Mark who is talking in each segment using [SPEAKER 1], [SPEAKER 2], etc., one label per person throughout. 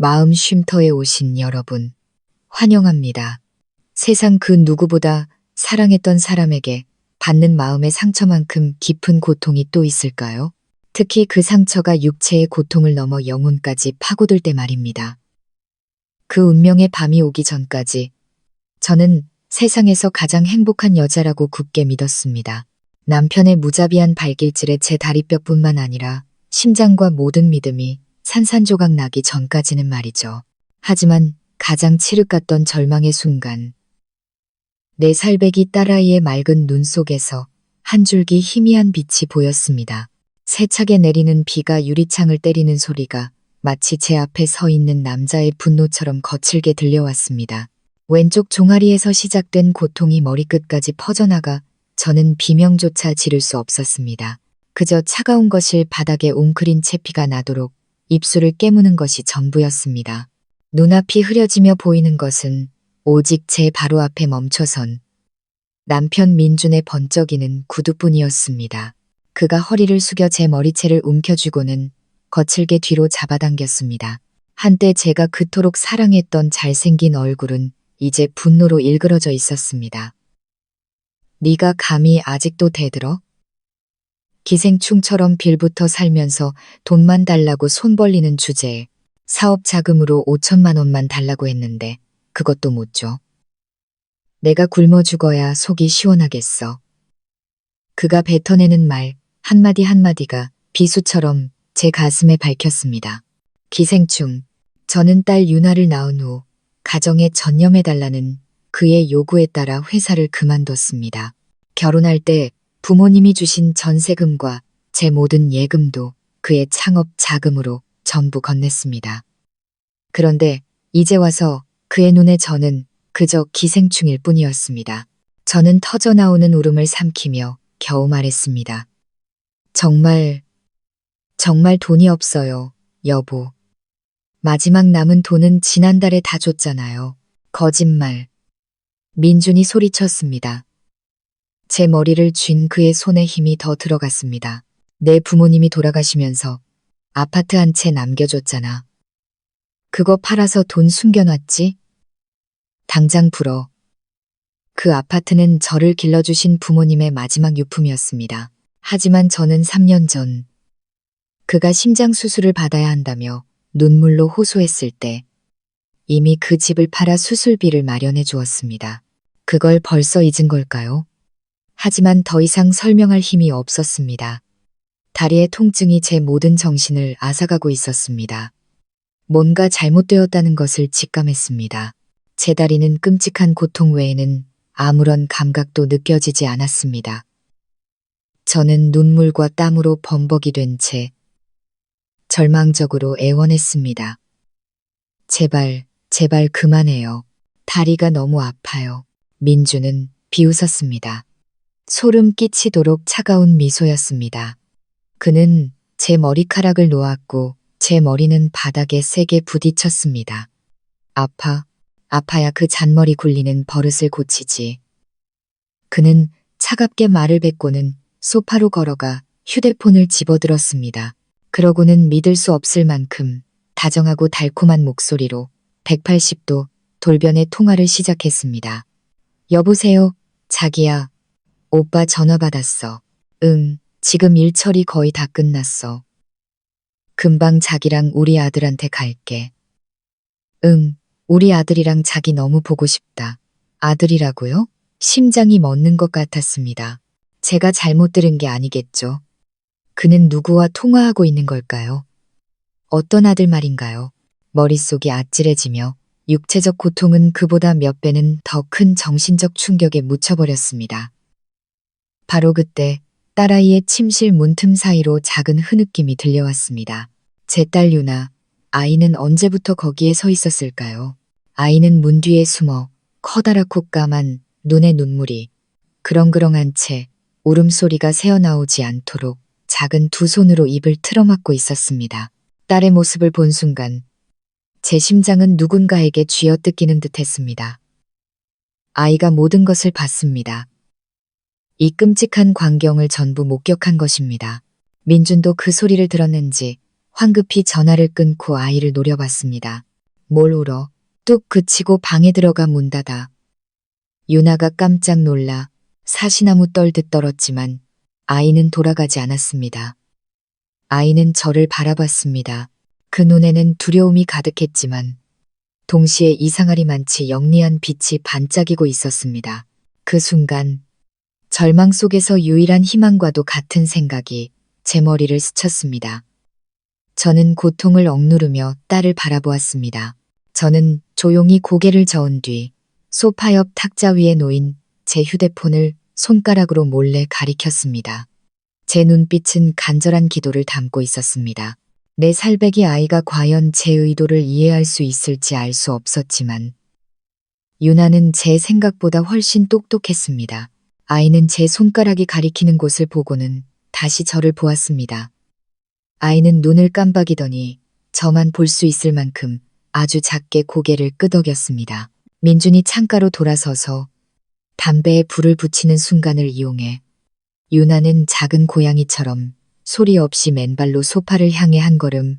[SPEAKER 1] 마음 쉼터에 오신 여러분, 환영합니다. 세상 그 누구보다 사랑했던 사람에게 받는 마음의 상처만큼 깊은 고통이 또 있을까요? 특히 그 상처가 육체의 고통을 넘어 영혼까지 파고들 때 말입니다. 그 운명의 밤이 오기 전까지 저는 세상에서 가장 행복한 여자라고 굳게 믿었습니다. 남편의 무자비한 발길질에 제 다리뼈뿐만 아니라 심장과 모든 믿음이 산산조각 나기 전까지는 말이죠. 하지만 가장 칠흑 같던 절망의 순간, 내 살배기 딸아이의 맑은 눈 속에서 한 줄기 희미한 빛이 보였습니다. 세차게 내리는 비가 유리창을 때리는 소리가 마치 제 앞에 서 있는 남자의 분노처럼 거칠게 들려왔습니다. 왼쪽 종아리에서 시작된 고통이 머리끝까지 퍼져나가 저는 비명조차 지를 수 없었습니다. 그저 차가운 것을 바닥에 웅크린 채피가 나도록 입술을 깨무는 것이 전부였습니다. 눈앞이 흐려지며 보이는 것은 오직 제 바로 앞에 멈춰선 남편 민준의 번쩍이는 구두뿐이었습니다. 그가 허리를 숙여 제 머리채를 움켜쥐고는 거칠게 뒤로 잡아당겼습니다. 한때 제가 그토록 사랑했던 잘생긴 얼굴은 이제 분노로 일그러져 있었습니다. 네가 감히 아직도 대들어? 기생충처럼 빌부터 살면서 돈만 달라고 손 벌리는 주제에 사업 자금으로 5천만 원만 달라고 했는데 그것도 못 줘. 내가 굶어 죽어야 속이 시원하겠어. 그가 뱉어내는 말 한마디 한마디가 비수처럼 제 가슴에 밝혔습니다. 기생충. 저는 딸 유나를 낳은 후 가정에 전념해달라는 그의 요구에 따라 회사를 그만뒀습니다. 결혼할 때 부모님이 주신 전세금과 제 모든 예금도 그의 창업 자금으로 전부 건넸습니다. 그런데 이제 와서 그의 눈에 저는 그저 기생충일 뿐이었습니다. 저는 터져나오는 울음을 삼키며 겨우 말했습니다. 정말 돈이 없어요, 여보. 마지막 남은 돈은 지난달에 다 줬잖아요. 거짓말. 민준이 소리쳤습니다. 제 머리를 쥔 그의 손에 힘이 더 들어갔습니다. 내 부모님이 돌아가시면서 아파트 한 채 남겨줬잖아. 그거 팔아서 돈 숨겨놨지? 당장 불어. 그 아파트는 저를 길러주신 부모님의 마지막 유품이었습니다. 하지만 저는 3년 전 그가 심장 수술을 받아야 한다며 눈물로 호소했을 때 이미 그 집을 팔아 수술비를 마련해 주었습니다. 그걸 벌써 잊은 걸까요? 하지만 더 이상 설명할 힘이 없었습니다. 다리의 통증이 제 모든 정신을 앗아가고 있었습니다. 뭔가 잘못되었다는 것을 직감했습니다. 제 다리는 끔찍한 고통 외에는 아무런 감각도 느껴지지 않았습니다. 저는 눈물과 땀으로 범벅이 된 채 절망적으로 애원했습니다. 제발 그만해요. 다리가 너무 아파요. 민주는 비웃었습니다. 소름 끼치도록 차가운 미소였습니다. 그는 제 머리카락을 놓았고 제 머리는 바닥에 세게 부딪혔습니다. 아파야 그 잔머리 굴리는 버릇을 고치지. 그는 차갑게 말을 뱉고는 소파로 걸어가 휴대폰을 집어들었습니다. 그러고는 믿을 수 없을 만큼 다정하고 달콤한 목소리로 180도 돌변의 통화를 시작했습니다. 여보세요, 자기야. 오빠 전화 받았어. 응, 지금 일 처리 거의 다 끝났어. 금방 자기랑 우리 아들한테 갈게. 응, 우리 아들이랑 자기 너무 보고 싶다. 아들이라고요? 심장이 멎는 것 같았습니다. 제가 잘못 들은 게 아니겠죠. 그는 누구와 통화하고 있는 걸까요? 어떤 아들 말인가요? 머릿속이 아찔해지며 육체적 고통은 그보다 몇 배는 더 큰 정신적 충격에 묻혀버렸습니다. 바로 그때 딸아이의 침실 문틈 사이로 작은 흐느낌이 들려왔습니다. 제 딸 유나, 아이는 언제부터 거기에 서 있었을까요? 아이는 문 뒤에 숨어 커다랗고 까만 눈에 눈물이 그렁그렁한 채 울음소리가 새어나오지 않도록 작은 두 손으로 입을 틀어막고 있었습니다. 딸의 모습을 본 순간 제 심장은 누군가에게 쥐어뜯기는 듯했습니다. 아이가 모든 것을 봤습니다. 이 끔찍한 광경을 전부 목격한 것입니다. 민준도 그 소리를 들었는지 황급히 전화를 끊고 아이를 노려봤습니다. 뭘 울어? 뚝 그치고 방에 들어가 문 닫아. 유나가 깜짝 놀라 사시나무 떨듯 떨었지만 아이는 돌아가지 않았습니다. 아이는 저를 바라봤습니다. 그 눈에는 두려움이 가득했지만 동시에 이상하리만치 영리한 빛이 반짝이고 있었습니다. 그 순간 절망 속에서 유일한 희망과도 같은 생각이 제 머리를 스쳤습니다. 저는 고통을 억누르며 딸을 바라보았습니다. 저는 조용히 고개를 저은 뒤 소파 옆 탁자 위에 놓인 제 휴대폰을 손가락으로 몰래 가리켰습니다. 제 눈빛은 간절한 기도를 담고 있었습니다. 내 살배기 아이가 과연 제 의도를 이해할 수 있을지 알 수 없었지만 유나는 제 생각보다 훨씬 똑똑했습니다. 아이는 제 손가락이 가리키는 곳을 보고는 다시 저를 보았습니다. 아이는 눈을 깜박이더니 저만 볼 수 있을 만큼 아주 작게 고개를 끄덕였습니다. 민준이 창가로 돌아서서 담배에 불을 붙이는 순간을 이용해 유나는 작은 고양이처럼 소리 없이 맨발로 소파를 향해 한 걸음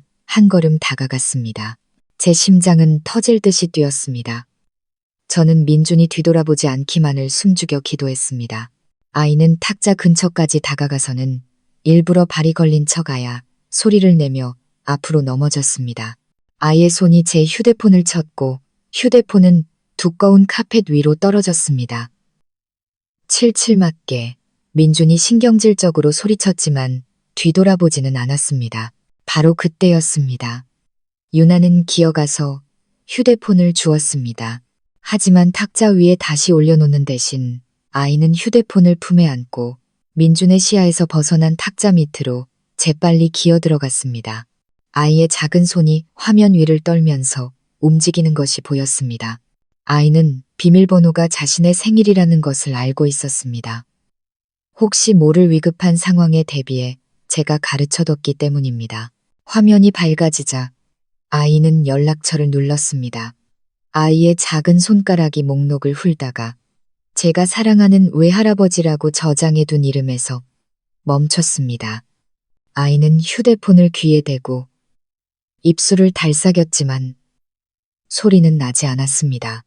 [SPEAKER 1] 다가갔습니다. 제 심장은 터질 듯이 뛰었습니다. 저는 민준이 뒤돌아보지 않기만을 숨죽여 기도했습니다. 아이는 탁자 근처까지 다가가서는 일부러 발이 걸린 척하야 소리를 내며 앞으로 넘어졌습니다. 아이의 손이 제 휴대폰을 쳤고 휴대폰은 두꺼운 카펫 위로 떨어졌습니다. 칠칠 맞게 민준이 신경질적으로 소리쳤지만 뒤돌아보지는 않았습니다. 바로 그때였습니다. 유나는 기어가서 휴대폰을 주었습니다. 하지만 탁자 위에 다시 올려놓는 대신 아이는 휴대폰을 품에 안고 민준의 시야에서 벗어난 탁자 밑으로 재빨리 기어 들어갔습니다. 아이의 작은 손이 화면 위를 떨면서 움직이는 것이 보였습니다. 아이는 비밀번호가 자신의 생일이라는 것을 알고 있었습니다. 혹시 모를 위급한 상황에 대비해 제가 가르쳐뒀기 때문입니다. 화면이 밝아지자 아이는 연락처를 눌렀습니다. 아이의 작은 손가락이 목록을 훑다가 제가 사랑하는 외할아버지라고 저장해둔 이름에서 멈췄습니다. 아이는 휴대폰을 귀에 대고 입술을 달싹였지만 소리는 나지 않았습니다.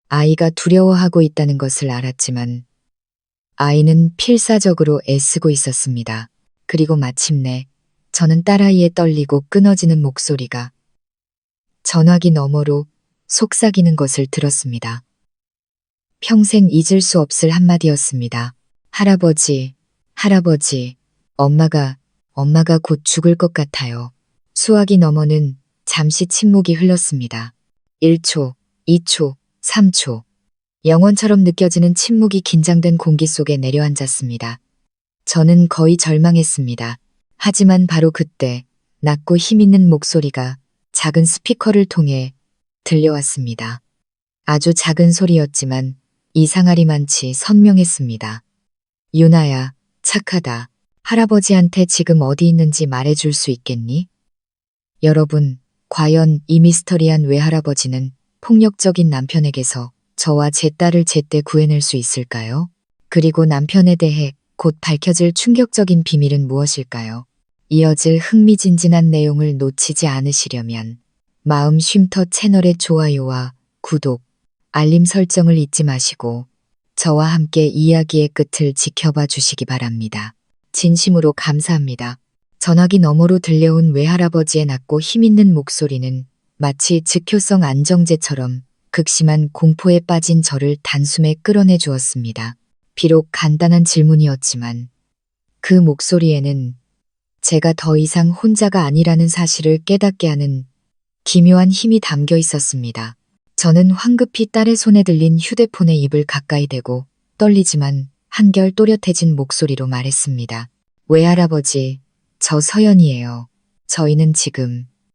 [SPEAKER 1] 아이가 두려워하고 있다는 것을 알았지만 아이는 필사적으로 애쓰고 있었습니다. 그리고 마침내 저는 딸아이의 떨리고 끊어지는 목소리가 전화기 너머로 속삭이는 것을 들었습니다. 평생 잊을 수 없을 한마디였습니다. 할아버지, 할아버지, 엄마가 곧 죽을 것 같아요. 수화기 너머는 잠시 침묵이 흘렀습니다. 1초, 2초, 3초. 영원처럼 느껴지는 침묵이 긴장된 공기 속에 내려앉았습니다. 저는 거의 절망했습니다. 하지만 바로 그때 낮고 힘있는 목소리가 작은 스피커를 통해 들려왔습니다. 아주 작은 소리였지만 이상하리만치 선명했습니다. 유나야, 착하다. 할아버지한테 지금 어디 있는지 말해줄 수 있겠니? 여러분, 과연 이 미스터리한 외할아버지는 폭력적인 남편에게서 저와 제 딸을 제때 구해낼 수 있을까요? 그리고 남편에 대해 곧 밝혀질 충격적인 비밀은 무엇일까요? 이어질 흥미진진한 내용을 놓치지 않으시려면 마음 쉼터 채널의 좋아요와 구독, 알림 설정을 잊지 마시고 저와 함께 이야기의 끝을 지켜봐 주시기 바랍니다. 진심으로 감사합니다. 전화기 너머로 들려온 외할아버지의 낮고 힘있는 목소리는 마치 즉효성 안정제처럼 극심한 공포에 빠진 저를 단숨에 끌어내 주었습니다. 비록 간단한 질문이었지만 그 목소리에는 제가 더 이상 혼자가 아니라는 사실을 깨닫게 하는 기묘한 힘이 담겨 있었습니다. 저는 황급히 딸의 손에 들린 휴대폰에 입을 가까이 대고 떨리지만 한결 또렷해진 목소리로 말했습니다. 외할아버지, 저 서연이에요.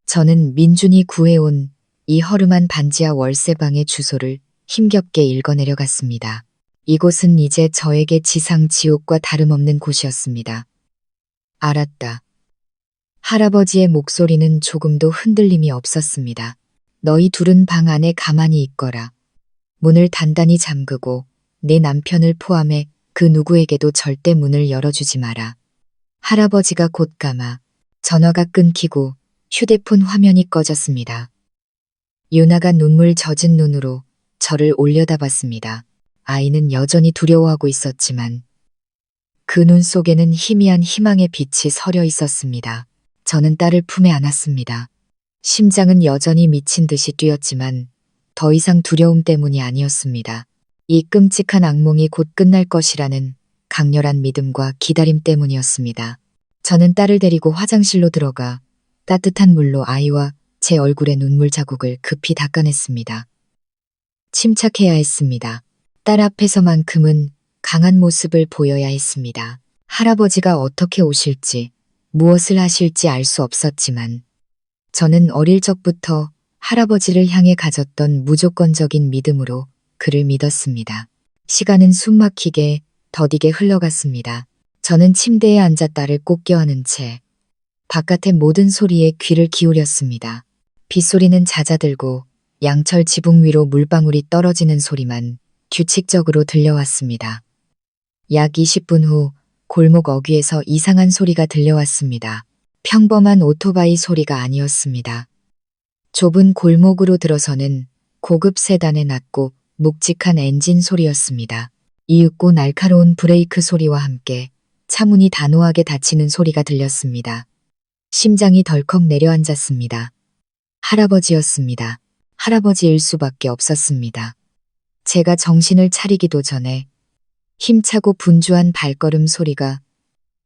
[SPEAKER 1] 저는 민준이 구해온 이 허름한 반지하 월세방의 주소를 힘겹게 읽어내려갔습니다. 이곳은 이제 저에게 지상 지옥과 다름없는 곳이었습니다. 알았다. 할아버지의 목소리는 조금도 흔들림이 없었습니다. 너희 둘은 방 안에 가만히 있거라. 문을 단단히 잠그고 내 남편을 포함해 그 누구에게도 절대 문을 열어주지 마라. 할아버지가 곧 감아 전화가 끊기고 휴대폰 화면이 꺼졌습니다. 유나가 눈물 젖은 눈으로 저를 올려다봤습니다. 아이는 여전히 두려워하고 있었지만 그 눈 속에는 희미한 희망의 빛이 서려 있었습니다. 저는 딸을 품에 안았습니다. 심장은 여전히 미친 듯이 뛰었지만 더 이상 두려움 때문이 아니었습니다. 이 끔찍한 악몽이 곧 끝날 것이라는 강렬한 믿음과 기다림 때문이었습니다. 저는 딸을 데리고 화장실로 들어가 따뜻한 물로 아이와 제 얼굴의 눈물 자국을 급히 닦아냈습니다. 침착해야 했습니다. 딸 앞에서만큼은 강한 모습을 보여야 했습니다. 할아버지가 어떻게 오실지, 무엇을 하실지 알 수 없었지만 저는 어릴 적부터 할아버지를 향해 가졌던 무조건적인 믿음으로 그를 믿었습니다. 시간은 숨막히게 더디게 흘러갔습니다. 저는 침대에 앉아 딸을 꼭 껴안은 채 바깥의 모든 소리에 귀를 기울였습니다. 빗소리는 잦아들고 양철 지붕 위로 물방울이 떨어지는 소리만 규칙적으로 들려왔습니다. 약 20분 후 골목 어귀에서 이상한 소리가 들려왔습니다. 평범한 오토바이 소리가 아니었습니다. 좁은 골목으로 들어서는 고급 세단의 낮고 묵직한 엔진 소리였습니다. 이윽고 날카로운 브레이크 소리와 함께 차문이 단호하게 닫히는 소리가 들렸습니다. 심장이 덜컥 내려앉았습니다. 할아버지였습니다. 할아버지일 수밖에 없었습니다. 제가 정신을 차리기도 전에 힘차고 분주한 발걸음 소리가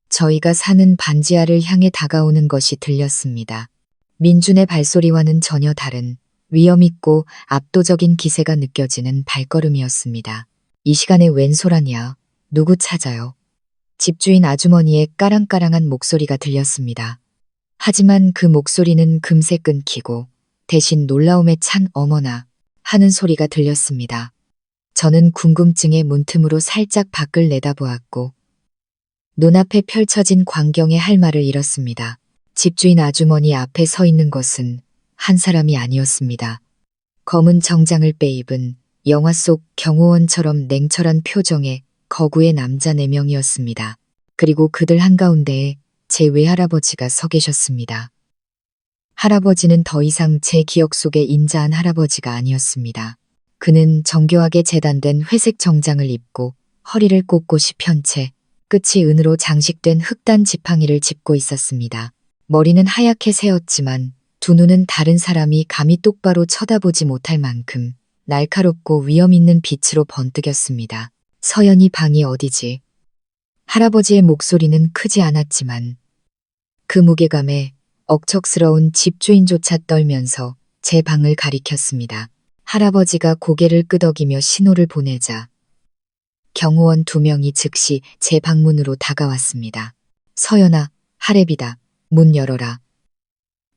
[SPEAKER 1] 저희가 사는 반지하를 향해 다가오는 것이 들렸습니다. 민준의 발소리와는 전혀 다른 위엄있고 압도적인 기세가 느껴지는 발걸음이었습니다. 이 시간에 웬 소란이야? 누구 찾아요? 집주인 아주머니의 까랑까랑한 목소리가 들렸습니다. 하지만 그 목소리는 금세 끊기고 대신 놀라움에 찬 어머나 하는 소리가 들렸습니다. 저는 궁금증의 문틈으로 살짝 밖을 내다보았고 눈앞에 펼쳐진 광경에 할 말을 잃었습니다. 집주인 아주머니 앞에 서 있는 것은 한 사람이 아니었습니다. 검은 정장을 빼입은 영화 속 경호원처럼 냉철한 표정의 거구의 남자 4명이었습니다. 그리고 그들 한가운데에 제 외할아버지가 서 계셨습니다. 할아버지는 더 이상 제 기억 속에 인자한 할아버지가 아니었습니다. 그는 정교하게 재단된 회색 정장을 입고 허리를 꼿꼿이 편 채 끝이 은으로 장식된 흑단 지팡이를 짚고 있었습니다. 머리는 하얗게 새었지만 두 눈은 다른 사람이 감히 똑바로 쳐다보지 못할 만큼 날카롭고 위엄있는 빛으로 번뜩였습니다. 서연이 방이 어디지? 할아버지의 목소리는 크지 않았지만 그 무게감에 억척스러운 집주인조차 떨면서 제 방을 가리켰습니다. 할아버지가 고개를 끄덕이며 신호를 보내자 경호원 2명이 즉시 제 방문으로 다가왔습니다. 서연아, 할애비다. 문 열어라.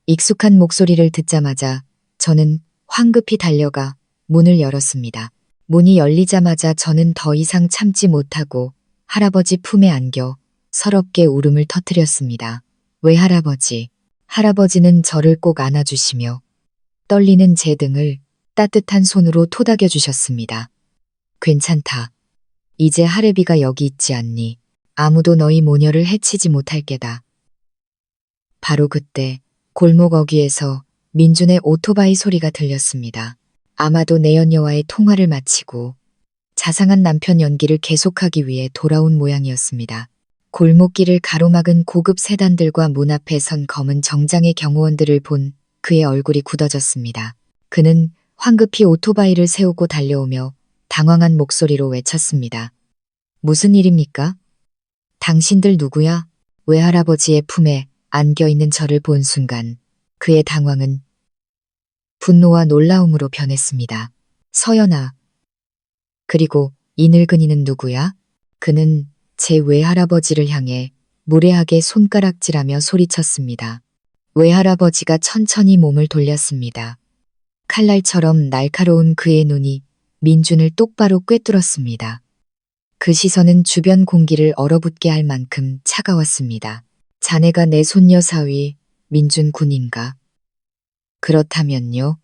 [SPEAKER 1] 익숙한 목소리를 듣자마자 저는 황급히 달려가 문을 열었습니다. 문이 열리자마자 저는 더 이상 참지 못하고 할아버지 품에 안겨 서럽게 울음을 터뜨렸습니다. 외할아버지. 할아버지는 저를 꼭 안아주시며 떨리는 제 등을 따뜻한 손으로 토닥여 주셨습니다. 괜찮다. 이제 할애비가 여기 있지 않니? 아무도 너희 모녀를 해치지 못할 게다. 바로 그때 골목 어귀에서 민준의 오토바이 소리가 들렸습니다. 아마도 내연녀와의 통화를 마치고 자상한 남편 연기를 계속하기 위해 돌아온 모양이었습니다. 골목길을 가로막은 고급 세단들과 문 앞에 선 검은 정장의 경호원들을 본 그의 얼굴이 굳어졌습니다. 그는 황급히 오토바이를 세우고 달려오며 당황한 목소리로 외쳤습니다. 무슨 일입니까? 당신들 누구야? 외할아버지의 품에 안겨있는 저를 본 순간 그의 당황은 분노와 놀라움으로 변했습니다. 서연아. 그리고 이 늙은이는 누구야? 그는 제 외할아버지를 향해 무례하게 손가락질하며 소리쳤습니다. 외할아버지가 천천히 몸을 돌렸습니다. 칼날처럼 날카로운 그의 눈이 민준을 똑바로 꿰뚫었습니다. 그 시선은 주변 공기를 얼어붙게 할 만큼 차가웠습니다. 자네가 내 손녀 사위 민준 군인가? 그렇다면요?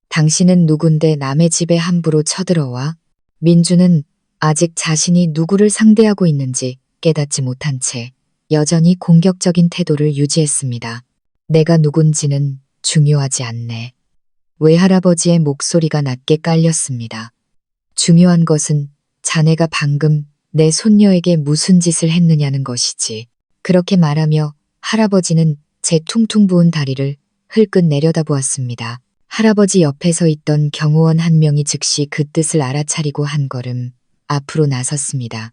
[SPEAKER 1] 당신은 누군데 남의 집에 함부로 쳐들어와? 민준은 아직 자신이 누구를 상대하고 있는지 깨닫지 못한 채 여전히 공격적인 태도를 유지했습니다. 내가 누군지는 중요하지 않네. 외할아버지의 목소리가 낮게 깔렸습니다. 중요한 것은 자네가 방금 내 손녀에게 무슨 짓을 했느냐는 것이지. 그렇게 말하며 할아버지는 제 퉁퉁 부은 다리를 흘끗 내려다보았습니다. 할아버지 옆에 서 있던 경호원 한 명이 즉시 그 뜻을 알아차리고 한 걸음 앞으로 나섰습니다.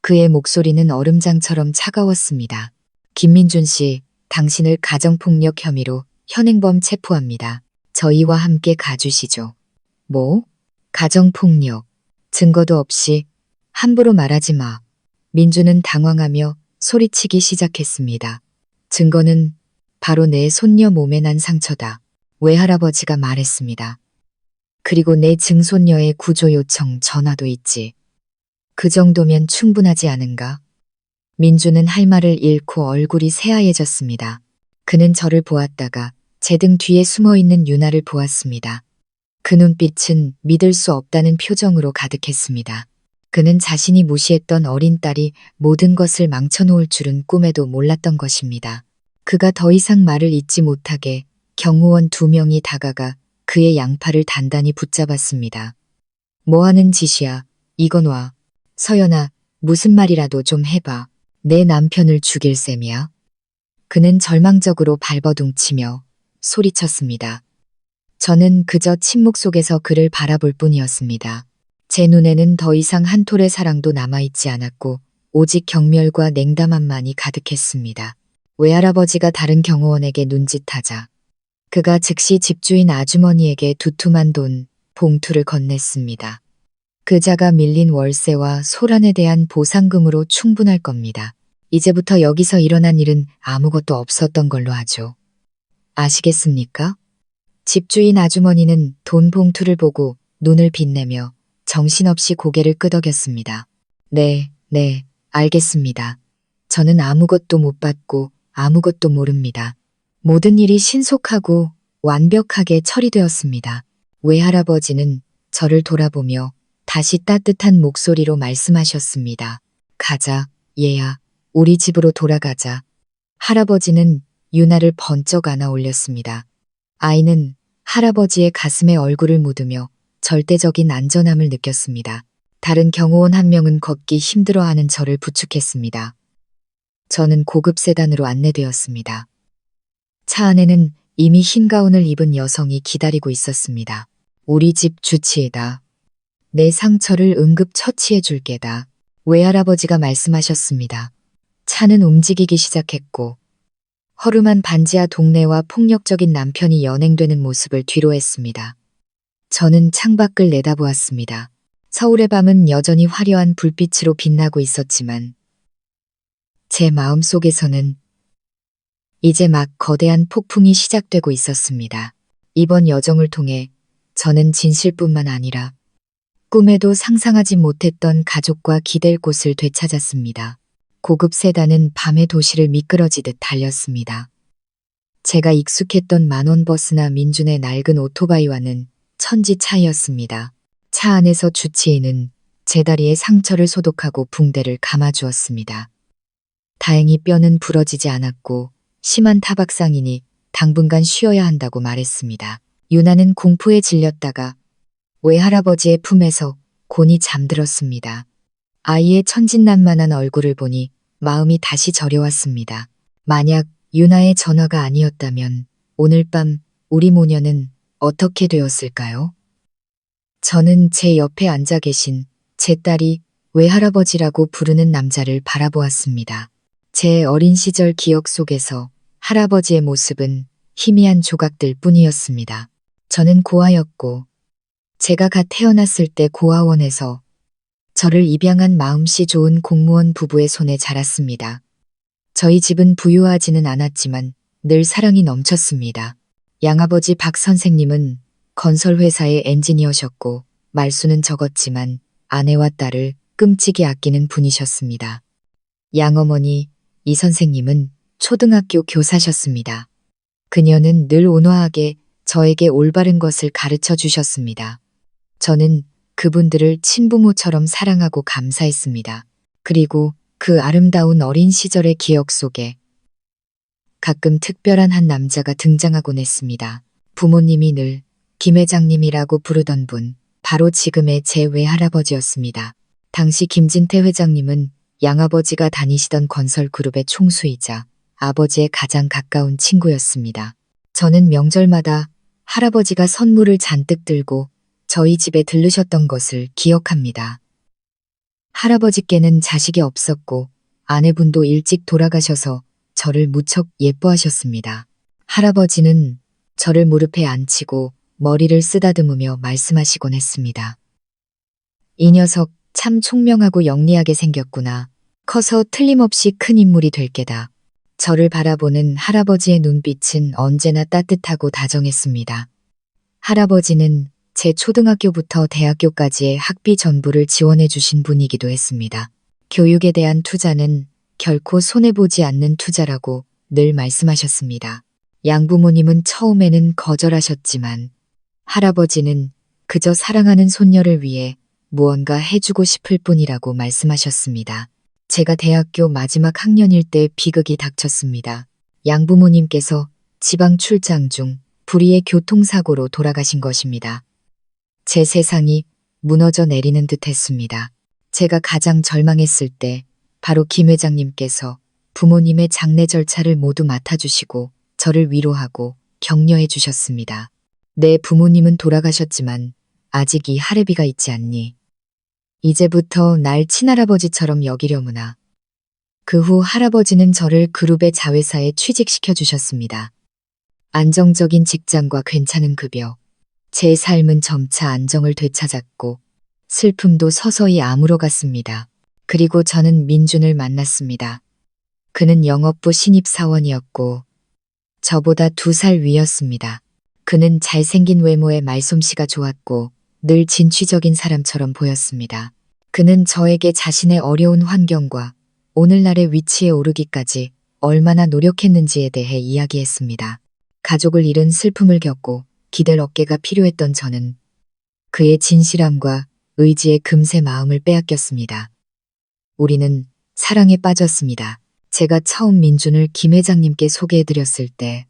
[SPEAKER 1] 그의 목소리는 얼음장처럼 차가웠습니다. 김민준 씨, 당신을 가정폭력 혐의로 현행범 체포합니다. 저희와 함께 가주시죠. 뭐? 가정폭력. 증거도 없이 함부로 말하지 마. 민주는 당황하며 소리치기 시작했습니다. 증거는 바로 내 손녀 몸에 난 상처다. 외할아버지가 말했습니다. 그리고 내 증손녀의 구조 요청 전화도 있지. 그 정도면 충분하지 않은가? 민주는 할 말을 잃고 얼굴이 새하얘졌습니다. 그는 저를 보았다가 제 등 뒤에 숨어있는 유나를 보았습니다. 그 눈빛은 믿을 수 없다는 표정으로 가득했습니다. 그는 자신이 무시했던 어린 딸이 모든 것을 망쳐놓을 줄은 꿈에도 몰랐던 것입니다. 그가 더 이상 말을 잇지 못하게 경호원 2명이 다가가 그의 양팔을 단단히 붙잡았습니다. 뭐 하는 짓이야? 이건 와. 서연아, 무슨 말이라도 좀 해봐. 내 남편을 죽일 셈이야? 그는 절망적으로 발버둥치며 소리쳤습니다. 저는 그저 침묵 속에서 그를 바라볼 뿐이었습니다. 제 눈에는 더 이상 한 톨의 사랑도 남아있지 않았고 오직 경멸과 냉담함만이 가득했습니다. 외할아버지가 다른 경호원에게 눈짓하자 그가 즉시 집주인 아주머니에게 두툼한 돈 봉투를 건넸습니다. 그자가 밀린 월세와 소란에 대한 보상금으로 충분할 겁니다. 이제부터 여기서 일어난 일은 아무것도 없었던 걸로 하죠. 아시겠습니까? 집주인 아주머니는 돈 봉투를 보고 눈을 빛내며 정신없이 고개를 끄덕였습니다. 네, 알겠습니다. 저는 아무것도 못 받고 아무것도 모릅니다. 모든 일이 신속하고 완벽하게 처리되었습니다. 외할아버지는 저를 돌아보며 다시 따뜻한 목소리로 말씀하셨습니다. 가자, 얘야. 우리 집으로 돌아가자. 할아버지는 유나를 번쩍 안아 올렸습니다. 아이는 할아버지의 가슴에 얼굴을 묻으며 절대적인 안전함을 느꼈습니다. 다른 경호원 한 명은 걷기 힘들어하는 저를 부축했습니다. 저는 고급 세단으로 안내되었습니다. 차 안에는 이미 흰 가운을 입은 여성이 기다리고 있었습니다. 우리 집 주치의다. 내 상처를 응급 처치해 줄게다. 외할아버지가 말씀하셨습니다. 차는 움직이기 시작했고 허름한 반지하 동네와 폭력적인 남편이 연행되는 모습을 뒤로했습니다. 저는 창밖을 내다보았습니다. 서울의 밤은 여전히 화려한 불빛으로 빛나고 있었지만 제 마음속에서는 이제 막 거대한 폭풍이 시작되고 있었습니다. 이번 여정을 통해 저는 진실뿐만 아니라 꿈에도 상상하지 못했던 가족과 기댈 곳을 되찾았습니다. 고급 세단은 밤의 도시를 미끄러지듯 달렸습니다. 제가 익숙했던 만원 버스나 민준의 낡은 오토바이와는 천지 차이였습니다. 차 안에서 주치의는 제 다리에 상처를 소독하고 붕대를 감아주었습니다. 다행히 뼈는 부러지지 않았고 심한 타박상이니 당분간 쉬어야 한다고 말했습니다. 유나는 공포에 질렸다가 외할아버지의 품에서 곤히 잠들었습니다. 아이의 천진난만한 얼굴을 보니 마음이 다시 저려왔습니다. 만약 유나의 전화가 아니었다면 오늘 밤 우리 모녀는 어떻게 되었을까요? 저는 제 옆에 앉아 계신 제 딸이 외할아버지라고 부르는 남자를 바라보았습니다. 제 어린 시절 기억 속에서 할아버지의 모습은 희미한 조각들 뿐이었습니다. 저는 고아였고 제가 갓 태어났을 때 고아원에서 저를 입양한 마음씨 좋은 공무원 부부의 손에 자랐습니다. 저희 집은 부유하지는 않았지만 늘 사랑이 넘쳤습니다. 양아버지 박 선생님은 건설회사의 엔지니어셨고 말수는 적었지만 아내와 딸을 끔찍이 아끼는 분이셨습니다. 양어머니 이 선생님은 초등학교 교사셨습니다. 그녀는 늘 온화하게 저에게 올바른 것을 가르쳐 주셨습니다. 저는 그분들을 친부모처럼 사랑하고 감사했습니다. 그리고 그 아름다운 어린 시절의 기억 속에 가끔 특별한 한 남자가 등장하곤 했습니다. 부모님이 늘 김 회장님이라고 부르던 분, 바로 지금의 제 외할아버지였습니다. 당시 김진태 회장님은 양아버지가 다니시던 건설그룹의 총수이자 아버지의 가장 가까운 친구였습니다. 저는 명절마다 할아버지가 선물을 잔뜩 들고 저희 집에 들르셨던 것을 기억합니다. 할아버지께는 자식이 없었고 아내분도 일찍 돌아가셔서 저를 무척 예뻐하셨습니다. 할아버지는 저를 무릎에 앉히고 머리를 쓰다듬으며 말씀하시곤 했습니다. 이 녀석 참 총명하고 영리하게 생겼구나. 커서 틀림없이 큰 인물이 될 게다. 저를 바라보는 할아버지의 눈빛은 언제나 따뜻하고 다정했습니다. 할아버지는 제 초등학교부터 대학교까지의 학비 전부를 지원해 주신 분이기도 했습니다. 교육에 대한 투자는 결코 손해보지 않는 투자라고 늘 말씀하셨습니다. 양부모님은 처음에는 거절하셨지만 할아버지는 그저 사랑하는 손녀를 위해 무언가 해주고 싶을 뿐이라고 말씀하셨습니다. 제가 대학교 마지막 학년일 때 비극이 닥쳤습니다. 양부모님께서 지방 출장 중 불의의 교통사고로 돌아가신 것입니다. 제 세상이 무너져 내리는 듯 했습니다. 제가 가장 절망했을 때 바로 김 회장님께서 부모님의 장례 절차를 모두 맡아주시고 저를 위로하고 격려해 주셨습니다. 내 부모님은 돌아가셨지만 아직 이 할애비가 있지 않니? 이제부터 날 친할아버지처럼 여기려무나. 그 후 할아버지는 저를 그룹의 자회사에 취직시켜 주셨습니다. 안정적인 직장과 괜찮은 급여. 제 삶은 점차 안정을 되찾았고 슬픔도 서서히 아물어갔습니다. 그리고 저는 민준을 만났습니다. 그는 영업부 신입사원이었고 저보다 2살 위였습니다. 그는 잘생긴 외모에 말솜씨가 좋았고 늘 진취적인 사람처럼 보였습니다. 그는 저에게 자신의 어려운 환경과 오늘날의 위치에 오르기까지 얼마나 노력했는지에 대해 이야기했습니다. 가족을 잃은 슬픔을 겪고 기댈 어깨가 필요했던 저는 그의 진실함과 의지에 금세 마음을 빼앗겼습니다. 우리는 사랑에 빠졌습니다. 제가 처음 민준을 김 회장님께 소개해드렸을 때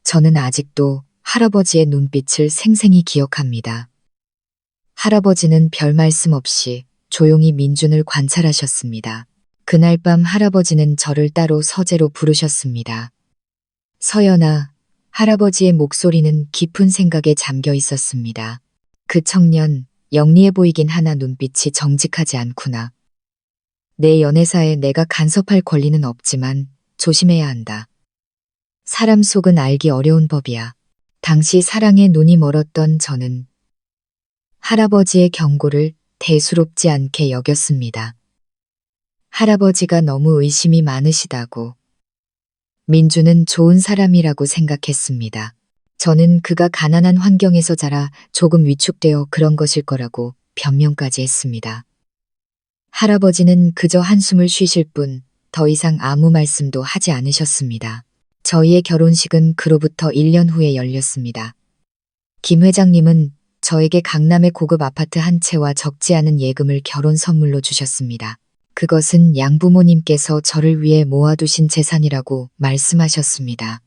[SPEAKER 1] 저는 아직도 할아버지의 눈빛을 생생히 기억합니다. 할아버지는 별 말씀 없이 조용히 민준을 관찰하셨습니다. 그날 밤 할아버지는 저를 따로 서재로 부르셨습니다. 서연아, 할아버지의 목소리는 깊은 생각에 잠겨 있었습니다. 그 청년, 영리해 보이긴 하나 눈빛이 정직하지 않구나. 내 연애사에 내가 간섭할 권리는 없지만 조심해야 한다. 사람 속은 알기 어려운 법이야. 당시 사랑에 눈이 멀었던 저는 할아버지의 경고를 대수롭지 않게 여겼습니다. 할아버지가 너무 의심이 많으시다고. 민주는 좋은 사람이라고 생각했습니다. 저는 그가 가난한 환경에서 자라 조금 위축되어 그런 것일 거라고 변명까지 했습니다. 할아버지는 그저 한숨을 쉬실 뿐 더 이상 아무 말씀도 하지 않으셨습니다. 저희의 결혼식은 그로부터 1년 후에 열렸습니다. 김 회장님은 저에게 강남의 고급 아파트 한 채와 적지 않은 예금을 결혼 선물로 주셨습니다. 그것은 양부모님께서 저를 위해 모아두신 재산이라고 말씀하셨습니다.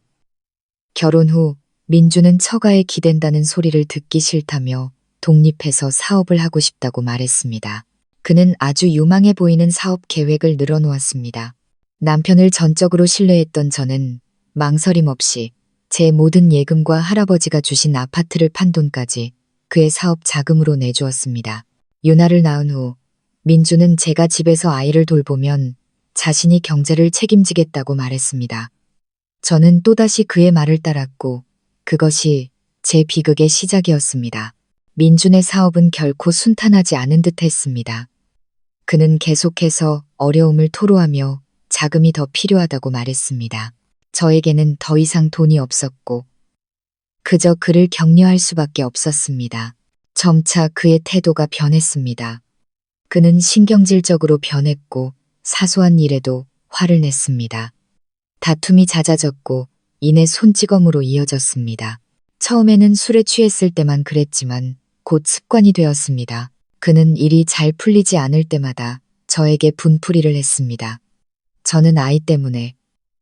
[SPEAKER 1] 결혼 후 민주는 처가에 기댄다는 소리를 듣기 싫다며 독립해서 사업을 하고 싶다고 말했습니다. 그는 아주 유망해 보이는 사업 계획을 늘어놓았습니다. 남편을 전적으로 신뢰했던 저는 망설임 없이 제 모든 예금과 할아버지가 주신 아파트를 판 돈까지 그의 사업 자금으로 내주었습니다. 유나를 낳은 후 민주는 제가 집에서 아이를 돌보면 자신이 경제를 책임지겠다고 말했습니다. 저는 또다시 그의 말을 따랐고 그것이 제 비극의 시작이었습니다. 민준의 사업은 결코 순탄하지 않은 듯 했습니다. 그는 계속해서 어려움을 토로하며 자금이 더 필요하다고 말했습니다. 저에게는 더 이상 돈이 없었고 그저 그를 격려할 수밖에 없었습니다. 점차 그의 태도가 변했습니다. 그는 신경질적으로 변했고 사소한 일에도 화를 냈습니다. 다툼이 잦아졌고 이내 손찌검으로 이어졌습니다. 처음에는 술에 취했을 때만 그랬지만 곧 습관이 되었습니다. 그는 일이 잘 풀리지 않을 때마다 저에게 분풀이를 했습니다. 저는 아이 때문에,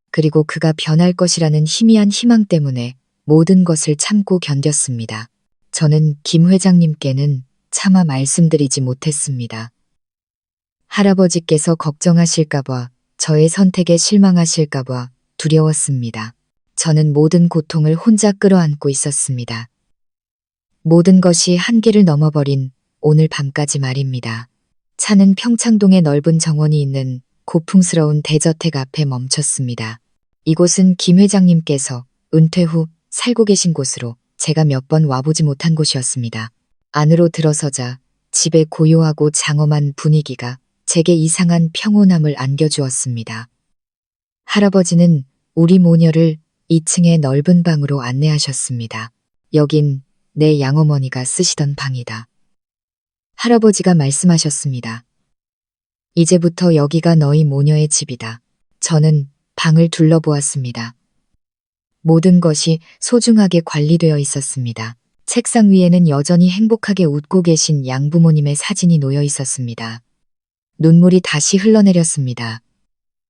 [SPEAKER 1] 그리고 그가 변할 것이라는 희미한 희망 때문에 모든 것을 참고 견뎠습니다. 저는 김 회장님께는 차마 말씀드리지 못했습니다. 할아버지께서 걱정하실까봐, 저의 선택에 실망하실까봐 두려웠습니다. 저는 모든 고통을 혼자 끌어안고 있었습니다. 모든 것이 한계를 넘어버린 오늘 밤까지 말입니다. 차는 평창동의 넓은 정원이 있는 고풍스러운 대저택 앞에 멈췄습니다. 이곳은 김 회장님께서 은퇴 후 살고 계신 곳으로 제가 몇 번 와보지 못한 곳이었습니다. 안으로 들어서자 집의 고요하고 장엄한 분위기가 제게 이상한 평온함을 안겨주었습니다. 할아버지는 우리 모녀를 2층의 넓은 방으로 안내하셨습니다. 여긴 내 양어머니가 쓰시던 방이다. 할아버지가 말씀하셨습니다. 이제부터 여기가 너희 모녀의 집이다. 저는 방을 둘러보았습니다. 모든 것이 소중하게 관리되어 있었습니다. 책상 위에는 여전히 행복하게 웃고 계신 양부모님의 사진이 놓여 있었습니다. 눈물이 다시 흘러내렸습니다.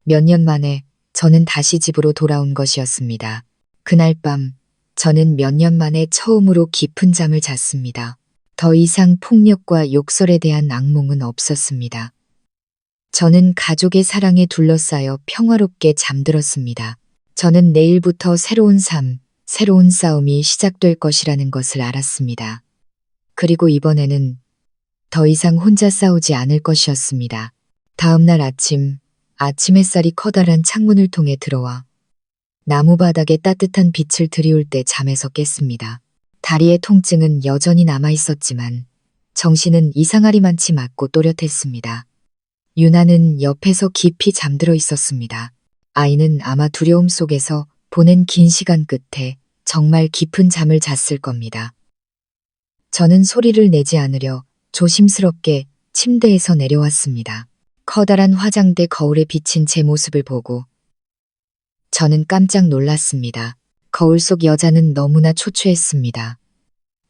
[SPEAKER 1] 몇 년 만에 저는 다시 집으로 돌아온 것이었습니다. 그날 밤 저는 몇 년 만에 처음으로 깊은 잠을 잤습니다. 더 이상 폭력과 욕설에 대한 악몽은 없었습니다. 저는 가족의 사랑에 둘러싸여 평화롭게 잠들었습니다. 저는 내일부터 새로운 삶, 새로운 싸움이 시작될 것이라는 것을 알았습니다. 그리고 이번에는 더 이상 혼자 싸우지 않을 것이었습니다. 다음 날 아침 햇살이 커다란 창문을 통해 들어와 나무 바닥에 따뜻한 빛을 들이울 때 잠에서 깼습니다. 다리의 통증은 여전히 남아 있었지만 정신은 이상하리만치 맑고 또렷했습니다. 유나는 옆에서 깊이 잠들어 있었습니다. 아이는 아마 두려움 속에서 보낸 긴 시간 끝에 정말 깊은 잠을 잤을 겁니다. 저는 소리를 내지 않으려 조심스럽게 침대에서 내려왔습니다. 커다란 화장대 거울에 비친 제 모습을 보고 저는 깜짝 놀랐습니다. 거울 속 여자는 너무나 초췌했습니다.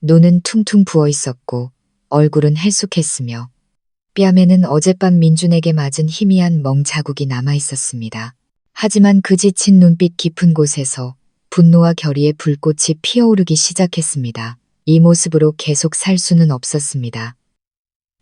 [SPEAKER 1] 눈은 퉁퉁 부어 있었고 얼굴은 헬쑥했으며 뺨에는 어젯밤 민준에게 맞은 희미한 멍 자국이 남아 있었습니다. 하지만 그 지친 눈빛 깊은 곳에서 분노와 결의의 불꽃이 피어오르기 시작했습니다. 이 모습으로 계속 살 수는 없었습니다.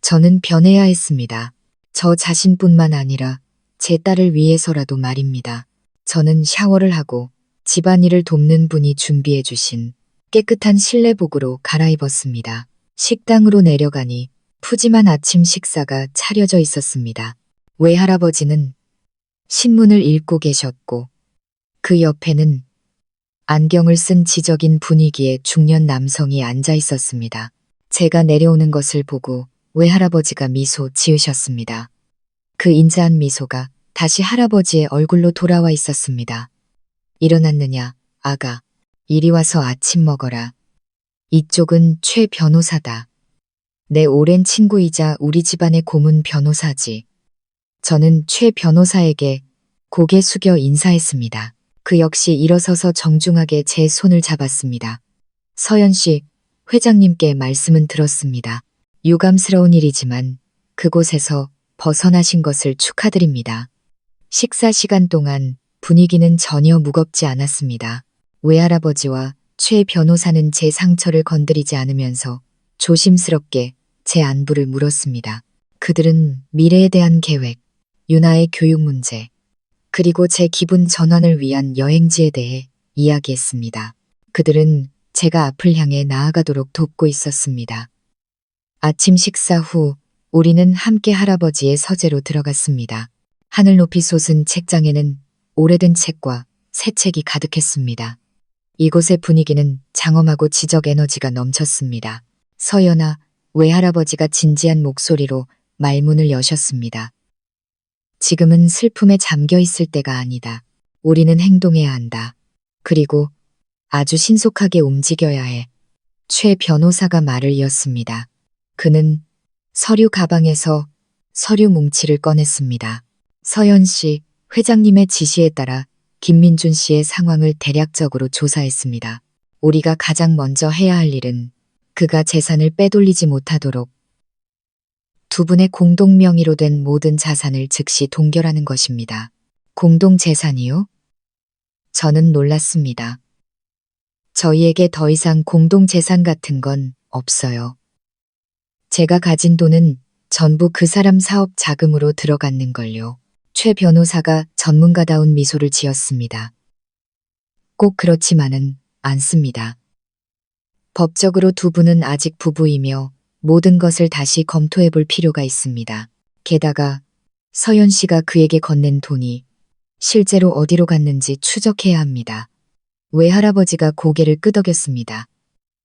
[SPEAKER 1] 저는 변해야 했습니다. 저 자신뿐만 아니라 제 딸을 위해서라도 말입니다. 저는 샤워를 하고 집안일을 돕는 분이 준비해 주신 깨끗한 실내복으로 갈아입었습니다. 식당으로 내려가니 푸짐한 아침 식사가 차려져 있었습니다. 외할아버지는 신문을 읽고 계셨고 그 옆에는 안경을 쓴 지적인 분위기의 중년 남성이 앉아 있었습니다. 제가 내려오는 것을 보고 외할아버지가 미소 지으셨습니다. 그 인자한 미소가 다시 할아버지의 얼굴로 돌아와 있었습니다. 일어났느냐, 아가. 이리 와서 아침 먹어라. 이쪽은 최 변호사다. 내 오랜 친구이자 우리 집안의 고문 변호사지. 저는 최 변호사에게 고개 숙여 인사했습니다. 그 역시 일어서서 정중하게 제 손을 잡았습니다. 서연 씨, 회장님께 말씀은 들었습니다. 유감스러운 일이지만 그곳에서 벗어나신 것을 축하드립니다. 식사 시간 동안 분위기는 전혀 무겁지 않았습니다. 외할아버지와 최 변호사는 제 상처를 건드리지 않으면서 조심스럽게 제 안부를 물었습니다. 그들은 미래에 대한 계획, 유나의 교육 문제, 그리고 제 기분 전환을 위한 여행지에 대해 이야기했습니다. 그들은 제가 앞을 향해 나아가도록 돕고 있었습니다. 아침 식사 후 우리는 함께 할아버지의 서재로 들어갔습니다. 하늘 높이 솟은 책장에는 오래된 책과 새 책이 가득했습니다. 이곳의 분위기는 장엄하고 지적 에너지가 넘쳤습니다. 서연아, 외할아버지가 진지한 목소리로 말문을 여셨습니다. 지금은 슬픔에 잠겨 있을 때가 아니다. 우리는 행동해야 한다. 그리고 아주 신속하게 움직여야 해. 최 변호사가 말을 이었습니다. 그는 서류 가방에서 서류 뭉치를 꺼냈습니다. 서연 씨, 회장님의 지시에 따라 김민준 씨의 상황을 대략적으로 조사했습니다. 우리가 가장 먼저 해야 할 일은 그가 재산을 빼돌리지 못하도록 두 분의 공동 명의로 된 모든 자산을 즉시 동결하는 것입니다. 공동 재산이요? 저는 놀랐습니다. 저희에게 더 이상 공동 재산 같은 건 없어요. 제가 가진 돈은 전부 그 사람 사업 자금으로 들어갔는걸요. 최 변호사가 전문가다운 미소를 지었습니다. 꼭 그렇지만은 않습니다. 법적으로 두 분은 아직 부부이며 모든 것을 다시 검토해 볼 필요가 있습니다. 게다가 서연 씨가 그에게 건넨 돈이 실제로 어디로 갔는지 추적해야 합니다. 외할아버지가 고개를 끄덕였습니다.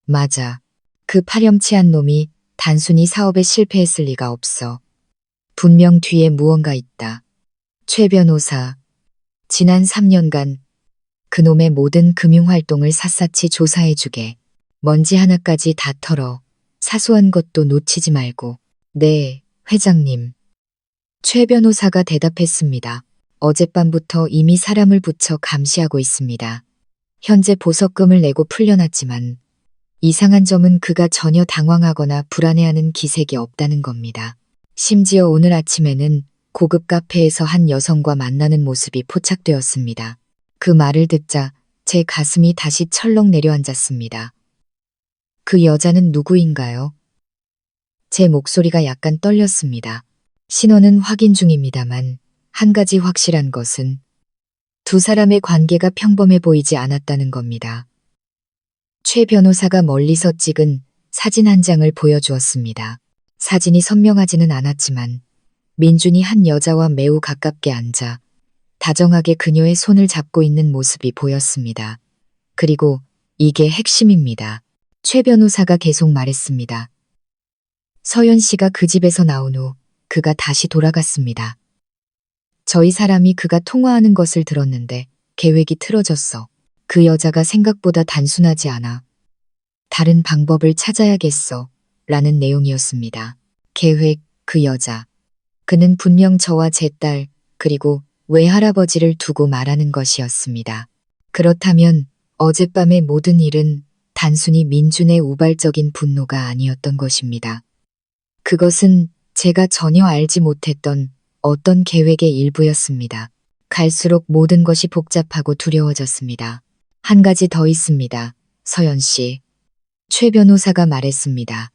[SPEAKER 1] 맞아. 그 파렴치한 놈이 단순히 사업에 실패했을 리가 없어. 분명 뒤에 무언가 있다. 최 변호사, 지난 3년간 그놈의 모든 금융활동을 샅샅이 조사해주게. 먼지 하나까지 다 털어. 사소한 것도 놓치지 말고. 네, 회장님. 최 변호사가 대답했습니다. 어젯밤부터 이미 사람을 붙여 감시하고 있습니다. 현재 보석금을 내고 풀려났지만 이상한 점은 그가 전혀 당황하거나 불안해하는 기색이 없다는 겁니다. 심지어 오늘 아침에는 고급 카페에서 한 여성과 만나는 모습이 포착되었습니다. 그 말을 듣자 제 가슴이 다시 철렁 내려앉았습니다. 그 여자는 누구인가요? 제 목소리가 약간 떨렸습니다. 신원은 확인 중입니다만 한 가지 확실한 것은 두 사람의 관계가 평범해 보이지 않았다는 겁니다. 최 변호사가 멀리서 찍은 사진 한 장을 보여주었습니다. 사진이 선명하지는 않았지만 민준이 한 여자와 매우 가깝게 앉아 다정하게 그녀의 손을 잡고 있는 모습이 보였습니다. 그리고 이게 핵심입니다. 최 변호사가 계속 말했습니다. 서연 씨가 그 집에서 나온 후 그가 다시 돌아갔습니다. 저희 사람이 그가 통화하는 것을 들었는데 계획이 틀어졌어. 그 여자가 생각보다 단순하지 않아. 다른 방법을 찾아야겠어. 라는 내용이었습니다. 계획, 그 여자. 그는 분명 저와 제 딸, 그리고 외할아버지를 두고 말하는 것이었습니다. 그렇다면 어젯밤의 모든 일은 단순히 민준의 우발적인 분노가 아니었던 것입니다. 그것은 제가 전혀 알지 못했던 어떤 계획의 일부였습니다. 갈수록 모든 것이 복잡하고 두려워졌습니다. 한 가지 더 있습니다. 서연 씨. 최 변호사가 말했습니다.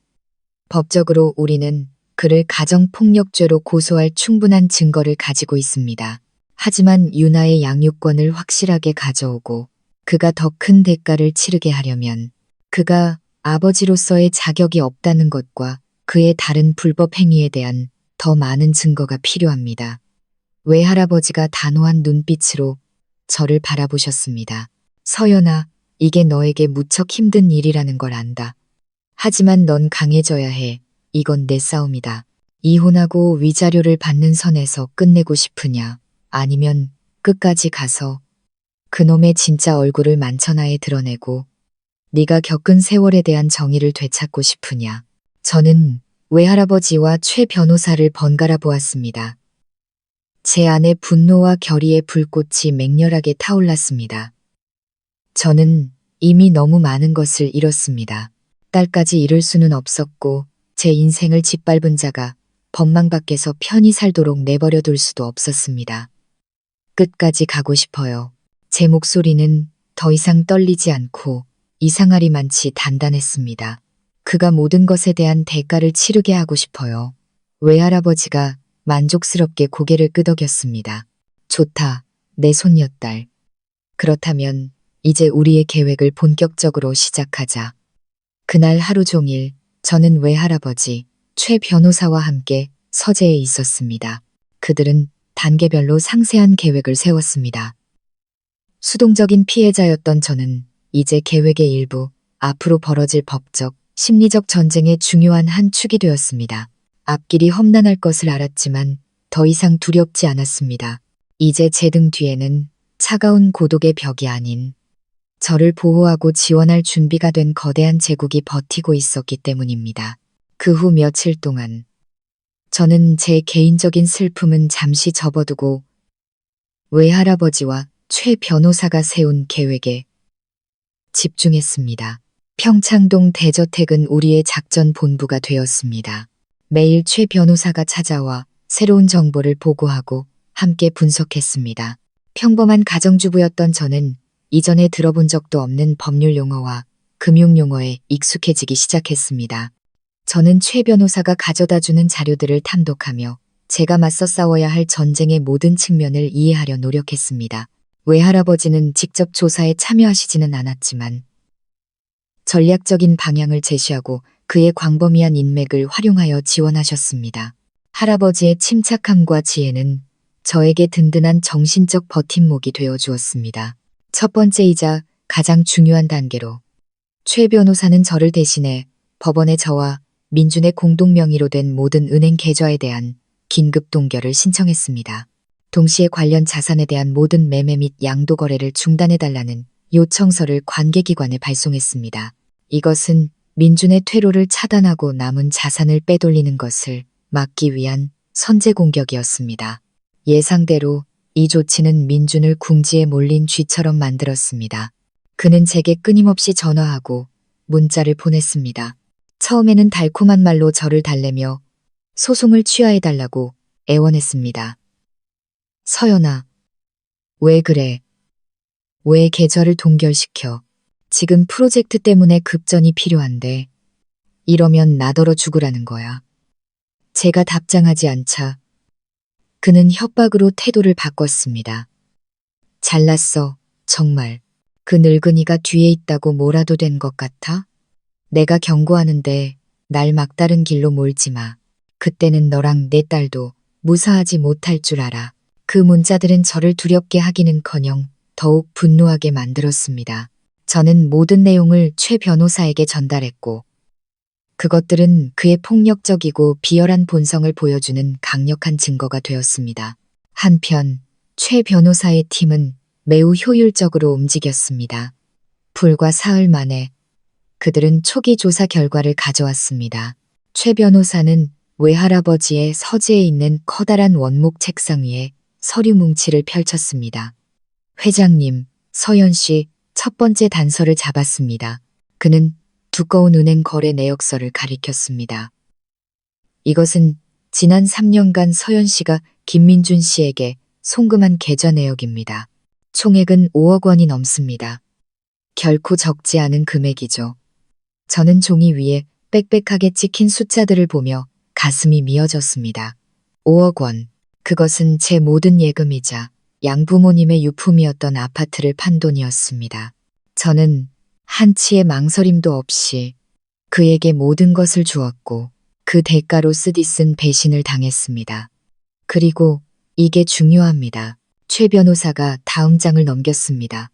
[SPEAKER 1] 법적으로 우리는 그를 가정폭력죄로 고소할 충분한 증거를 가지고 있습니다. 하지만 유나의 양육권을 확실하게 가져오고 그가 더 큰 대가를 치르게 하려면 그가 아버지로서의 자격이 없다는 것과 그의 다른 불법 행위에 대한 더 많은 증거가 필요합니다. 외할아버지가 단호한 눈빛으로 저를 바라보셨습니다. 서연아, 이게 너에게 무척 힘든 일이라는 걸 안다. 하지만 넌 강해져야 해. 이건 내 싸움이다. 이혼하고 위자료를 받는 선에서 끝내고 싶으냐? 아니면 끝까지 가서 그놈의 진짜 얼굴을 만천하에 드러내고 네가 겪은 세월에 대한 정의를 되찾고 싶으냐? 저는 외할아버지와 최 변호사를 번갈아 보았습니다. 제 안에 분노와 결의의 불꽃이 맹렬하게 타올랐습니다. 저는 이미 너무 많은 것을 잃었습니다. 딸까지 잃을 수는 없었고 제 인생을 짓밟은 자가 법망 밖에서 편히 살도록 내버려 둘 수도 없었습니다. 끝까지 가고 싶어요. 제 목소리는 더 이상 떨리지 않고 이상하리만치 단단했습니다. 그가 모든 것에 대한 대가를 치르게 하고 싶어요. 외할아버지가 만족스럽게 고개를 끄덕였습니다. 좋다, 내 손녀딸. 그렇다면 이제 우리의 계획을 본격적으로 시작하자. 그날 하루 종일 저는 외할아버지, 최 변호사와 함께 서재에 있었습니다. 그들은 단계별로 상세한 계획을 세웠습니다. 수동적인 피해자였던 저는 이제 계획의 일부, 앞으로 벌어질 법적, 심리적 전쟁의 중요한 한 축이 되었습니다. 앞길이 험난할 것을 알았지만 더 이상 두렵지 않았습니다. 이제 제 등 뒤에는 차가운 고독의 벽이 아닌 저를 보호하고 지원할 준비가 된 거대한 제국이 버티고 있었기 때문입니다. 그 후 며칠 동안 저는 제 개인적인 슬픔은 잠시 접어두고 외할아버지와 최 변호사가 세운 계획에 집중했습니다. 평창동 대저택은 우리의 작전 본부가 되었습니다. 매일 최 변호사가 찾아와 새로운 정보를 보고하고 함께 분석했습니다. 평범한 가정주부였던 저는 이전에 들어본 적도 없는 법률 용어와 금융 용어에 익숙해지기 시작했습니다. 저는 최 변호사가 가져다주는 자료들을 탐독하며 제가 맞서 싸워야 할 전쟁의 모든 측면을 이해하려 노력했습니다. 외할아버지는 직접 조사에 참여하시지는 않았지만 전략적인 방향을 제시하고 그의 광범위한 인맥을 활용하여 지원하셨습니다. 할아버지의 침착함과 지혜는 저에게 든든한 정신적 버팀목이 되어 주었습니다. 첫 번째이자 가장 중요한 단계로 최 변호사는 저를 대신해 법원에 저와 민준의 공동 명의로 된 모든 은행 계좌에 대한 긴급 동결을 신청했습니다. 동시에 관련 자산에 대한 모든 매매 및 양도 거래를 중단해달라는 요청서를 관계기관에 발송했습니다. 이것은 민준의 퇴로를 차단하고 남은 자산을 빼돌리는 것을 막기 위한 선제 공격이었습니다. 예상대로 이 조치는 민준을 궁지에 몰린 쥐처럼 만들었습니다. 그는 제게 끊임없이 전화하고 문자를 보냈습니다. 처음에는 달콤한 말로 저를 달래며 소송을 취하해달라고 애원했습니다. 서연아, 왜 그래? 왜 계좌를 동결시켜? 지금 프로젝트 때문에 급전이 필요한데 이러면 나더러 죽으라는 거야. 제가 답장하지 않자 그는 협박으로 태도를 바꿨습니다. 잘났어, 정말. 그 늙은이가 뒤에 있다고 뭐라도 된 것 같아? 내가 경고하는데 날 막다른 길로 몰지 마. 그때는 너랑 내 딸도 무사하지 못할 줄 알아. 그 문자들은 저를 두렵게 하기는커녕 더욱 분노하게 만들었습니다. 저는 모든 내용을 최 변호사에게 전달했고 그것들은 그의 폭력적이고 비열한 본성을 보여주는 강력한 증거가 되었습니다. 한편 최 변호사의 팀은 매우 효율적으로 움직였습니다. 불과 사흘 만에 그들은 초기 조사 결과를 가져왔습니다. 최 변호사는 외할아버지의 서재에 있는 커다란 원목 책상 위에 서류 뭉치를 펼쳤습니다. 회장님, 서연 씨 첫 번째 단서를 잡았습니다. 그는 두꺼운 은행 거래 내역서를 가리켰습니다. 이것은 지난 3년간 서연 씨가 김민준 씨에게 송금한 계좌 내역입니다. 총액은 5억 원이 넘습니다. 결코 적지 않은 금액이죠. 저는 종이 위에 빽빽하게 찍힌 숫자들을 보며 가슴이 미어졌습니다. 5억 원. 그것은 제 모든 예금이자 양부모님의 유품이었던 아파트를 판 돈이었습니다. 저는 한치의 망설임도 없이 그에게 모든 것을 주었고 그 대가로 쓰디쓴 배신을 당했습니다. 그리고 이게 중요합니다. 최 변호사가 다음 장을 넘겼습니다.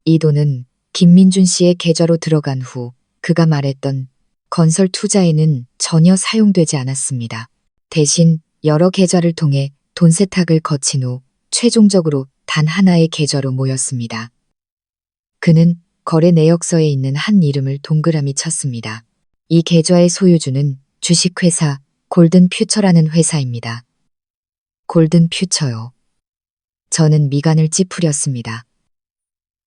[SPEAKER 1] 이 돈은 김민준 씨의 계좌로 들어간 후 그가 말했던 건설 투자에는 전혀 사용되지 않았습니다. 대신 여러 계좌를 통해 돈 세탁을 거친 후 최종적으로 단 하나의 계좌로 모였습니다. 그는 거래 내역서에 있는 한 이름을 동그라미 쳤습니다. 이 계좌의 소유주는 주식회사 골든퓨처라는 회사입니다. 골든퓨처요. 저는 미간을 찌푸렸습니다.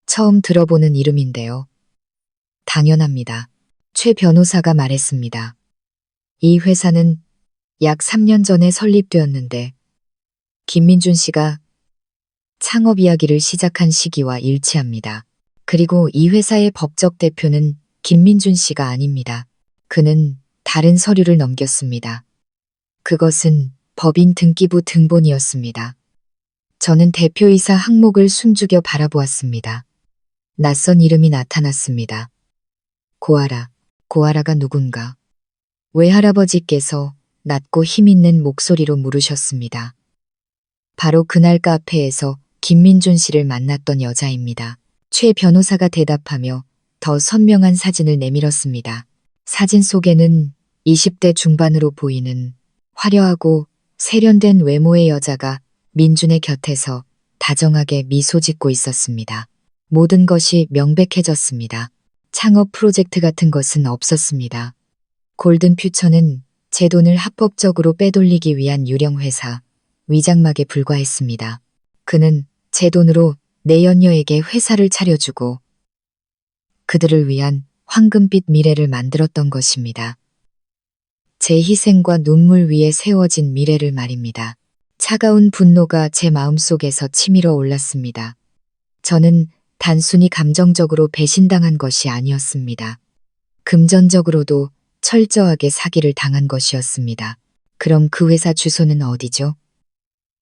[SPEAKER 1] 처음 들어보는 이름인데요. 당연합니다. 최 변호사가 말했습니다. 이 회사는 약 3년 전에 설립되었는데 김민준 씨가 창업 이야기를 시작한 시기와 일치합니다. 그리고 이 회사의 법적 대표는 김민준 씨가 아닙니다. 그는 다른 서류를 넘겼습니다. 그것은 법인 등기부 등본이었습니다. 저는 대표이사 항목을 숨죽여 바라보았습니다. 낯선 이름이 나타났습니다. 고아라. 고아라가 누군가? 외할아버지께서 낮고 힘있는 목소리로 물으셨습니다. 바로 그날 카페에서 김민준 씨를 만났던 여자입니다. 최 변호사가 대답하며 더 선명한 사진을 내밀었습니다. 사진 속에는 20대 중반으로 보이는 화려하고 세련된 외모의 여자가 민준의 곁에서 다정하게 미소 짓고 있었습니다. 모든 것이 명백해졌습니다. 창업 프로젝트 같은 것은 없었습니다. 골든퓨처는 제 돈을 합법적으로 빼돌리기 위한 유령회사, 위장막에 불과했습니다. 그는 제 돈으로 내연녀에게 회사를 차려주고 그들을 위한 황금빛 미래를 만들었던 것입니다. 제 희생과 눈물 위에 세워진 미래를 말입니다. 차가운 분노가 제 마음속에서 치밀어 올랐습니다. 저는 단순히 감정적으로 배신당한 것이 아니었습니다. 금전적으로도 철저하게 사기를 당한 것이었습니다. 그럼 그 회사 주소는 어디죠?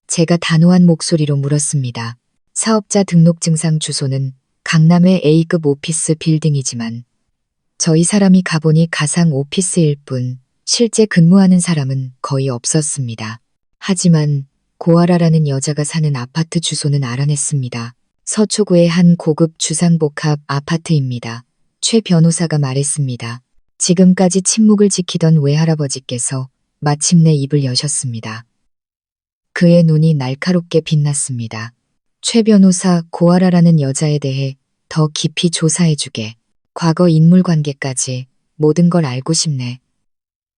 [SPEAKER 1] 제가 단호한 목소리로 물었습니다. 사업자 등록증상 주소는 강남의 A급 오피스 빌딩이지만 저희 사람이 가보니 가상 오피스일 뿐 실제 근무하는 사람은 거의 없었습니다. 하지만 고아라라는 여자가 사는 아파트 주소는 알아냈습니다. 서초구의 한 고급 주상복합 아파트입니다. 최 변호사가 말했습니다. 지금까지 침묵을 지키던 외할아버지께서 마침내 입을 여셨습니다. 그의 눈이 날카롭게 빛났습니다. 최 변호사, 고아라라는 여자에 대해 더 깊이 조사해주게. 과거 인물관계까지 모든 걸 알고 싶네.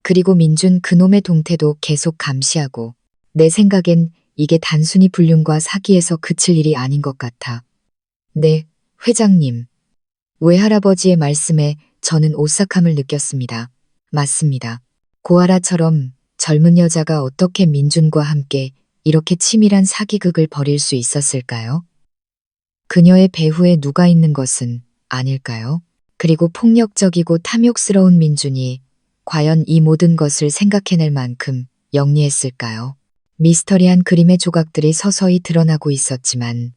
[SPEAKER 1] 그리고 민준 그놈의 동태도 계속 감시하고. 내 생각엔 이게 단순히 불륜과 사기에서 그칠 일이 아닌 것 같아. 네, 회장님. 외할아버지의 말씀에 저는 오싹함을 느꼈습니다. 맞습니다. 고아라처럼 젊은 여자가 어떻게 민준과 함께 이렇게 치밀한 사기극을 벌일 수 있었을까요? 그녀의 배후에 누가 있는 것은 아닐까요? 그리고 폭력적이고 탐욕스러운 민준이 과연 이 모든 것을 생각해낼 만큼 영리했을까요? 미스터리한 그림의 조각들이 서서히 드러나고 있었지만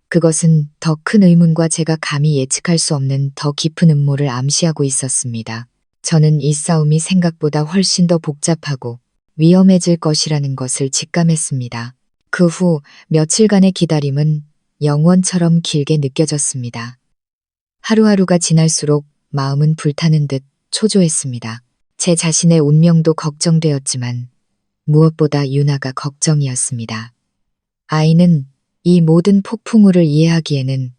[SPEAKER 1] 그것은 더 큰 의문과 제가 감히 예측할 수 없는 더 깊은 음모를 암시하고 있었습니다. 저는 이 싸움이 생각보다 훨씬 더 복잡하고 위험해질 것이라는 것을 직감했습니다. 그 후 며칠간의 기다림은 영원처럼 길게 느껴졌습니다. 하루하루가 지날수록 마음은 불타는 듯 초조했습니다. 제 자신의 운명도 걱정되었지만 무엇보다 유나가 걱정이었습니다. 아이는 이 모든 폭풍우를 이해하기에는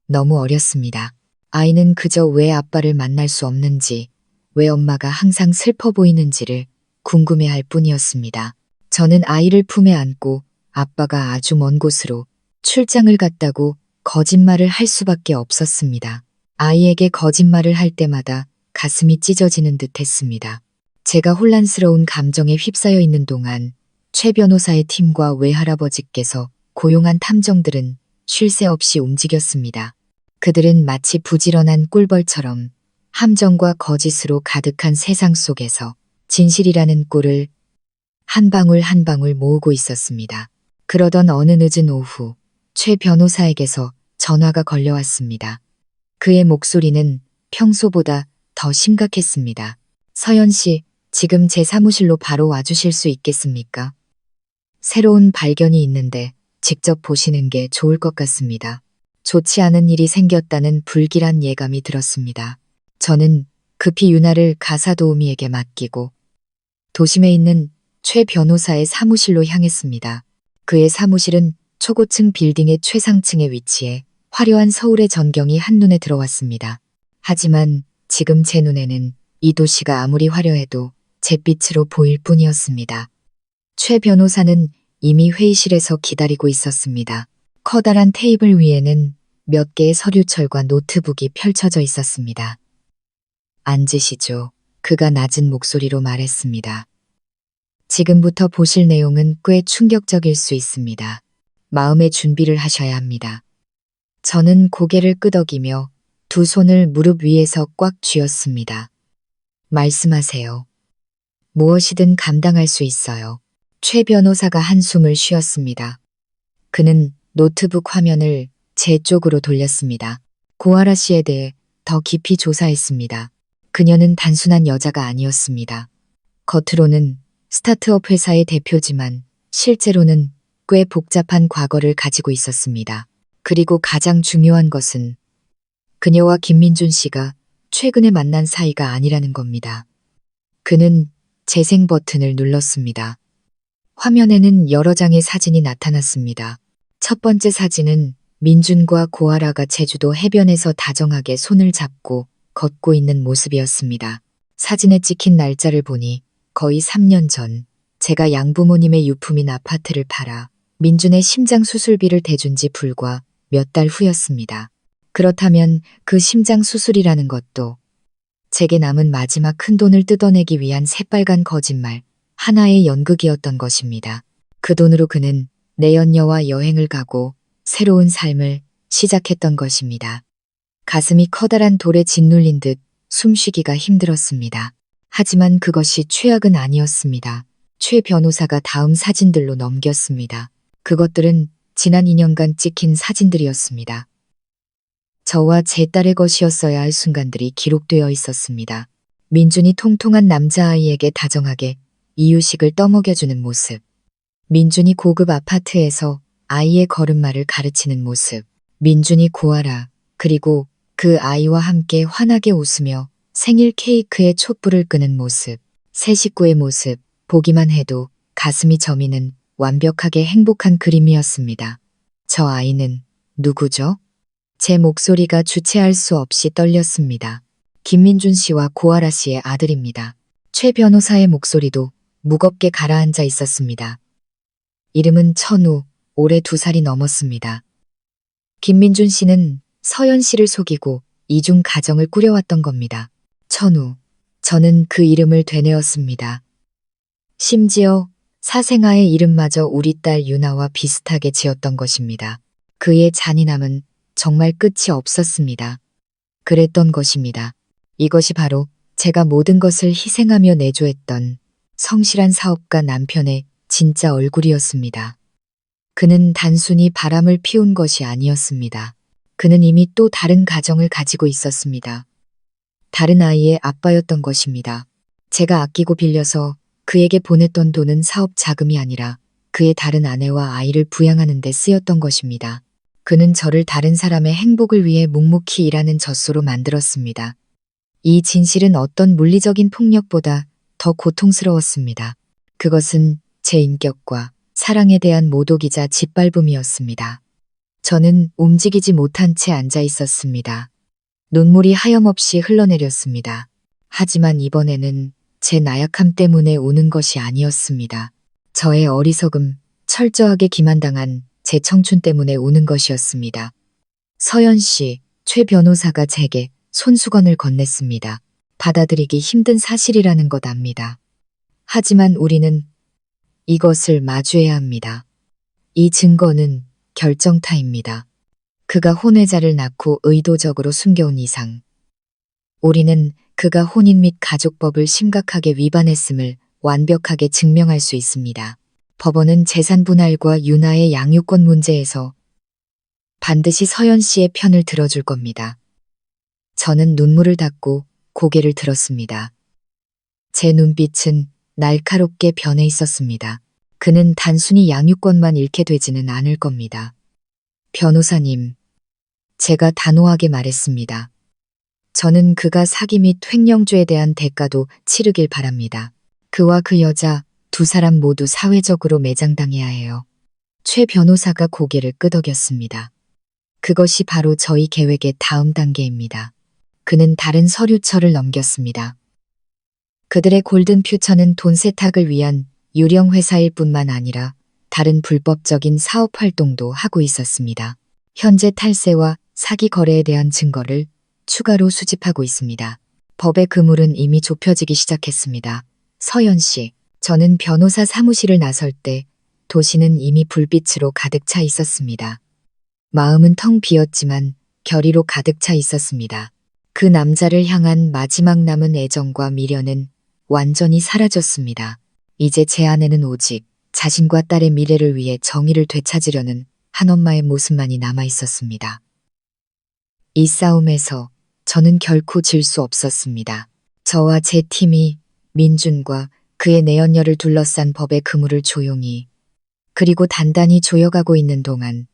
[SPEAKER 1] 너무 어렸습니다. 아이는 그저 왜 아빠를 만날 수 없는지, 왜 엄마가 항상 슬퍼 보이는지를 궁금해할 뿐이었습니다. 저는 아이를 품에 안고 아빠가 아주 먼 곳으로 출장을 갔다고 거짓말을 할 수밖에 없었습니다. 아이에게 거짓말을 할 때마다 가슴이 찢어지는 듯 했습니다. 제가 혼란스러운 감정에 휩싸여 있는 동안 최 변호사의 팀과 외할아버지께서 고용한 탐정들은 쉴 새 없이 움직였습니다. 그들은 마치 부지런한 꿀벌처럼 함정과 거짓으로 가득한 세상 속에서 진실이라는 꿀을 한 방울 한 방울 모으고 있었습니다. 그러던 어느 늦은 오후 최 변호사에게서 전화가 걸려왔습니다. 그의 목소리는 평소보다 더 심각했습니다. 서연 씨, 지금 제 사무실로 바로 와주실 수 있겠습니까? 새로운 발견이 있는데 직접 보시는 게 좋을 것 같습니다. 좋지 않은 일이 생겼다는 불길한 예감이 들었습니다. 저는 급히 유나를 가사 도우미에게 맡기고 도심에 있는 최 변호사의 사무실로 향했습니다. 그의 사무실은 초고층 빌딩의 최상층에 위치해 화려한 서울의 전경이 한눈에 들어왔습니다. 하지만 지금 제 눈에는 이 도시가 아무리 화려해도 잿빛으로 보일 뿐이었습니다. 최 변호사는 이미 회의실에서 기다리고 있었습니다. 커다란 테이블 위에는 몇 개의 서류철과 노트북이 펼쳐져 있었습니다. 앉으시죠. 그가 낮은 목소리로 말했습니다. 지금부터 보실 내용은 꽤 충격적일 수 있습니다. 마음의 준비를 하셔야 합니다. 저는 고개를 끄덕이며 두 손을 무릎 위에서 꽉 쥐었습니다. 말씀하세요. 무엇이든 감당할 수 있어요. 최 변호사가 한숨을 쉬었습니다. 그는 노트북 화면을 제 쪽으로 돌렸습니다. 고아라 씨에 대해 더 깊이 조사했습니다. 그녀는 단순한 여자가 아니었습니다. 겉으로는 스타트업 회사의 대표지만 실제로는 꽤 복잡한 과거를 가지고 있었습니다. 그리고 가장 중요한 것은 그녀와 김민준 씨가 최근에 만난 사이가 아니라는 겁니다. 그는 재생 버튼을 눌렀습니다. 화면에는 여러 장의 사진이 나타났습니다. 첫 번째 사진은 민준과 고아라가 제주도 해변에서 다정하게 손을 잡고 걷고 있는 모습이었습니다. 사진에 찍힌 날짜를 보니 거의 3년 전 제가 양부모님의 유품인 아파트를 팔아 민준의 심장 수술비를 대준 지 불과 몇 달 후였습니다. 그렇다면 그 심장 수술이라는 것도 제게 남은 마지막 큰돈을 뜯어내기 위한 새빨간 거짓말, 하나의 연극이었던 것입니다. 그 돈으로 그는 내연녀와 여행을 가고 새로운 삶을 시작했던 것입니다. 가슴이 커다란 돌에 짓눌린 듯 숨쉬기가 힘들었습니다. 하지만 그것이 최악은 아니었습니다. 최 변호사가 다음 사진들로 넘겼습니다. 그것들은 지난 2년간 찍힌 사진들이었습니다. 저와 제 딸의 것이었어야 할 순간들이 기록되어 있었습니다. 민준이 통통한 남자아이에게 다정하게 이유식을 떠먹여주는 모습. 민준이 고급 아파트에서 아이의 걸음마를 가르치는 모습. 민준이 고아라. 그리고 그 아이와 함께 환하게 웃으며 생일 케이크에 촛불을 끄는 모습. 새 식구의 모습. 보기만 해도 가슴이 저미는 완벽하게 행복한 그림이었습니다. 저 아이는 누구죠? 제 목소리가 주체할 수 없이 떨렸습니다. 김민준 씨와 고아라 씨의 아들입니다. 최 변호사의 목소리도 무겁게 가라앉아 있었습니다. 이름은 천우, 올해 2살이 넘었습니다. 김민준 씨는 서연 씨를 속이고 이중 가정을 꾸려왔던 겁니다. 천우, 저는 그 이름을 되뇌었습니다. 심지어 사생아의 이름마저 우리 딸 유나와 비슷하게 지었던 것입니다. 그의 잔인함은 정말 끝이 없었습니다. 그랬던 것입니다. 이것이 바로 제가 모든 것을 희생하며 내조했던 성실한 사업가 남편의 진짜 얼굴이었습니다. 그는 단순히 바람을 피운 것이 아니었습니다. 그는 이미 또 다른 가정을 가지고 있었습니다. 다른 아이의 아빠였던 것입니다. 제가 아끼고 빌려서 그에게 보냈던 돈은 사업 자금이 아니라 그의 다른 아내와 아이를 부양하는 데 쓰였던 것입니다. 그는 저를 다른 사람의 행복을 위해 묵묵히 일하는 젖소로 만들었습니다. 이 진실은 어떤 물리적인 폭력보다 더 고통스러웠습니다. 그것은 제 인격과 사랑에 대한 모독이자 짓밟음이었습니다. 저는 움직이지 못한 채 앉아 있었습니다. 눈물이 하염없이 흘러내렸습니다. 하지만 이번에는 제 나약함 때문에 우는 것이 아니었습니다. 저의 어리석음, 철저하게 기만당한 제 청춘 때문에 우는 것이었습니다. 서연 씨, 최 변호사가 제게 손수건을 건넸습니다. 받아들이기 힘든 사실이라는 것 압니다. 하지만 우리는 이것을 마주해야 합니다. 이 증거는 결정타입니다. 그가 혼외자를 낳고 의도적으로 숨겨온 이상, 우리는 그가 혼인 및 가족법을 심각하게 위반했음을 완벽하게 증명할 수 있습니다. 법원은 재산 분할과 유나의 양육권 문제에서 반드시 서연 씨의 편을 들어줄 겁니다. 저는 눈물을 닦고 고개를 들었습니다. 제 눈빛은 날카롭게 변해 있었습니다. 그는 단순히 양육권만 잃게 되지는 않을 겁니다. 변호사님, 제가 단호하게 말했습니다. 저는 그가 사기 및 횡령죄에 대한 대가도 치르길 바랍니다. 그와 그 여자 2사람 모두 사회적으로 매장당해야 해요. 최 변호사가 고개를 끄덕였습니다. 그것이 바로 저희 계획의 다음 단계입니다. 그는 다른 서류처를 넘겼습니다. 그들의 골든 퓨처는 돈 세탁을 위한 유령 회사일 뿐만 아니라 다른 불법적인 사업 활동도 하고 있었습니다. 현재 탈세와 사기 거래에 대한 증거를 추가로 수집하고 있습니다. 법의 그물은 이미 좁혀지기 시작했습니다. 서연 씨, 저는 변호사 사무실을 나설 때 도시는 이미 불빛으로 가득 차 있었습니다. 마음은 텅 비었지만 결의로 가득 차 있었습니다. 그 남자를 향한 마지막 남은 애정과 미련은 완전히 사라졌습니다. 이제 제 안에는 오직 자신과 딸의 미래를 위해 정의를 되찾으려는 한 엄마의 모습만이 남아 있었습니다. 이 싸움에서 저는 결코 질 수 없었습니다. 저와 제 팀이 민준과 그의 내연녀를 둘러싼 법의 그물을 조용히 그리고 단단히 조여가고 있는 동안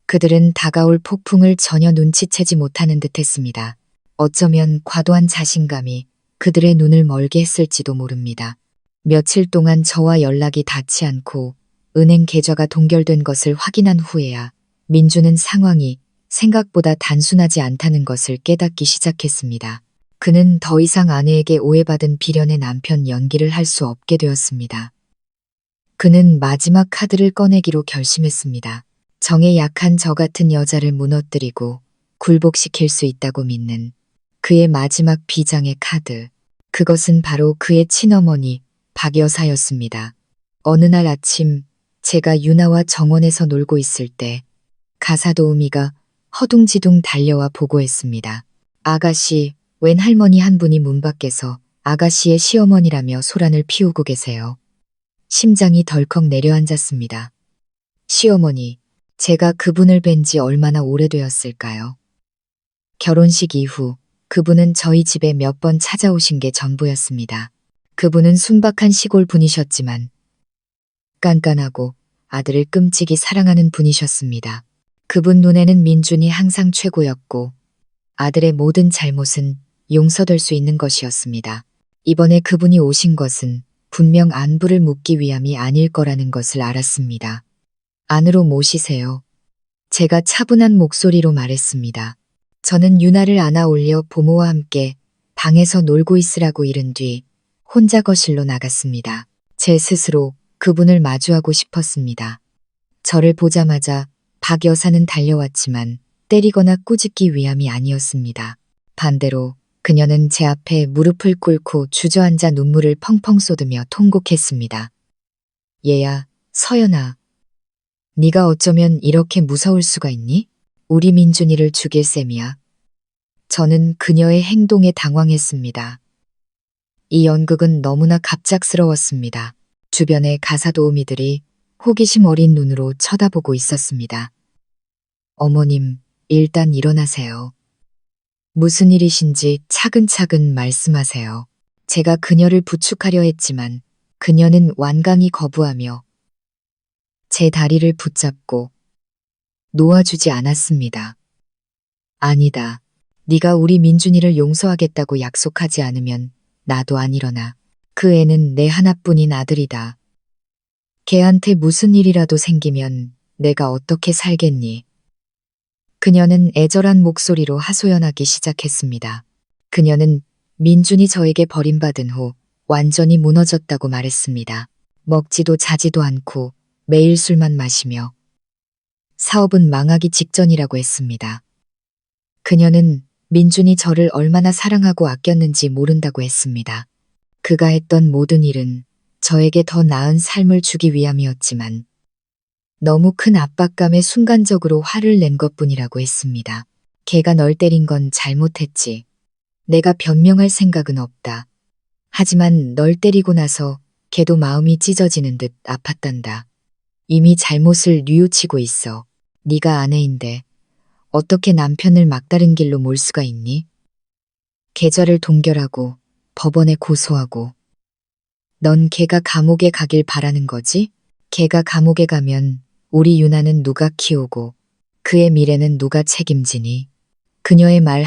[SPEAKER 1] 그들은 다가올 폭풍을 전혀 눈치채지 못하는 듯했습니다. 어쩌면 과도한 자신감이 그들의 눈을 멀게 했을지도 모릅니다. 며칠 동안 저와 연락이 닿지 않고 은행 계좌가 동결된 것을 확인한 후에야 민주는 상황이 생각보다 단순하지 않다는 것을 깨닫기 시작했습니다. 그는 더 이상 아내에게 오해받은 비련의 남편 연기를 할 수 없게 되었습니다. 그는 마지막 카드를 꺼내기로 결심했습니다. 정에 약한 저 같은 여자를 무너뜨리고 굴복시킬 수 있다고 믿는 그의 마지막 비장의 카드. 그것은 바로 그의 친어머니 박 여사였습니다. 어느 날 아침 제가 유나와 정원에서 놀고 있을 때 가사도우미가 허둥지둥 달려와 보고했습니다. 아가씨, 웬 할머니 한 분이 문 밖에서 아가씨의 시어머니라며 소란을 피우고 계세요. 심장이 덜컥 내려앉았습니다. 시어머니, 제가 그분을 뵌 지 얼마나 오래되었을까요? 결혼식 이후 그분은 저희 집에 몇 번 찾아오신 게 전부였습니다. 그분은 순박한 시골 분이셨지만 깐깐하고 아들을 끔찍이 사랑하는 분이셨습니다. 그분 눈에는 민준이 항상 최고였고 아들의 모든 잘못은 용서될 수 있는 것이었습니다. 이번에 그분이 오신 것은 분명 안부를 묻기 위함이 아닐 거라는 것을 알았습니다. 안으로 모시세요. 제가 차분한 목소리로 말했습니다. 저는 유나를 안아 올려 부모와 함께 방에서 놀고 있으라고 이른 뒤 혼자 거실로 나갔습니다. 제 스스로 그분을 마주하고 싶었습니다. 저를 보자마자 박 여사는 달려왔지만 때리거나 꾸짖기 위함이 아니었습니다. 반대로 그녀는 제 앞에 무릎을 꿇고 주저앉아 눈물을 펑펑 쏟으며 통곡했습니다. 얘야, 서연아. 네가 어쩌면 이렇게 무서울 수가 있니? 우리 민준이를 죽일 셈이야. 저는 그녀의 행동에 당황했습니다. 이 연극은 너무나 갑작스러웠습니다. 주변의 가사도우미들이 호기심 어린 눈으로 쳐다보고 있었습니다. 어머님, 일단 일어나세요. 무슨 일이신지 차근차근 말씀하세요. 제가 그녀를 부축하려 했지만 그녀는 완강히 거부하며 제 다리를 붙잡고 놓아주지 않았습니다. 아니다. 네가 우리 민준이를 용서하겠다고 약속하지 않으면 나도 안 일어나. 그 애는 내 하나뿐인 아들이다. 걔한테 무슨 일이라도 생기면 내가 어떻게 살겠니? 그녀는 애절한 목소리로 하소연하기 시작했습니다. 그녀는 민준이 저에게 버림받은 후 완전히 무너졌다고 말했습니다. 먹지도 자지도 않고 매일 술만 마시며 사업은 망하기 직전이라고 했습니다. 그녀는 민준이 저를 얼마나 사랑하고 아꼈는지 모른다고 했습니다. 그가 했던 모든 일은 저에게 더 나은 삶을 주기 위함이었지만 너무 큰 압박감에 순간적으로 화를 낸 것뿐이라고 했습니다. 걔가 널 때린 건 잘못했지. 내가 변명할 생각은 없다. 하지만 널 때리고 나서 걔도 마음이 찢어지는 듯 아팠단다. 이미 잘못을 뉘우치고 있어. 네가 아내인데 어떻게 남편을 막다른 길로 몰 수가 있니? 계좌를 동결하고 법원에 고소하고 넌 걔가 감옥에 가길 바라는 거지? 걔가 감옥에 가면 우리 유나는 누가 키우고 그의 미래는 누가 책임지니? 그녀의 말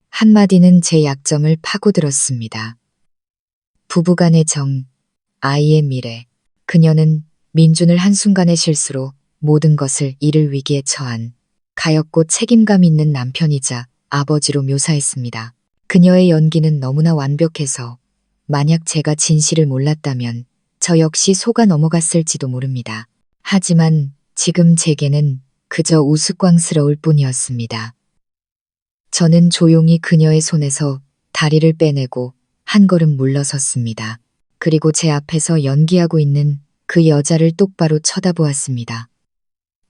[SPEAKER 1] 한마디는 제 약점을 파고들었습니다. 부부간의 정, 아이의 미래. 그녀는 민준을 한순간의 실수로 모든 것을 잃을 위기에 처한 가엾고 책임감 있는 남편이자 아버지로 묘사했습니다. 그녀의 연기는 너무나 완벽해서 만약 제가 진실을 몰랐다면 저 역시 속아 넘어갔을지도 모릅니다. 하지만 지금 제게는 그저 우스꽝스러울 뿐이었습니다. 저는 조용히 그녀의 손에서 다리를 빼내고 한 걸음 물러섰습니다. 그리고 제 앞에서 연기하고 있는 그 여자를 똑바로 쳐다보았습니다.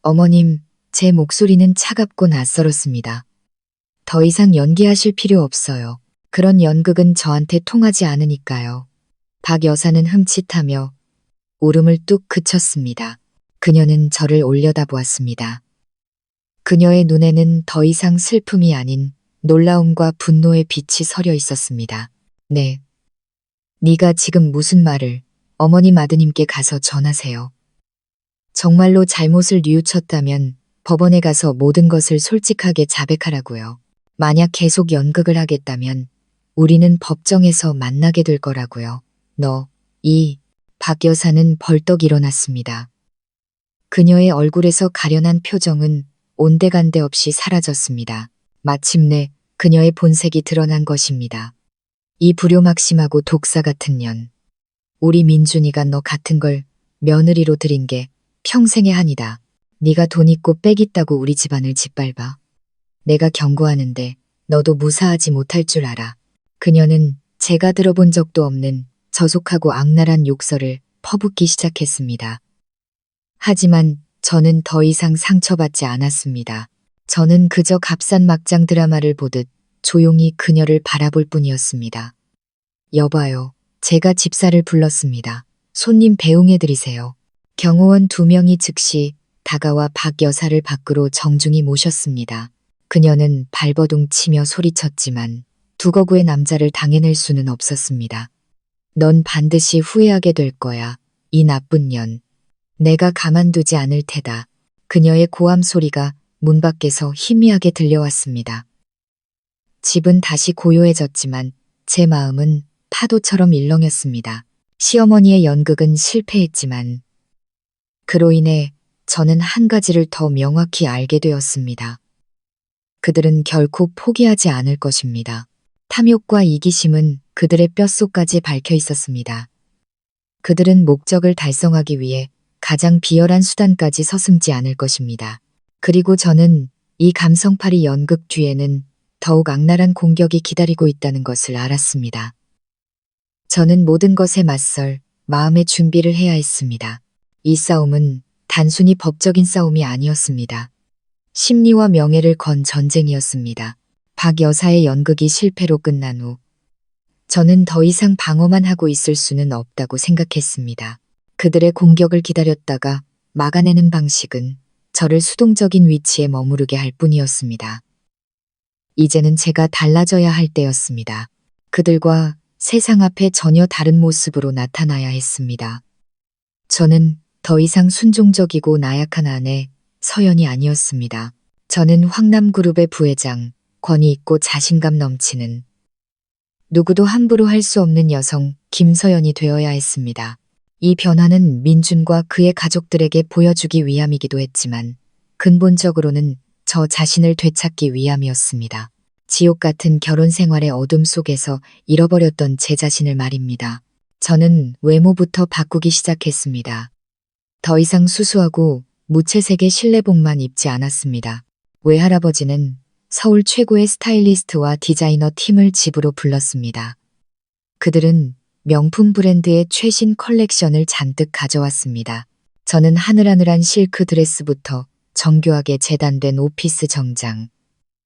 [SPEAKER 1] 어머님, 제 목소리는 차갑고 낯설었습니다. 더 이상 연기하실 필요 없어요. 그런 연극은 저한테 통하지 않으니까요. 박 여사는 흠칫하며 울음을 뚝 그쳤습니다. 그녀는 저를 올려다보았습니다. 그녀의 눈에는 더 이상 슬픔이 아닌 놀라움과 분노의 빛이 서려 있었습니다. 네. 네가 지금 무슨 말을 어머님 아드님께 가서 전하세요. 정말로 잘못을 뉘우쳤다면 법원에 가서 모든 것을 솔직하게 자백하라고요. 만약 계속 연극을 하겠다면 우리는 법정에서 만나게 될 거라고요. 박 여사는 벌떡 일어났습니다. 그녀의 얼굴에서 가련한 표정은 온데간데 없이 사라졌습니다. 마침내 그녀의 본색이 드러난 것입니다. 이 불효막심하고 독사 같은 년. 우리 민준이가 너 같은 걸 며느리로 들인 게 평생의 한이다. 네가 돈 있고 빽 있다고 우리 집안을 짓밟아. 내가 경고하는데 너도 무사하지 못할 줄 알아. 그녀는 제가 들어본 적도 없는 저속하고 악랄한 욕설을 퍼붓기 시작했습니다. 하지만 저는 더 이상 상처받지 않았습니다. 저는 그저 값싼 막장 드라마를 보듯 조용히 그녀를 바라볼 뿐이었습니다. 여봐요. 제가 집사를 불렀습니다. 손님 배웅해드리세요. 경호원 2명이 즉시 다가와 박 여사를 밖으로 정중히 모셨습니다. 그녀는 발버둥 치며 소리쳤지만 두거구의 남자를 당해낼 수는 없었습니다. 넌 반드시 후회하게 될 거야. 이 나쁜 년. 내가 가만두지 않을 테다. 그녀의 고함 소리가 문 밖에서 희미하게 들려왔습니다. 집은 다시 고요해졌지만 제 마음은 파도처럼 일렁였습니다. 시어머니의 연극은 실패했지만 그로 인해 저는 한 가지를 더 명확히 알게 되었습니다. 그들은 결코 포기하지 않을 것입니다. 탐욕과 이기심은 그들의 뼛속까지 박혀 있었습니다. 그들은 목적을 달성하기 위해 가장 비열한 수단까지 서슴지 않을 것입니다. 그리고 저는 이 감성파리 연극 뒤에는 더욱 악랄한 공격이 기다리고 있다는 것을 알았습니다. 저는 모든 것에 맞설 마음의 준비를 해야 했습니다. 이 싸움은 단순히 법적인 싸움이 아니었습니다. 심리와 명예를 건 전쟁이었습니다. 박 여사의 연극이 실패로 끝난 후 저는 더 이상 방어만 하고 있을 수는 없다고 생각했습니다. 그들의 공격을 기다렸다가 막아내는 방식은 저를 수동적인 위치에 머무르게 할 뿐이었습니다. 이제는 제가 달라져야 할 때였습니다. 그들과 세상 앞에 전혀 다른 모습으로 나타나야 했습니다. 저는 더 이상 순종적이고 나약한 아내 서연이 아니었습니다. 저는 황남그룹의 부회장, 권위 있고 자신감 넘치는 누구도 함부로 할 수 없는 여성 김서연이 되어야 했습니다. 이 변화는 민준과 그의 가족들에게 보여주기 위함이기도 했지만 근본적으로는 저 자신을 되찾기 위함이었습니다. 지옥 같은 결혼 생활의 어둠 속에서 잃어버렸던 제 자신을 말입니다. 저는 외모부터 바꾸기 시작했습니다. 더 이상 수수하고 무채색의 실내복만 입지 않았습니다. 외할아버지는 서울 최고의 스타일리스트와 디자이너 팀을 집으로 불렀습니다. 그들은 명품 브랜드의 최신 컬렉션을 잔뜩 가져왔습니다. 저는 하늘하늘한 실크 드레스부터 정교하게 재단된 오피스 정장,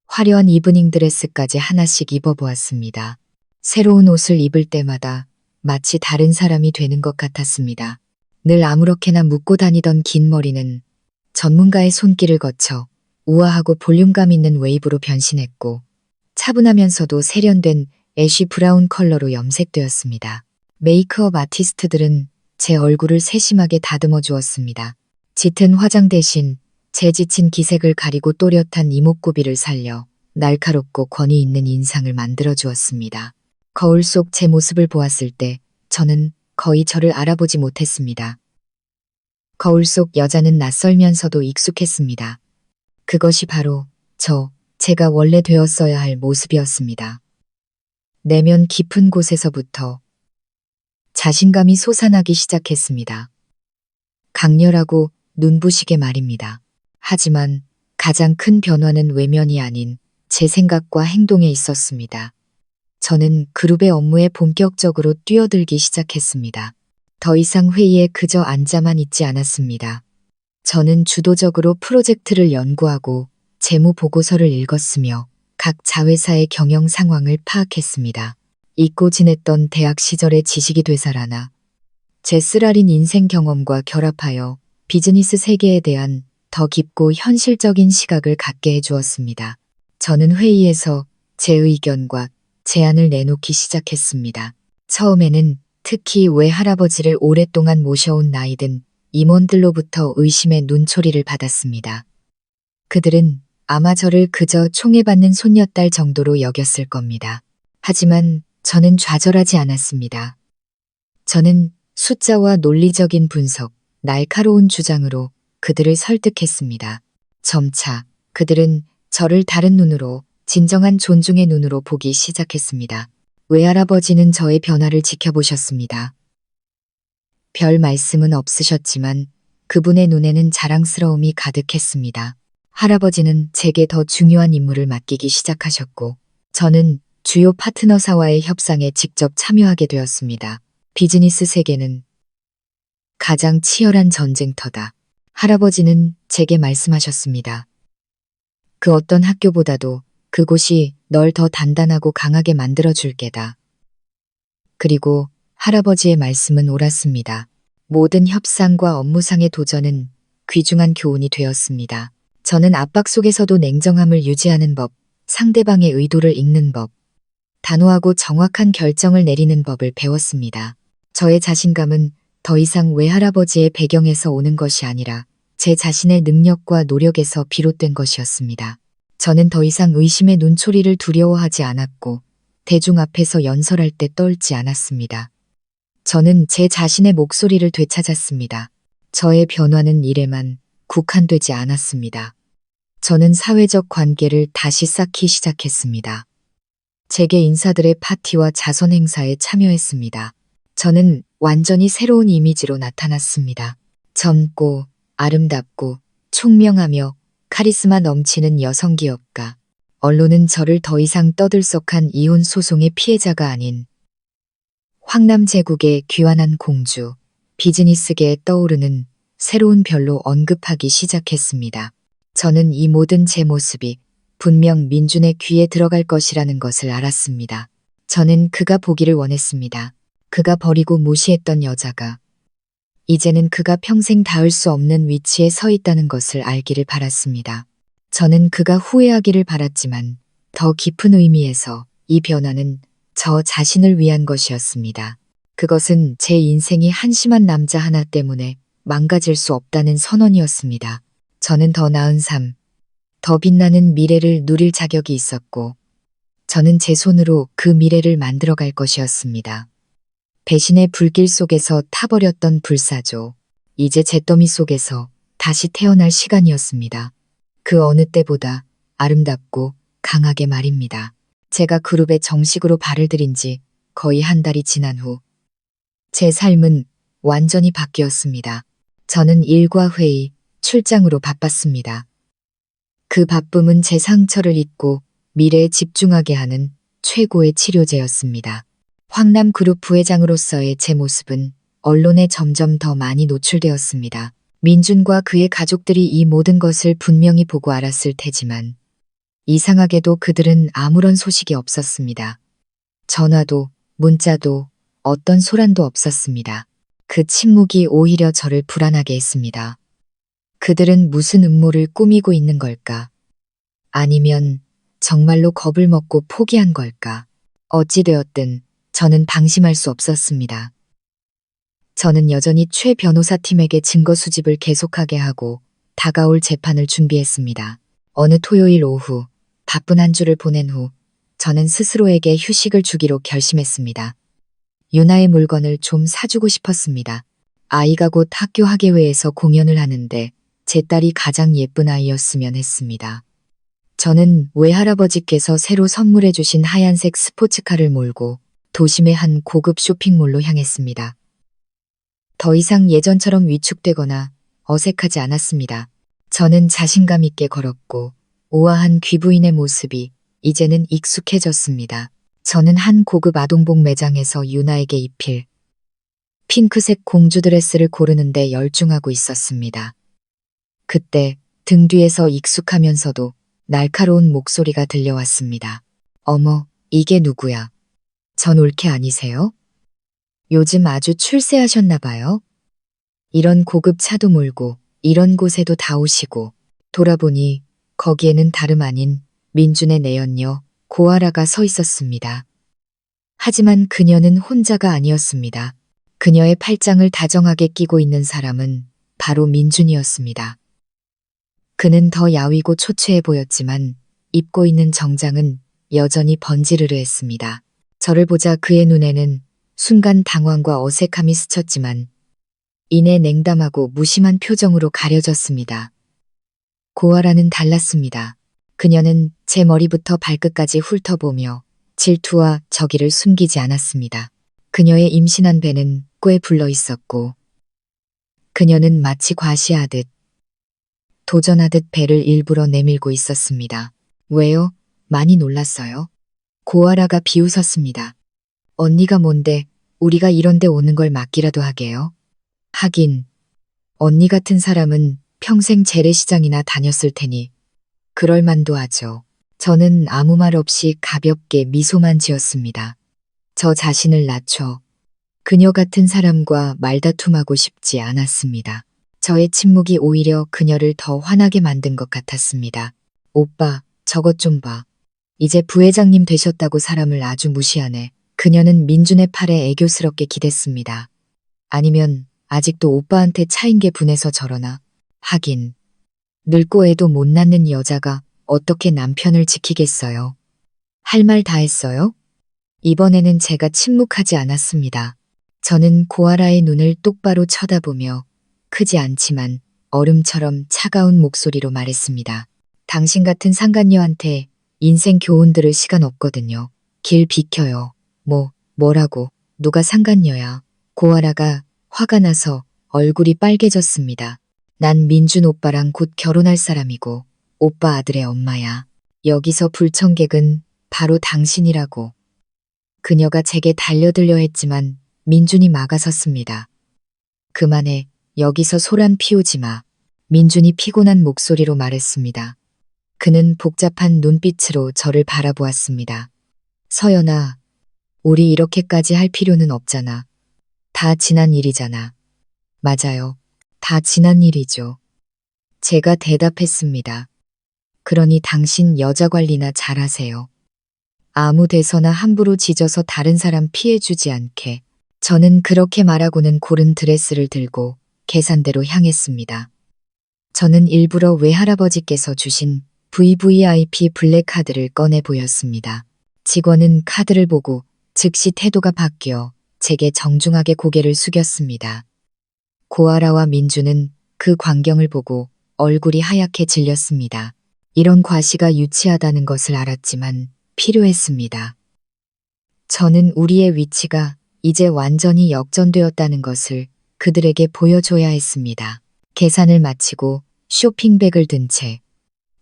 [SPEAKER 1] 화려한 이브닝 드레스까지 하나씩 입어보았습니다. 새로운 옷을 입을 때마다 마치 다른 사람이 되는 것 같았습니다. 늘 아무렇게나 묶고 다니던 긴 머리는 전문가의 손길을 거쳐 우아하고 볼륨감 있는 웨이브로 변신했고 차분하면서도 세련된 애쉬 브라운 컬러로 염색되었습니다. 메이크업 아티스트들은 제 얼굴을 세심하게 다듬어 주었습니다. 짙은 화장 대신 제 지친 기색을 가리고 또렷한 이목구비를 살려 날카롭고 권위 있는 인상을 만들어 주었습니다. 거울 속 제 모습을 보았을 때 저는 거의 저를 알아보지 못했습니다. 거울 속 여자는 낯설면서도 익숙했습니다. 그것이 바로 제가 원래 되었어야 할 모습이었습니다. 내면 깊은 곳에서부터 자신감이 솟아나기 시작했습니다. 강렬하고 눈부시게 말입니다. 하지만 가장 큰 변화는 외면이 아닌 제 생각과 행동에 있었습니다. 저는 그룹의 업무에 본격적으로 뛰어들기 시작했습니다. 더 이상 회의에 그저 앉아만 있지 않았습니다. 저는 주도적으로 프로젝트를 연구하고 재무 보고서를 읽었으며 각 자회사의 경영 상황을 파악했습니다. 잊고 지냈던 대학 시절의 지식이 되살아나 제 쓰라린 인생 경험과 결합하여 비즈니스 세계에 대한 더 깊고 현실적인 시각을 갖게 해주었습니다. 저는 회의에서 제 의견과 제안을 내놓기 시작했습니다. 처음에는 특히 외할아버지를 오랫동안 모셔온 나이든 임원들로부터 의심의 눈초리를 받았습니다. 그들은 아마 저를 그저 총애받는 손녀딸 정도로 여겼을 겁니다. 하지만 저는 좌절하지 않았습니다. 저는 숫자와 논리적인 분석, 날카로운 주장으로 그들을 설득했습니다. 점차 그들은 저를 다른 눈으로, 진정한 존중의 눈으로 보기 시작했습니다. 외할아버지는 저의 변화를 지켜보셨습니다. 별 말씀은 없으셨지만 그분의 눈에는 자랑스러움이 가득했습니다. 할아버지는 제게 더 중요한 임무를 맡기기 시작하셨고 저는 주요 파트너사와의 협상에 직접 참여하게 되었습니다. 비즈니스 세계는 가장 치열한 전쟁터다. 할아버지는 제게 말씀하셨습니다. 그 어떤 학교보다도 그곳이 널 더 단단하고 강하게 만들어줄 게다. 그리고 할아버지의 말씀은 옳았습니다. 모든 협상과 업무상의 도전은 귀중한 교훈이 되었습니다. 저는 압박 속에서도 냉정함을 유지하는 법, 상대방의 의도를 읽는 법, 단호하고 정확한 결정을 내리는 법을 배웠습니다. 저의 자신감은 더 이상 외할아버지의 배경에서 오는 것이 아니라 제 자신의 능력과 노력에서 비롯된 것이었습니다. 저는 더 이상 의심의 눈초리를 두려워하지 않았고 대중 앞에서 연설할 때 떨지 않았습니다. 저는 제 자신의 목소리를 되찾았습니다. 저의 변화는 일에만 국한되지 않았습니다. 저는 사회적 관계를 다시 쌓기 시작했습니다. 재계 인사들의 파티와 자선 행사에 참여했습니다. 저는 완전히 새로운 이미지로 나타났습니다. 젊고 아름답고 총명하며 카리스마 넘치는 여성 기업가. 언론은 저를 더 이상 떠들썩한 이혼 소송의 피해자가 아닌 황남 제국의 귀환한 공주, 비즈니스계에 떠오르는 새로운 별로 언급하기 시작했습니다. 저는 이 모든 제 모습이 분명 민준의 귀에 들어갈 것이라는 것을 알았습니다. 저는 그가 보기를 원했습니다. 그가 버리고 무시했던 여자가 이제는 그가 평생 닿을 수 없는 위치에 서 있다는 것을 알기를 바랐습니다. 저는 그가 후회하기를 바랐지만 더 깊은 의미에서 이 변화는 저 자신을 위한 것이었습니다. 그것은 제 인생이 한심한 남자 하나 때문에 망가질 수 없다는 선언이었습니다. 저는 더 나은 삶, 더 빛나는 미래를 누릴 자격이 있었고, 저는 제 손으로 그 미래를 만들어갈 것이었습니다. 배신의 불길 속에서 타버렸던 불사조, 이제 잿더미 속에서 다시 태어날 시간이었습니다. 그 어느 때보다 아름답고 강하게 말입니다. 제가 그룹에 정식으로 발을 들인 지 거의 한 달이 지난 후, 제 삶은 완전히 바뀌었습니다. 저는 일과 회의, 출장으로 바빴습니다. 그 바쁨은 제 상처를 잊고 미래에 집중하게 하는 최고의 치료제였습니다. 황남그룹 부회장으로서의 제 모습은 언론에 점점 더 많이 노출되었습니다. 민준과 그의 가족들이 이 모든 것을 분명히 보고 알았을 테지만 이상하게도 그들은 아무런 소식이 없었습니다. 전화도 문자도 어떤 소란도 없었습니다. 그 침묵이 오히려 저를 불안하게 했습니다. 그들은 무슨 음모를 꾸미고 있는 걸까? 아니면 정말로 겁을 먹고 포기한 걸까? 어찌되었든 저는 방심할 수 없었습니다. 저는 여전히 최 변호사 팀에게 증거 수집을 계속하게 하고 다가올 재판을 준비했습니다. 어느 토요일 오후 바쁜 한 주를 보낸 후 저는 스스로에게 휴식을 주기로 결심했습니다. 유나의 물건을 좀 사주고 싶었습니다. 아이가 곧 학교 학예회에서 공연을 하는데 제 딸이 가장 예쁜 아이였으면 했습니다. 저는 외할아버지께서 새로 선물해 주신 하얀색 스포츠카를 몰고 도심의 한 고급 쇼핑몰로 향했습니다. 더 이상 예전처럼 위축되거나 어색하지 않았습니다. 저는 자신감 있게 걸었고 우아한 귀부인의 모습이 이제는 익숙해졌습니다. 저는 한 고급 아동복 매장에서 유나에게 입힐 핑크색 공주 드레스를 고르는데 열중하고 있었습니다. 그때 등 뒤에서 익숙하면서도 날카로운 목소리가 들려왔습니다. 어머, 이게 누구야? 전 올케 아니세요? 요즘 아주 출세하셨나 봐요. 이런 고급 차도 몰고 이런 곳에도 다 오시고 돌아보니 거기에는 다름 아닌 민준의 내연녀 고아라가 서 있었습니다. 하지만 그녀는 혼자가 아니었습니다. 그녀의 팔짱을 다정하게 끼고 있는 사람은 바로 민준이었습니다. 그는 더 야위고 초췌해 보였지만 입고 있는 정장은 여전히 번지르르했습니다. 저를 보자 그의 눈에는 순간 당황과 어색함이 스쳤지만 이내 냉담하고 무심한 표정으로 가려졌습니다. 고아라는 달랐습니다. 그녀는 제 머리부터 발끝까지 훑어보며 질투와 적의를 숨기지 않았습니다. 그녀의 임신한 배는 꽤 불러 있었고 그녀는 마치 과시하듯 도전하듯 배를 일부러 내밀고 있었습니다. 왜요? 많이 놀랐어요? 고아라가 비웃었습니다. 언니가 뭔데 우리가 이런데 오는 걸 막기라도 하게요? 하긴 언니 같은 사람은 평생 재래시장이나 다녔을 테니 그럴 만도 하죠. 저는 아무 말 없이 가볍게 미소만 지었습니다. 저 자신을 낮춰 그녀 같은 사람과 말다툼하고 싶지 않았습니다. 저의 침묵이 오히려 그녀를 더 화나게 만든 것 같았습니다. 오빠, 저것 좀 봐. 이제 부회장님 되셨다고 사람을 아주 무시하네. 그녀는 민준의 팔에 애교스럽게 기댔습니다. 아니면 아직도 오빠한테 차인 게 분해서 저러나. 하긴 늙고 애도 못 낳는 여자가 어떻게 남편을 지키겠어요. 할 말 다 했어요? 이번에는 제가 침묵하지 않았습니다. 저는 고아라의 눈을 똑바로 쳐다보며 크지 않지만 얼음처럼 차가운 목소리로 말했습니다. 당신 같은 상간녀한테 인생 교훈 들을 시간 없거든요. 길 비켜요. 뭐라고, 누가 상간녀야. 고아라가 화가 나서 얼굴이 빨개졌습니다. 난 민준 오빠랑 곧 결혼할 사람이고 오빠 아들의 엄마야. 여기서 불청객은 바로 당신이라고. 그녀가 제게 달려들려 했지만 민준이 막아섰습니다. 그만해. 여기서 소란 피우지 마. 민준이 피곤한 목소리로 말했습니다. 그는 복잡한 눈빛으로 저를 바라보았습니다. 서연아, 우리 이렇게까지 할 필요는 없잖아. 다 지난 일이잖아. 맞아요. 다 지난 일이죠. 제가 대답했습니다. 그러니 당신 여자 관리나 잘하세요. 아무 데서나 함부로 짖어서 다른 사람 피해주지 않게. 저는 그렇게 말하고는 고른 드레스를 들고 계산대로 향했습니다. 저는 일부러 외할아버지께서 주신 VVIP 블랙카드를 꺼내 보였습니다. 직원은 카드를 보고 즉시 태도가 바뀌어 제게 정중하게 고개를 숙였습니다. 고아라와 민주는 그 광경을 보고 얼굴이 하얗게 질렸습니다. 이런 과시가 유치하다는 것을 알았지만 필요했습니다. 저는 우리의 위치가 이제 완전히 역전되었다는 것을 그들에게 보여줘야 했습니다. 계산을 마치고 쇼핑백을 든 채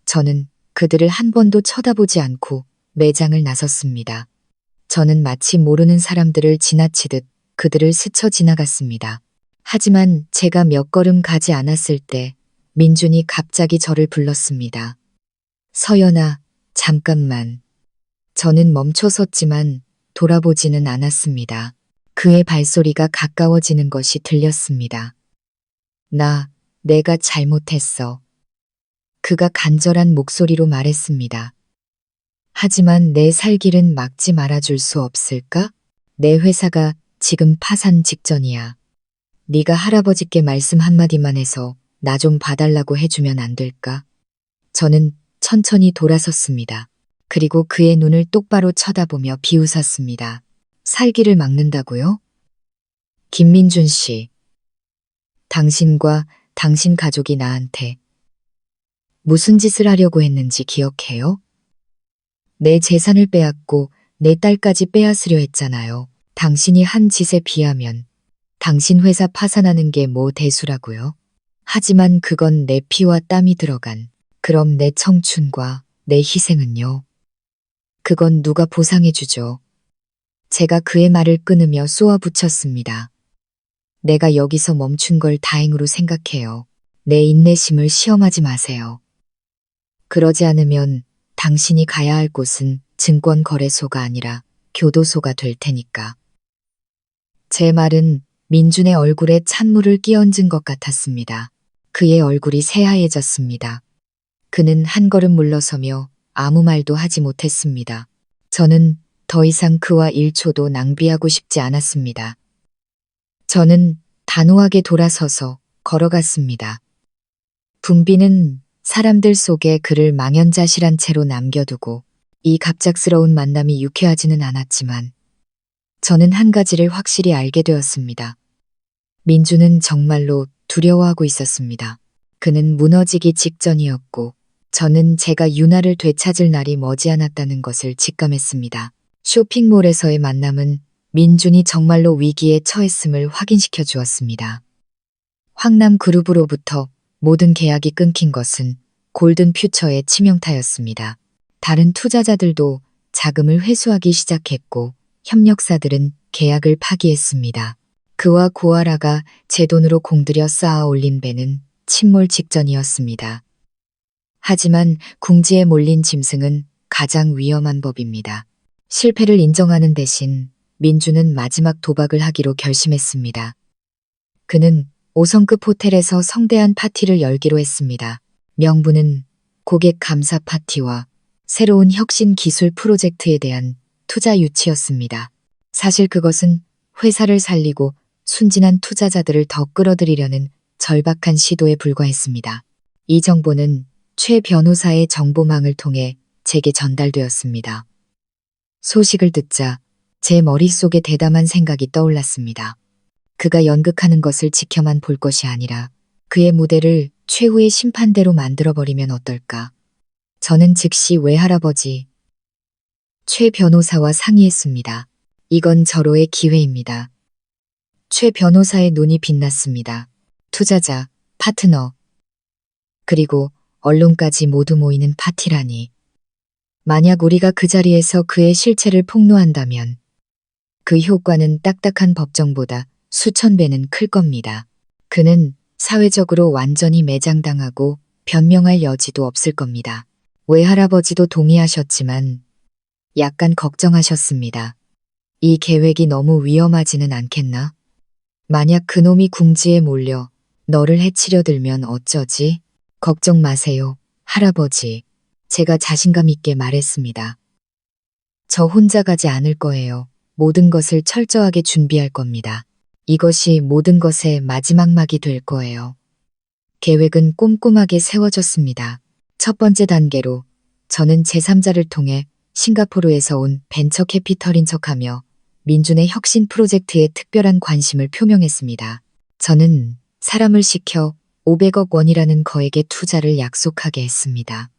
[SPEAKER 1] 저는 그들을 한 번도 쳐다보지 않고 매장을 나섰습니다. 저는 마치 모르는 사람들을 지나치듯 그들을 스쳐 지나갔습니다. 하지만 제가 몇 걸음 가지 않았을 때 민준이 갑자기 저를 불렀습니다. 서연아, 잠깐만. 저는 멈춰섰지만 돌아보지는 않았습니다. 그의 발소리가 가까워지는 것이 들렸습니다. 내가 잘못했어. 그가 간절한 목소리로 말했습니다. 하지만 내 살 길은 막지 말아줄 수 없을까? 내 회사가 지금 파산 직전이야. 네가 할아버지께 말씀 한마디만 해서 나 좀 봐달라고 해주면 안 될까? 저는 천천히 돌아섰습니다. 그리고 그의 눈을 똑바로 쳐다보며 비웃었습니다. 살기를 막는다고요? 김민준 씨. 당신과 당신 가족이 나한테 무슨 짓을 하려고 했는지 기억해요? 내 재산을 빼앗고 내 딸까지 빼앗으려 했잖아요. 당신이 한 짓에 비하면 당신 회사 파산하는 게 뭐 대수라고요? 하지만 그건 내 피와 땀이 들어간, 그럼 내 청춘과 내 희생은요? 그건 누가 보상해주죠? 제가 그의 말을 끊으며 쏘아붙였습니다. 내가 여기서 멈춘 걸 다행으로 생각해요. 내 인내심을 시험하지 마세요. 그러지 않으면 당신이 가야 할 곳은 증권거래소가 아니라 교도소가 될 테니까. 제 말은 민준의 얼굴에 찬물을 끼얹은 것 같았습니다. 그의 얼굴이 새하얘졌습니다. 그는 한 걸음 물러서며 아무 말도 하지 못했습니다. 저는 더 이상 그와 1초도 낭비하고 싶지 않았습니다. 저는 단호하게 돌아서서 걸어갔습니다. 분비는 사람들 속에 그를 망연자실한 채로 남겨두고 이 갑작스러운 만남이 유쾌하지는 않았지만 저는 한 가지를 확실히 알게 되었습니다. 민주는 정말로 두려워하고 있었습니다. 그는 무너지기 직전이었고 저는 제가 유나를 되찾을 날이 머지않았다는 것을 직감했습니다. 쇼핑몰에서의 만남은 민준이 정말로 위기에 처했음을 확인시켜 주었습니다. 황남그룹으로부터 모든 계약이 끊긴 것은 골든퓨처의 치명타였습니다. 다른 투자자들도 자금을 회수하기 시작했고 협력사들은 계약을 파기했습니다. 그와 고아라가 제 돈으로 공들여 쌓아 올린 배는 침몰 직전이었습니다. 하지만 궁지에 몰린 짐승은 가장 위험한 법입니다. 실패를 인정하는 대신 민주는 마지막 도박을 하기로 결심했습니다. 그는 5성급 호텔에서 성대한 파티를 열기로 했습니다. 명분은 고객 감사 파티와 새로운 혁신 기술 프로젝트에 대한 투자 유치였습니다. 사실 그것은 회사를 살리고 순진한 투자자들을 더 끌어들이려는 절박한 시도에 불과했습니다. 이 정보는 최 변호사의 정보망을 통해 제게 전달되었습니다. 소식을 듣자 제 머릿속에 대담한 생각이 떠올랐습니다. 그가 연극하는 것을 지켜만 볼 것이 아니라 그의 무대를 최후의 심판대로 만들어버리면 어떨까? 저는 즉시 외할아버지 최 변호사와 상의했습니다. 이건 절호의 기회입니다. 최 변호사의 눈이 빛났습니다. 투자자, 파트너, 그리고 언론까지 모두 모이는 파티라니. 만약 우리가 그 자리에서 그의 실체를 폭로한다면 그 효과는 딱딱한 법정보다 수천 배는 클 겁니다. 그는 사회적으로 완전히 매장당하고 변명할 여지도 없을 겁니다. 외할아버지도 동의하셨지만 약간 걱정하셨습니다. 이 계획이 너무 위험하지는 않겠나? 만약 그놈이 궁지에 몰려 너를 해치려 들면 어쩌지? 걱정 마세요, 할아버지. 제가 자신감 있게 말했습니다. 저 혼자 가지 않을 거예요. 모든 것을 철저하게 준비할 겁니다. 이것이 모든 것의 마지막 막이 될 거예요. 계획은 꼼꼼하게 세워졌습니다. 첫 번째 단계로 저는 제3자를 통해 싱가포르에서 온 벤처 캐피털인 척하며 민준의 혁신 프로젝트에 특별한 관심을 표명했습니다. 저는 사람을 시켜 500억 원이라는 거액의 투자를 약속하게 했습니다.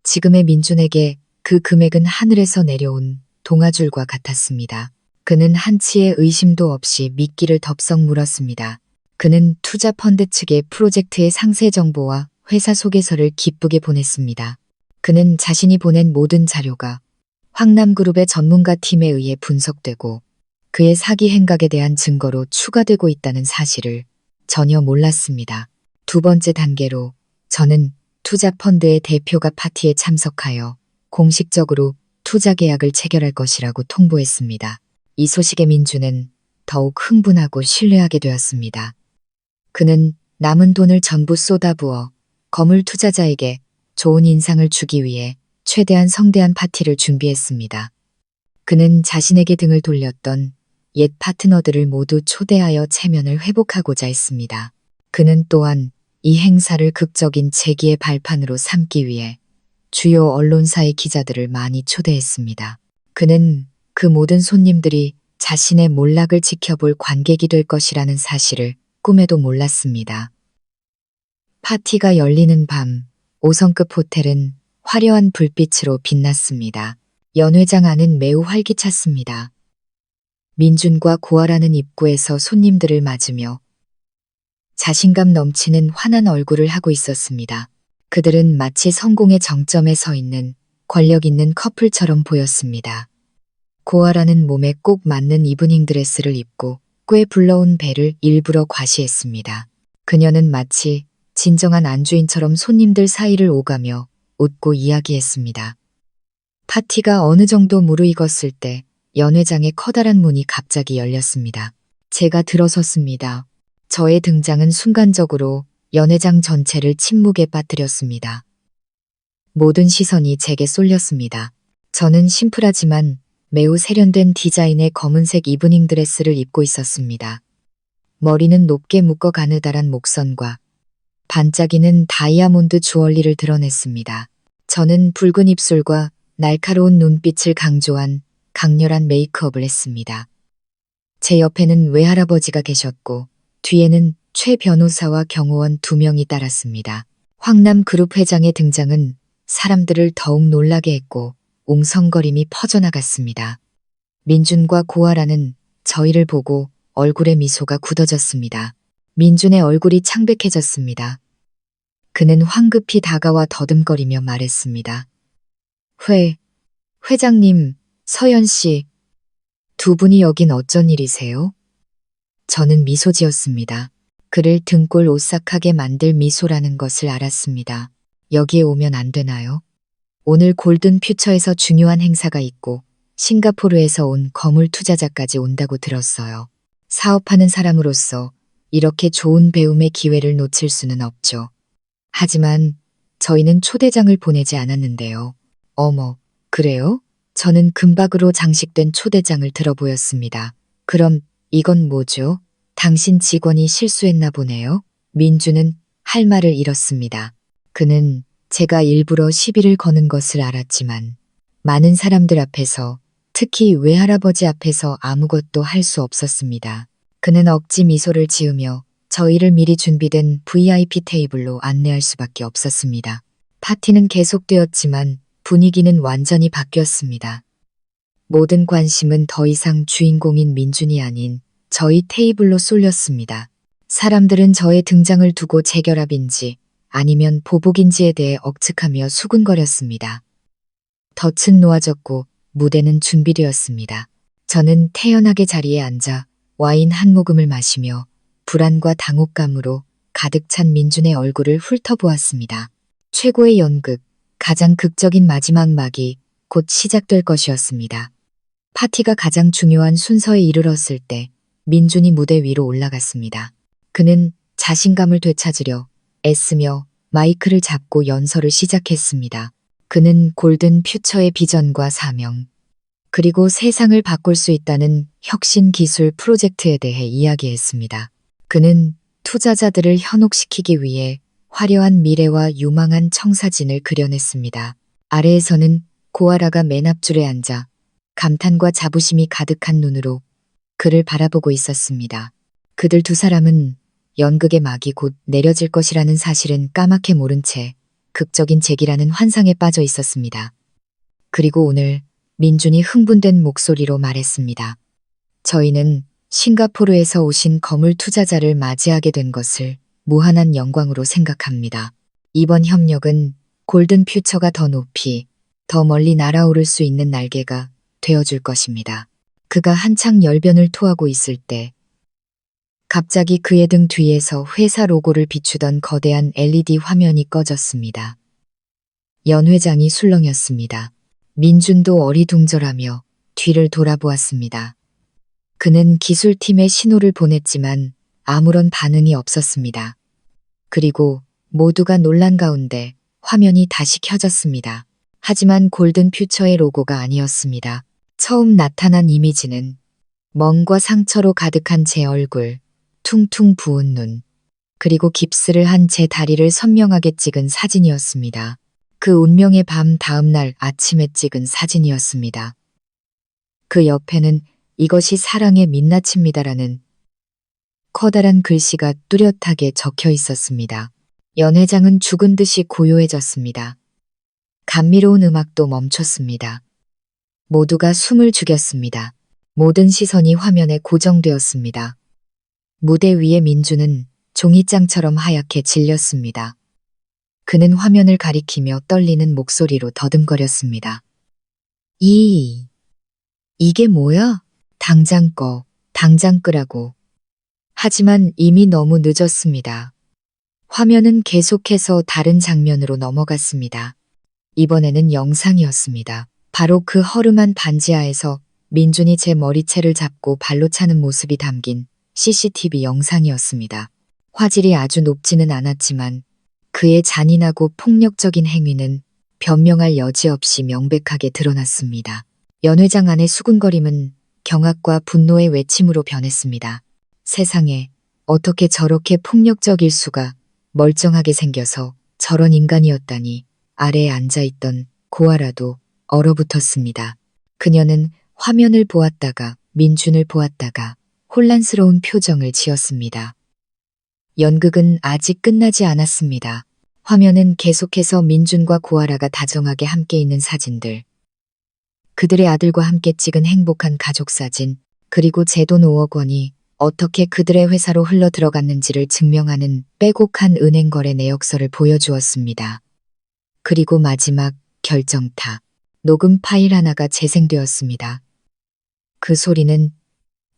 [SPEAKER 1] 지금의 민준에게 그 금액은 하늘에서 내려온 동아줄과 같았습니다. 그는 한치의 의심도 없이 미끼를 덥석 물었습니다. 그는 투자 펀드 측에 프로젝트의 상세 정보와 회사 소개서를 기쁘게 보냈습니다. 그는 자신이 보낸 모든 자료가 황남그룹의 전문가 팀에 의해 분석되고 그의 사기 행각에 대한 증거로 추가되고 있다는 사실을 전혀 몰랐습니다. 두 번째 단계로 저는 투자 펀드의 대표가 파티에 참석하여 공식적으로 투자 계약을 체결할 것이라고 통보했습니다. 이 소식에 민주는 더욱 흥분하고 신뢰하게 되었습니다. 그는 남은 돈을 전부 쏟아부어 거물 투자자에게 좋은 인상을 주기 위해 최대한 성대한 파티를 준비했습니다. 그는 자신에게 등을 돌렸던 옛 파트너들을 모두 초대하여 체면을 회복하고자 했습니다. 그는 또한 이 행사를 극적인 재기의 발판으로 삼기 위해 주요 언론사의 기자들을 많이 초대했습니다. 그는 그 모든 손님들이 자신의 몰락을 지켜볼 관객이 될 것이라는 사실을 꿈에도 몰랐습니다. 파티가 열리는 밤 5성급 호텔은 화려한 불빛으로 빛났습니다. 연회장 안은 매우 활기찼습니다. 민준과 고아라는 입구에서 손님들을 맞으며 자신감 넘치는 환한 얼굴을 하고 있었습니다. 그들은 마치 성공의 정점에 서 있는 권력 있는 커플처럼 보였습니다. 고아라는 몸에 꼭 맞는 이브닝 드레스를 입고 꽤 불러온 배를 일부러 과시했습니다. 그녀는 마치 진정한 안주인처럼 손님들 사이를 오가며 웃고 이야기했습니다. 파티가 어느 정도 무르익었을 때 연회장의 커다란 문이 갑자기 열렸습니다. 제가 들어섰습니다. 저의 등장은 순간적으로 연회장 전체를 침묵에 빠뜨렸습니다. 모든 시선이 제게 쏠렸습니다. 저는 심플하지만 매우 세련된 디자인의 검은색 이브닝 드레스를 입고 있었습니다. 머리는 높게 묶어 가느다란 목선과 반짝이는 다이아몬드 주얼리를 드러냈습니다. 저는 붉은 입술과 날카로운 눈빛을 강조한 강렬한 메이크업을 했습니다. 제 옆에는 외할아버지가 계셨고 뒤에는 최 변호사와 경호원 2명이 따랐습니다. 황남그룹 회장의 등장은 사람들을 더욱 놀라게 했고 웅성거림이 퍼져나갔습니다. 민준과 고아라는 저희를 보고 얼굴에 미소가 굳어졌습니다. 민준의 얼굴이 창백해졌습니다. 그는 황급히 다가와 더듬거리며 말했습니다. 회장님, 서연 씨, 두 분이 여긴 어쩐 일이세요? 저는 미소 지었습니다. 그를 등골 오싹하게 만들 미소라는 것을 알았습니다. 여기에 오면 안 되나요? 오늘 골든 퓨처에서 중요한 행사가 있고 싱가포르에서 온 거물 투자자까지 온다고 들었어요. 사업하는 사람으로서 이렇게 좋은 배움의 기회를 놓칠 수는 없죠. 하지만 저희는 초대장을 보내지 않았는데요. 어머, 그래요? 저는 금박으로 장식된 초대장을 들어보였습니다. 그럼 이건 뭐죠? 당신 직원이 실수했나 보네요. 민주는 할 말을 잃었습니다. 그는 제가 일부러 시비를 거는 것을 알았지만 많은 사람들 앞에서 특히 외할아버지 앞에서 아무것도 할 수 없었습니다. 그는 억지 미소를 지으며 저희를 미리 준비된 VIP 테이블로 안내할 수밖에 없었습니다. 파티는 계속되었지만 분위기는 완전히 바뀌었습니다. 모든 관심은 더 이상 주인공인 민준이 아닌 저희 테이블로 쏠렸습니다. 사람들은 저의 등장을 두고 재결합인지 아니면 보복인지에 대해 억측하며 수군거렸습니다. 덫은 놓아졌고 무대는 준비되었습니다. 저는 태연하게 자리에 앉아 와인 한 모금을 마시며 불안과 당혹감으로 가득 찬 민준의 얼굴을 훑어보았습니다. 최고의 연극, 가장 극적인 마지막 막이 곧 시작될 것이었습니다. 파티가 가장 중요한 순서에 이르렀을 때 민준이 무대 위로 올라갔습니다. 그는 자신감을 되찾으려 애쓰며 마이크를 잡고 연설을 시작했습니다. 그는 골든 퓨처의 비전과 사명, 그리고 세상을 바꿀 수 있다는 혁신 기술 프로젝트에 대해 이야기했습니다. 그는 투자자들을 현혹시키기 위해 화려한 미래와 유망한 청사진을 그려냈습니다. 아래에서는 고아라가 맨 앞줄에 앉아 감탄과 자부심이 가득한 눈으로 그를 바라보고 있었습니다. 그들 두 사람은 연극의 막이 곧 내려질 것이라는 사실은 까맣게 모른 채 극적인 재기라는 환상에 빠져 있었습니다. 그리고 오늘 민준이 흥분된 목소리로 말했습니다. 저희는 싱가포르에서 오신 거물 투자자를 맞이하게 된 것을 무한한 영광으로 생각합니다. 이번 협력은 골든 퓨처가 더 높이, 더 멀리 날아오를 수 있는 날개가 되어줄 것입니다. 그가 한창 열변을 토하고 있을 때 갑자기 그의 등 뒤에서 회사 로고를 비추던 거대한 LED 화면이 꺼졌습니다. 연 회장이 술렁였습니다. 민준도 어리둥절하며 뒤를 돌아보았습니다. 그는 기술팀에 신호를 보냈지만 아무런 반응이 없었습니다. 그리고 모두가 놀란 가운데 화면이 다시 켜졌습니다. 하지만 골든 퓨처의 로고가 아니었습니다. 처음 나타난 이미지는 멍과 상처로 가득한 제 얼굴, 퉁퉁 부은 눈, 그리고 깁스를 한 제 다리를 선명하게 찍은 사진이었습니다. 그 운명의 밤 다음 날 아침에 찍은 사진이었습니다. 그 옆에는 이것이 사랑의 민낯입니다라는 커다란 글씨가 뚜렷하게 적혀 있었습니다. 연 회장은 죽은 듯이 고요해졌습니다. 감미로운 음악도 멈췄습니다. 모두가 숨을 죽였습니다. 모든 시선이 화면에 고정되었습니다. 무대 위의 민주는 종이장처럼 하얗게 질렸습니다. 그는 화면을 가리키며 떨리는 목소리로 더듬거렸습니다. 이게 뭐야? 당장 꺼, 당장 끄라고. 하지만 이미 너무 늦었습니다. 화면은 계속해서 다른 장면으로 넘어갔습니다. 이번에는 영상이었습니다. 바로 그 허름한 반지하에서 민준이 제 머리채를 잡고 발로 차는 모습이 담긴 CCTV 영상이었습니다. 화질이 아주 높지는 않았지만 그의 잔인하고 폭력적인 행위는 변명할 여지 없이 명백하게 드러났습니다. 연 회장 안의 수군거림은 경악과 분노의 외침으로 변했습니다. 세상에 어떻게 저렇게 폭력적일 수가, 멀쩡하게 생겨서 저런 인간이었다니. 아래에 앉아있던 고아라도 얼어붙었습니다. 그녀는 화면을 보았다가 민준을 보았다가 혼란스러운 표정을 지었습니다. 연극은 아직 끝나지 않았습니다. 화면은 계속해서 민준과 고아라가 다정하게 함께 있는 사진들, 그들의 아들과 함께 찍은 행복한 가족 사진, 그리고 제 돈 5억 원이 어떻게 그들의 회사로 흘러 들어갔는지를 증명하는 빼곡한 은행 거래 내역서를 보여주었습니다. 그리고 마지막 결정타. 녹음 파일 하나가 재생되었습니다. 그 소리는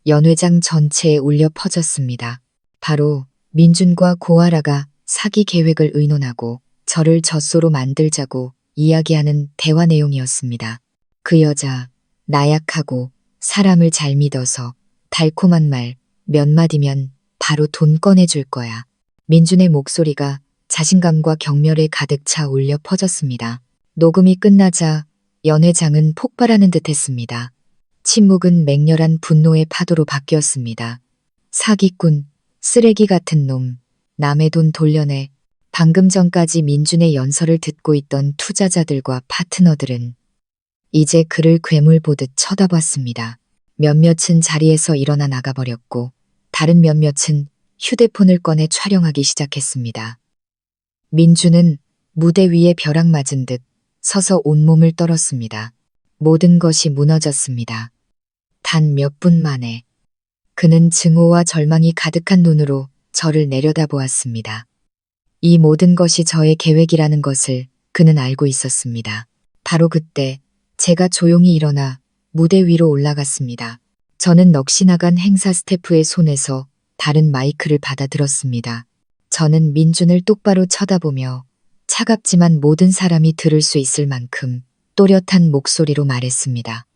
[SPEAKER 1] 연회장 전체에 울려 퍼졌습니다. 바로 민준과 고아라가 사기 계획을 의논하고 저를 젖소로 만들자고 이야기하는 대화 내용이었습니다. 그 여자, 나약하고 사람을 잘 믿어서 달콤한 말 몇 마디면 바로 돈 꺼내줄 거야. 민준의 목소리가 자신감과 경멸에 가득 차 울려 퍼졌습니다. 녹음이 끝나자 연 회장은 폭발하는 듯 했습니다. 침묵은 맹렬한 분노의 파도로 바뀌었습니다. 사기꾼, 쓰레기 같은 놈, 남의 돈 돌려내. 방금 전까지 민준의 연설을 듣고 있던 투자자들과 파트너들은 이제 그를 괴물 보듯 쳐다봤습니다. 몇몇은 자리에서 일어나 나가버렸고 다른 몇몇은 휴대폰을 꺼내 촬영하기 시작했습니다. 민준은 무대 위에 벼락 맞은 듯 서서 온몸을 떨었습니다. 모든 것이 무너졌습니다. 단 몇 분 만에 그는 증오와 절망이 가득한 눈으로 저를 내려다보았습니다. 이 모든 것이 저의 계획이라는 것을 그는 알고 있었습니다. 바로 그때 제가 조용히 일어나 무대 위로 올라갔습니다. 저는 넋이 나간 행사 스태프의 손에서 다른 마이크를 받아 들었습니다. 저는 민준을 똑바로 쳐다보며 차갑지만 모든 사람이 들을 수 있을 만큼 또렷한 목소리로 말했습니다.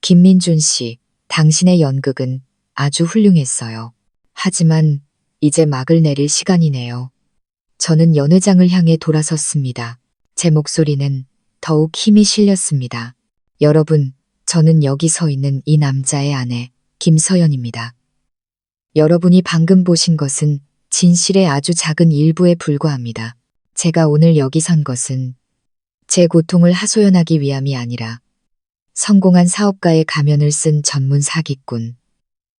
[SPEAKER 1] 김민준 씨, 당신의 연극은 아주 훌륭했어요. 하지만 이제 막을 내릴 시간이네요. 저는 연 회장을 향해 돌아섰습니다. 제 목소리는 더욱 힘이 실렸습니다. 여러분, 저는 여기 서 있는 이 남자의 아내, 김서연입니다. 여러분이 방금 보신 것은 진실의 아주 작은 일부에 불과합니다. 제가 오늘 여기 선 것은 제 고통을 하소연하기 위함이 아니라 성공한 사업가의 가면을 쓴 전문 사기꾼,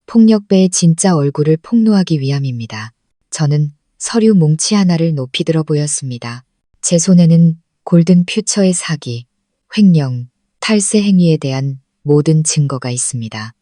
[SPEAKER 1] 폭력배의 진짜 얼굴을 폭로하기 위함입니다. 저는 서류 뭉치 하나를 높이 들어 보였습니다. 제 손에는 골든 퓨처의 사기, 횡령, 탈세 행위에 대한 모든 증거가 있습니다.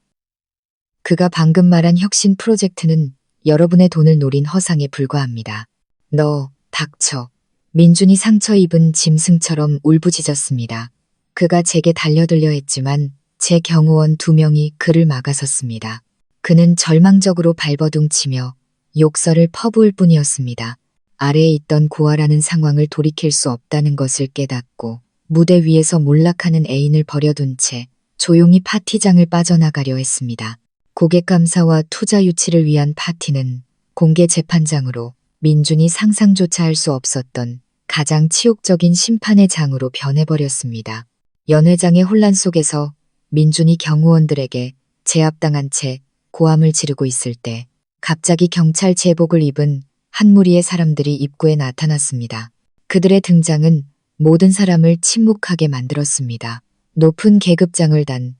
[SPEAKER 1] 그가 방금 말한 혁신 프로젝트는 여러분의 돈을 노린 허상에 불과합니다. 너, 닥쳐. 민준이 상처 입은 짐승처럼 울부짖었습니다. 그가 제게 달려들려 했지만 제 경호원 2명이 그를 막아섰습니다. 그는 절망적으로 발버둥치며 욕설을 퍼부을 뿐이었습니다. 아래에 있던 고아라는 상황을 돌이킬 수 없다는 것을 깨닫고 무대 위에서 몰락하는 애인을 버려둔 채 조용히 파티장을 빠져나가려 했습니다. 고객 감사와 투자 유치를 위한 파티는 공개 재판장으로 민준이 상상조차 할 수 없었던 가장 치욕적인 심판의 장으로 변해버렸습니다. 연 회장의 혼란 속에서 민준이 경호원들에게 제압당한 채 고함을 지르고 있을 때 갑자기 경찰 제복을 입은 한 무리의 사람들이 입구에 나타났습니다. 그들의 등장은 모든 사람을 침묵하게 만들었습니다. 높은 계급장을 단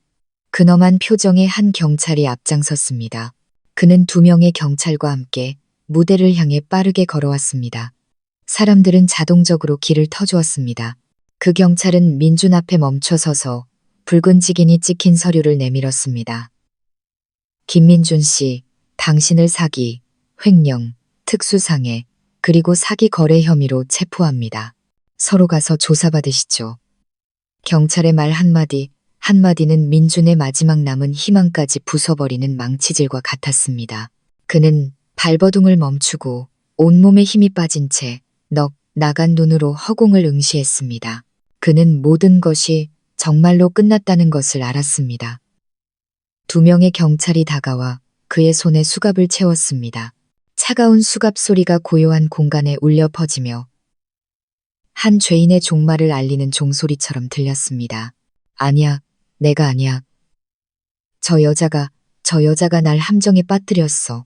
[SPEAKER 1] 근엄한 표정의 한 경찰이 앞장섰습니다. 그는 2명의 경찰과 함께 무대를 향해 빠르게 걸어왔습니다. 사람들은 자동적으로 길을 터주었습니다. 그 경찰은 민준 앞에 멈춰서서 붉은 직인이 찍힌 서류를 내밀었습니다. 김민준 씨, 당신을 사기, 횡령, 특수상해, 그리고 사기 거래 혐의로 체포합니다. 서로 가서 조사받으시죠. 경찰의 말 한마디는 민준의 마지막 남은 희망까지 부숴버리는 망치질과 같았습니다. 그는 발버둥을 멈추고 온몸에 힘이 빠진 채 넋 나간 눈으로 허공을 응시했습니다. 그는 모든 것이 정말로 끝났다는 것을 알았습니다. 2명의 경찰이 다가와 그의 손에 수갑을 채웠습니다. 차가운 수갑 소리가 고요한 공간에 울려 퍼지며 한 죄인의 종말을 알리는 종소리처럼 들렸습니다. 아니야, 내가 아니야. 저 여자가 날 함정에 빠뜨렸어.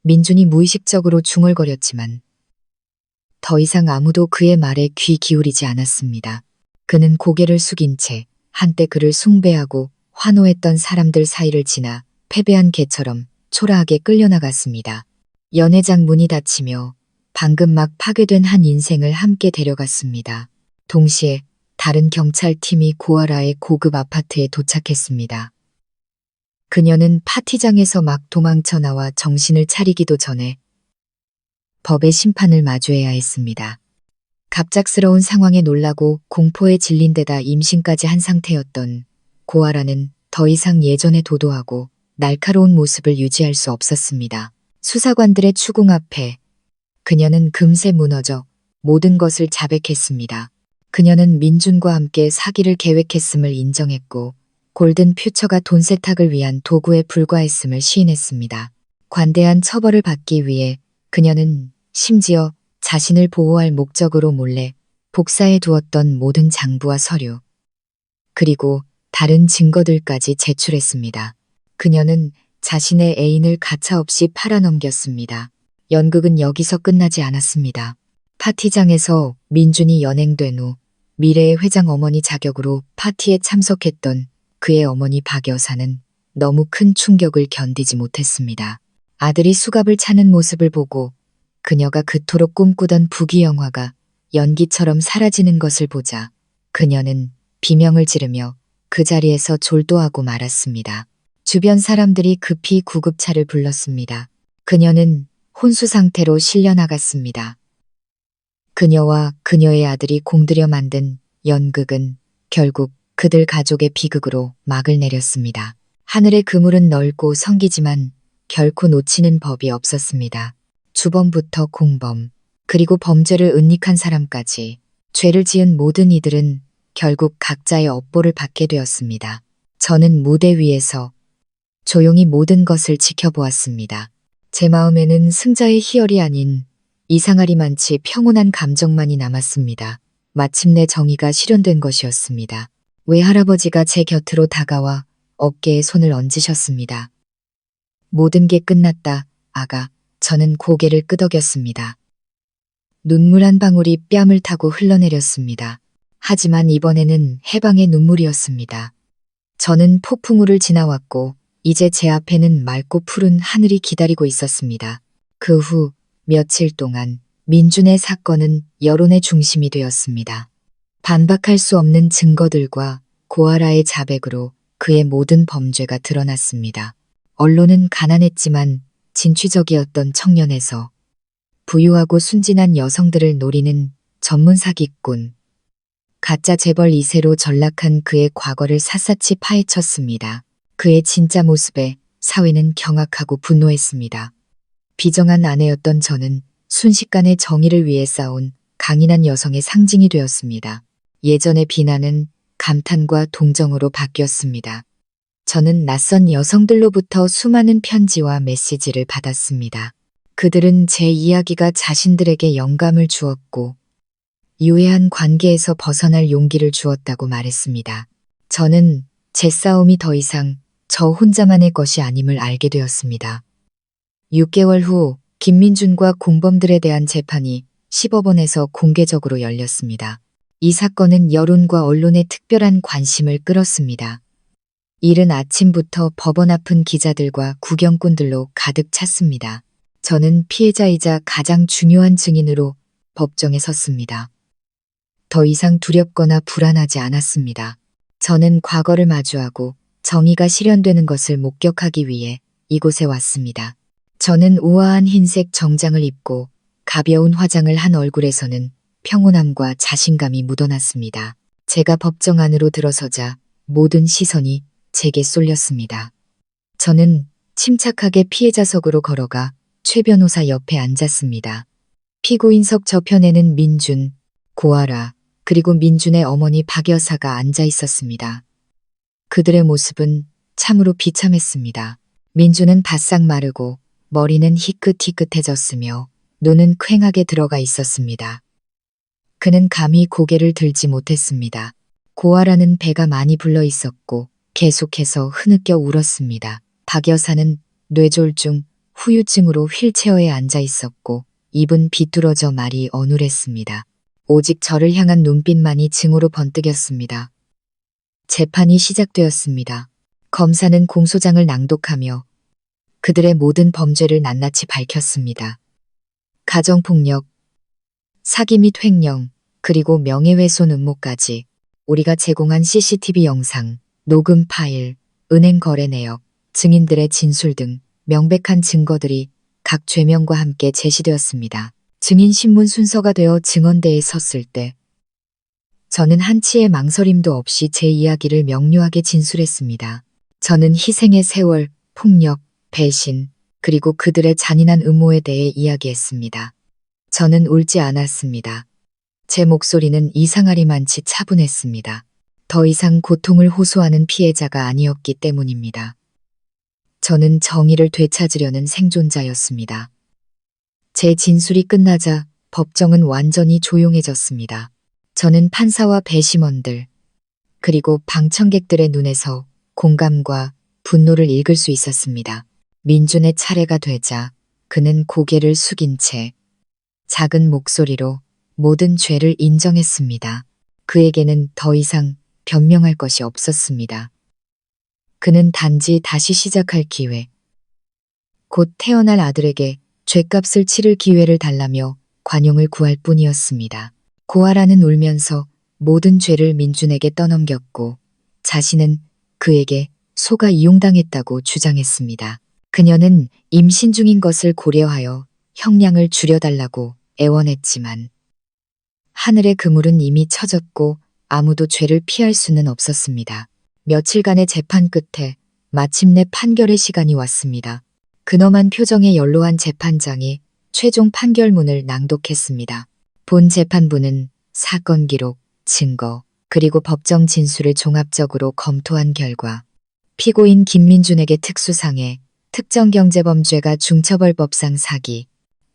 [SPEAKER 1] 민준이 무의식적으로 중얼거렸지만 더 이상 아무도 그의 말에 귀 기울이지 않았습니다. 그는 고개를 숙인 채 한때 그를 숭배하고 환호했던 사람들 사이를 지나 패배한 개처럼 초라하게 끌려나갔습니다. 연회장 문이 닫히며 방금 막 파괴된 한 인생을 함께 데려갔습니다. 동시에 다른 경찰팀이 고아라의 고급 아파트에 도착했습니다. 그녀는 파티장에서 막 도망쳐 나와 정신을 차리기도 전에 법의 심판을 마주해야 했습니다. 갑작스러운 상황에 놀라고 공포에 질린 데다 임신까지 한 상태였던 고아라는 더 이상 예전의 도도하고 날카로운 모습을 유지할 수 없었습니다. 수사관들의 추궁 앞에 그녀는 금세 무너져 모든 것을 자백했습니다. 그녀는 민준과 함께 사기를 계획했음을 인정했고 골든 퓨처가 돈 세탁을 위한 도구에 불과했음을 시인했습니다. 관대한 처벌을 받기 위해 그녀는 심지어 자신을 보호할 목적으로 몰래 복사해 두었던 모든 장부와 서류, 그리고 다른 증거들까지 제출했습니다. 그녀는 자신의 애인을 가차없이 팔아넘겼습니다. 연극은 여기서 끝나지 않았습니다. 파티장에서 민준이 연행된 후 미래의 회장 어머니 자격으로 파티에 참석했던 그의 어머니 박 여사는 너무 큰 충격을 견디지 못했습니다. 아들이 수갑을 차는 모습을 보고 그녀가 그토록 꿈꾸던 부귀 영화가 연기처럼 사라지는 것을 보자 그녀는 비명을 지르며 그 자리에서 졸도하고 말았습니다. 주변 사람들이 급히 구급차를 불렀습니다. 그녀는 혼수 상태로 실려나갔습니다. 그녀와 그녀의 아들이 공들여 만든 연극은 결국 그들 가족의 비극으로 막을 내렸습니다. 하늘의 그물은 넓고 성기지만 결코 놓치는 법이 없었습니다. 주범부터 공범, 그리고 범죄를 은닉한 사람까지 죄를 지은 모든 이들은 결국 각자의 업보를 받게 되었습니다. 저는 무대 위에서 조용히 모든 것을 지켜보았습니다. 제 마음에는 승자의 희열이 아닌 이상하리만치 평온한 감정만이 남았습니다. 마침내 정의가 실현된 것이었습니다. 외할아버지가 제 곁으로 다가와 어깨에 손을 얹으셨습니다. 모든 게 끝났다, 아가. 저는 고개를 끄덕였습니다. 눈물 한 방울이 뺨을 타고 흘러내렸습니다. 하지만 이번에는 해방의 눈물이었습니다. 저는 폭풍우를 지나왔고 이제 제 앞에는 맑고 푸른 하늘이 기다리고 있었습니다. 그 후 며칠 동안 민준의 사건은 여론의 중심이 되었습니다. 반박할 수 없는 증거들과 고아라의 자백으로 그의 모든 범죄가 드러났습니다. 언론은 가난했지만 진취적이었던 청년에서 부유하고 순진한 여성들을 노리는 전문 사기꾼, 가짜 재벌 2세로 전락한 그의 과거를 샅샅이 파헤쳤습니다. 그의 진짜 모습에 사회는 경악하고 분노했습니다. 비정한 아내였던 저는 순식간에 정의를 위해 싸운 강인한 여성의 상징이 되었습니다. 예전의 비난은 감탄과 동정으로 바뀌었습니다. 저는 낯선 여성들로부터 수많은 편지와 메시지를 받았습니다. 그들은 제 이야기가 자신들에게 영감을 주었고 유해한 관계에서 벗어날 용기를 주었다고 말했습니다. 저는 제 싸움이 더 이상 저 혼자만의 것이 아님을 알게 되었습니다. 6개월 후 김민준과 공범들에 대한 재판이 10법원에서 공개적으로 열렸습니다. 이 사건은 여론과 언론의 특별한 관심을 끌었습니다. 이른 아침부터 법원 앞은 기자들과 구경꾼들로 가득 찼습니다. 저는 피해자이자 가장 중요한 증인으로 법정에 섰습니다. 더 이상 두렵거나 불안하지 않았습니다. 저는 과거를 마주하고 정의가 실현되는 것을 목격하기 위해 이곳에 왔습니다. 저는 우아한 흰색 정장을 입고 가벼운 화장을 한 얼굴에서는 평온함과 자신감이 묻어났습니다. 제가 법정 안으로 들어서자 모든 시선이 제게 쏠렸습니다. 저는 침착하게 피해자석으로 걸어가 최 변호사 옆에 앉았습니다. 피고인석 저편에는 민준, 고아라, 그리고 민준의 어머니 박 여사가 앉아 있었습니다. 그들의 모습은 참으로 비참했습니다. 민준은 바싹 마르고 머리는 희끗희끗해졌으며 눈은 퀭하게 들어가 있었습니다. 그는 감히 고개를 들지 못했습니다. 고아라는 배가 많이 불러 있었고 계속해서 흐느껴 울었습니다. 박 여사는 뇌졸중, 후유증으로 휠체어에 앉아 있었고 입은 비뚤어져 말이 어눌했습니다. 오직 저를 향한 눈빛만이 증오로 번뜩였습니다. 재판이 시작되었습니다. 검사는 공소장을 낭독하며 그들의 모든 범죄를 낱낱이 밝혔습니다. 가정폭력, 사기 및 횡령, 그리고 명예훼손 음모까지 우리가 제공한 CCTV 영상, 녹음 파일, 은행 거래 내역, 증인들의 진술 등 명백한 증거들이 각 죄명과 함께 제시되었습니다. 증인신문 순서가 되어 증언대에 섰을 때 저는 한치의 망설임도 없이 제 이야기를 명료하게 진술했습니다. 저는 희생의 세월, 폭력, 배신, 그리고 그들의 잔인한 음모에 대해 이야기했습니다. 저는 울지 않았습니다. 제 목소리는 이상하리만치 차분했습니다. 더 이상 고통을 호소하는 피해자가 아니었기 때문입니다. 저는 정의를 되찾으려는 생존자였습니다. 제 진술이 끝나자 법정은 완전히 조용해졌습니다. 저는 판사와 배심원들, 그리고 방청객들의 눈에서 공감과 분노를 읽을 수 있었습니다. 민준의 차례가 되자 그는 고개를 숙인 채 작은 목소리로 모든 죄를 인정했습니다. 그에게는 더 이상 변명할 것이 없었습니다. 그는 단지 다시 시작할 기회, 곧 태어날 아들에게 죗값을 치를 기회를 달라며 관용을 구할 뿐이었습니다. 고아라는 울면서 모든 죄를 민준에게 떠넘겼고 자신은 그에게 속아 이용당했다고 주장했습니다. 그녀는 임신 중인 것을 고려하여 형량을 줄여달라고 애원했지만 하늘의 그물은 이미 쳐졌고 아무도 죄를 피할 수는 없었습니다. 며칠간의 재판 끝에 마침내 판결의 시간이 왔습니다. 근엄한 표정에 연로한 재판장이 최종 판결문을 낭독했습니다. 본 재판부는 사건 기록, 증거, 그리고 법정 진술을 종합적으로 검토한 결과 피고인 김민준에게 특수상해, 특정경제범죄가 중처벌법상 사기,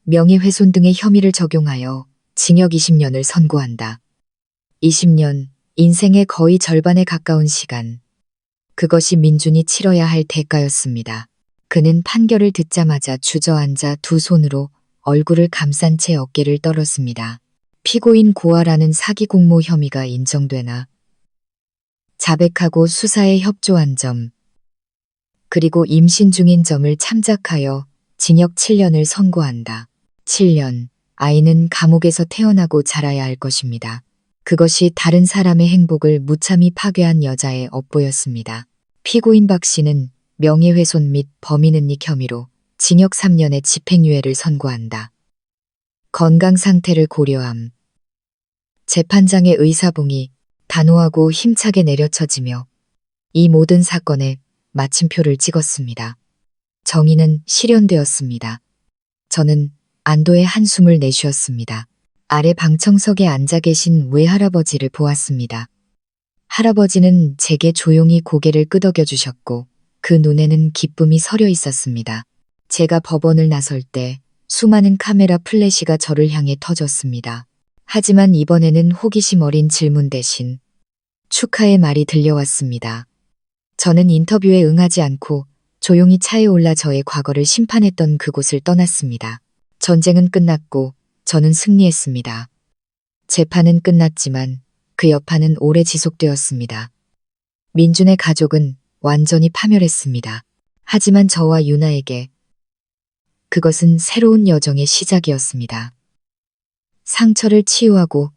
[SPEAKER 1] 명예훼손 등의 혐의를 적용하여 징역 20년을 선고한다. 20년, 인생의 거의 절반에 가까운 시간. 그것이 민준이 치러야 할 대가였습니다. 그는 판결을 듣자마자 주저앉아 두 손으로 얼굴을 감싼 채 어깨를 떨었습니다. 피고인 고아라는 사기 공모 혐의가 인정되나 자백하고 수사에 협조한 점, 그리고 임신 중인 점을 참작하여 징역 7년을 선고한다. 7년, 아이는 감옥에서 태어나고 자라야 할 것입니다. 그것이 다른 사람의 행복을 무참히 파괴한 여자의 업보였습니다. 피고인 박 씨는 명예훼손 및 범인은닉 혐의로 징역 3년의 집행유예를 선고한다. 건강 상태를 고려함. 재판장의 의사봉이 단호하고 힘차게 내려쳐지며 이 모든 사건에 마침표를 찍었습니다. 정의는 실현되었습니다. 저는 안도의 한숨을 내쉬었습니다. 아래 방청석에 앉아 계신 외할아버지를 보았습니다. 할아버지는 제게 조용히 고개를 끄덕여 주셨고 그 눈에는 기쁨이 서려 있었습니다. 제가 법원을 나설 때 수많은 카메라 플래시가 저를 향해 터졌습니다. 하지만 이번에는 호기심 어린 질문 대신 축하의 말이 들려왔습니다. 저는 인터뷰에 응하지 않고 조용히 차에 올라 저의 과거를 심판했던 그곳을 떠났습니다. 전쟁은 끝났고 저는 승리했습니다. 재판은 끝났지만 그 여파는 오래 지속되었습니다. 민준의 가족은 완전히 파멸했습니다. 하지만 저와 유나에게 그것은 새로운 여정의 시작이었습니다. 상처를 치유하고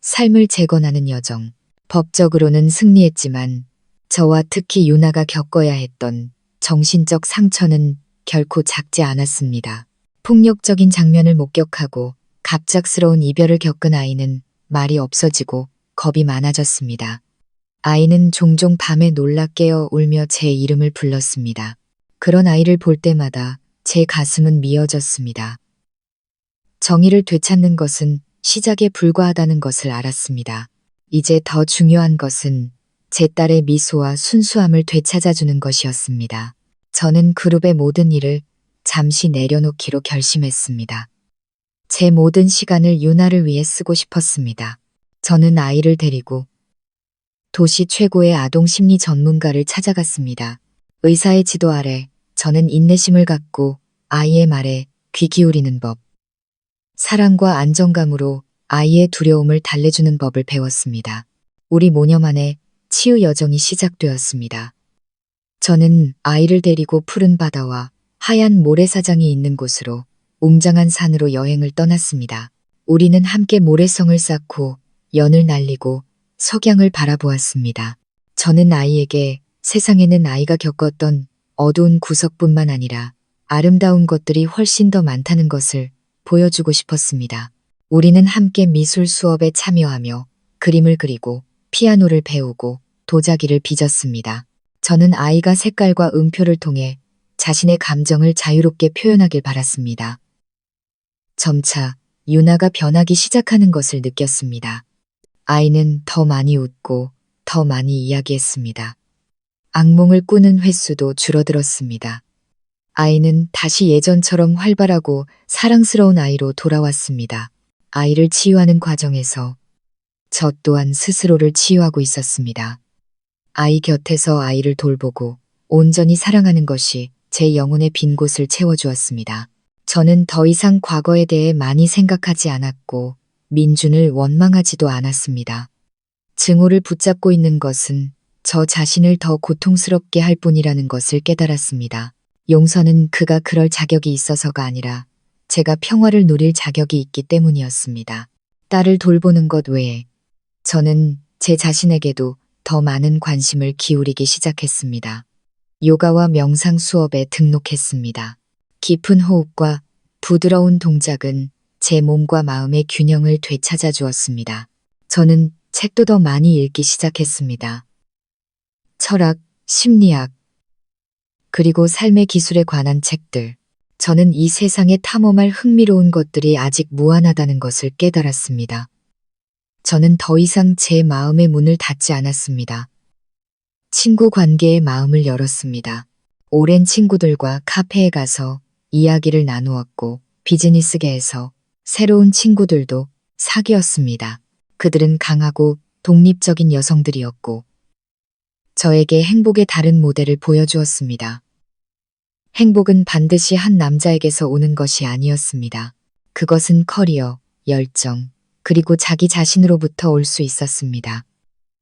[SPEAKER 1] 삶을 재건하는 여정. 법적으로는 승리했지만 저와 특히 유나가 겪어야 했던 정신적 상처는 결코 작지 않았습니다. 폭력적인 장면을 목격하고 갑작스러운 이별을 겪은 아이는 말이 없어지고 겁이 많아졌습니다. 아이는 종종 밤에 놀라 깨어 울며 제 이름을 불렀습니다. 그런 아이를 볼 때마다 제 가슴은 미어졌습니다. 정의를 되찾는 것은 시작에 불과하다는 것을 알았습니다. 이제 더 중요한 것은 제 딸의 미소와 순수함을 되찾아주는 것이었습니다. 저는 그룹의 모든 일을 잠시 내려놓기로 결심했습니다. 제 모든 시간을 유나를 위해 쓰고 싶었습니다. 저는 아이를 데리고 도시 최고의 아동 심리 전문가를 찾아갔습니다. 의사의 지도 아래 저는 인내심을 갖고 아이의 말에 귀 기울이는 법, 사랑과 안정감으로 아이의 두려움을 달래주는 법을 배웠습니다. 우리 모녀만의 치유 여정이 시작되었습니다. 저는 아이를 데리고 푸른 바다와 하얀 모래사장이 있는 곳으로 웅장한 산으로 여행을 떠났습니다. 우리는 함께 모래성을 쌓고 연을 날리고 석양을 바라보았습니다. 저는 아이에게 세상에는 아이가 겪었던 어두운 구석뿐만 아니라 아름다운 것들이 훨씬 더 많다는 것을 보여주고 싶었습니다. 우리는 함께 미술 수업에 참여하며 그림을 그리고 피아노를 배우고 도자기를 빚었습니다. 저는 아이가 색깔과 음표를 통해 자신의 감정을 자유롭게 표현하길 바랐습니다. 점차 유나가 변하기 시작하는 것을 느꼈습니다. 아이는 더 많이 웃고 더 많이 이야기했습니다. 악몽을 꾸는 횟수도 줄어들었습니다. 아이는 다시 예전처럼 활발하고 사랑스러운 아이로 돌아왔습니다. 아이를 치유하는 과정에서 저 또한 스스로를 치유하고 있었습니다. 아이 곁에서 아이를 돌보고 온전히 사랑하는 것이 제 영혼의 빈 곳을 채워주었습니다. 저는 더 이상 과거에 대해 많이 생각하지 않았고 민준을 원망하지도 않았습니다. 증오를 붙잡고 있는 것은 저 자신을 더 고통스럽게 할 뿐이라는 것을 깨달았습니다. 용서는 그가 그럴 자격이 있어서가 아니라 제가 평화를 누릴 자격이 있기 때문이었습니다. 딸을 돌보는 것 외에 저는 제 자신에게도 더 많은 관심을 기울이기 시작했습니다. 요가와 명상 수업에 등록했습니다. 깊은 호흡과 부드러운 동작은 제 몸과 마음의 균형을 되찾아 주었습니다. 저는 책도 더 많이 읽기 시작했습니다. 철학, 심리학, 그리고 삶의 기술에 관한 책들. 저는 이 세상에 탐험할 흥미로운 것들이 아직 무한하다는 것을 깨달았습니다. 저는 더 이상 제 마음의 문을 닫지 않았습니다. 친구 관계의 마음을 열었습니다. 오랜 친구들과 카페에 가서 이야기를 나누었고 비즈니스계에서 새로운 친구들도 사귀었습니다. 그들은 강하고 독립적인 여성들이었고 저에게 행복의 다른 모델을 보여주었습니다. 행복은 반드시 한 남자에게서 오는 것이 아니었습니다. 그것은 커리어, 열정, 그리고 자기 자신으로부터 올 수 있었습니다.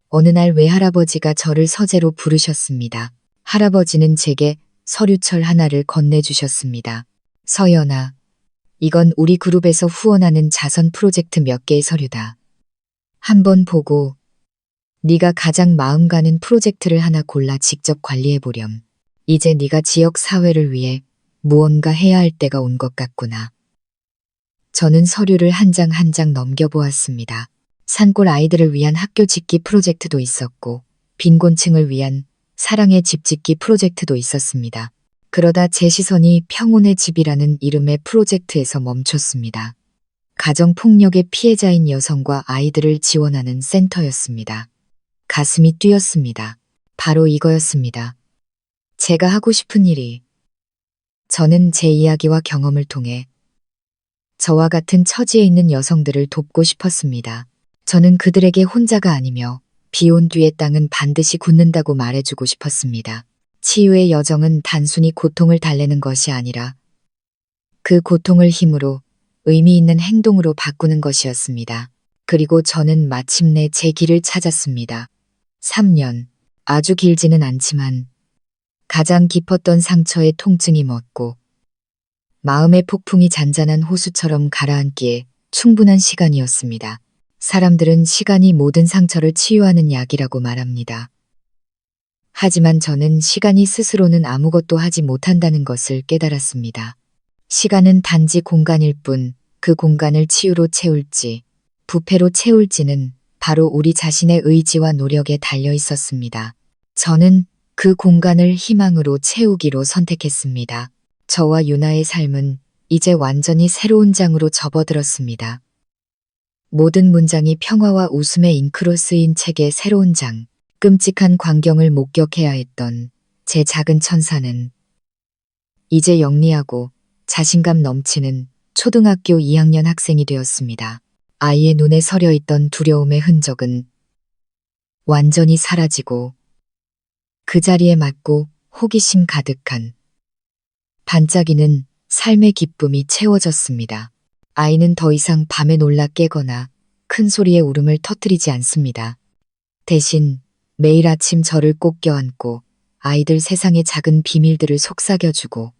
[SPEAKER 1] 어느 날 외할아버지가 저를 서재로 부르셨습니다. 할아버지는 제게 서류철 하나를 건네주셨습니다. 서연아, 이건 우리 그룹에서 후원하는 자선 프로젝트 몇 개의 서류다. 한번 보고 네가 가장 마음 가는 프로젝트를 하나 골라 직접 관리해보렴. 이제 네가 지역 사회를 위해 무언가 해야 할 때가 온 것 같구나. 저는 서류를 한 장 한 장 넘겨보았습니다. 산골 아이들을 위한 학교 짓기 프로젝트도 있었고 빈곤층을 위한 사랑의 집 짓기 프로젝트도 있었습니다. 그러다 제 시선이 평온의 집이라는 이름의 프로젝트에서 멈췄습니다. 가정폭력의 피해자인 여성과 아이들을 지원하는 센터였습니다. 가슴이 뛰었습니다. 바로 이거였습니다. 제가 하고 싶은 일이. 저는 제 이야기와 경험을 통해 저와 같은 처지에 있는 여성들을 돕고 싶었습니다. 저는 그들에게 혼자가 아니며 비온 뒤의 땅은 반드시 굳는다고 말해주고 싶었습니다. 치유의 여정은 단순히 고통을 달래는 것이 아니라 그 고통을 힘으로 의미 있는 행동으로 바꾸는 것이었습니다. 그리고 저는 마침내 제 길을 찾았습니다. 3년, 아주 길지는 않지만 가장 깊었던 상처의 통증이 멎고 마음의 폭풍이 잔잔한 호수처럼 가라앉기에 충분한 시간이었습니다. 사람들은 시간이 모든 상처를 치유하는 약이라고 말합니다. 하지만 저는 시간이 스스로는 아무것도 하지 못한다는 것을 깨달았습니다. 시간은 단지 공간일 뿐 그 공간을 치유로 채울지 부패로 채울지는 바로 우리 자신의 의지와 노력에 달려 있었습니다. 저는 그 공간을 희망으로 채우기로 선택했습니다. 저와 유나의 삶은 이제 완전히 새로운 장으로 접어들었습니다. 모든 문장이 평화와 웃음의 잉크로 쓰인 책의 새로운 장. 끔찍한 광경을 목격해야 했던 제 작은 천사는 이제 영리하고 자신감 넘치는 초등학교 2학년 학생이 되었습니다. 아이의 눈에 서려 있던 두려움의 흔적은 완전히 사라지고 그 자리에 맞고 호기심 가득한 반짝이는 삶의 기쁨이 채워졌습니다. 아이는 더 이상 밤에 놀라 깨거나 큰 소리의 울음을 터뜨리지 않습니다. 대신 매일 아침 저를 꼭 껴안고 아이들 세상의 작은 비밀들을 속삭여주고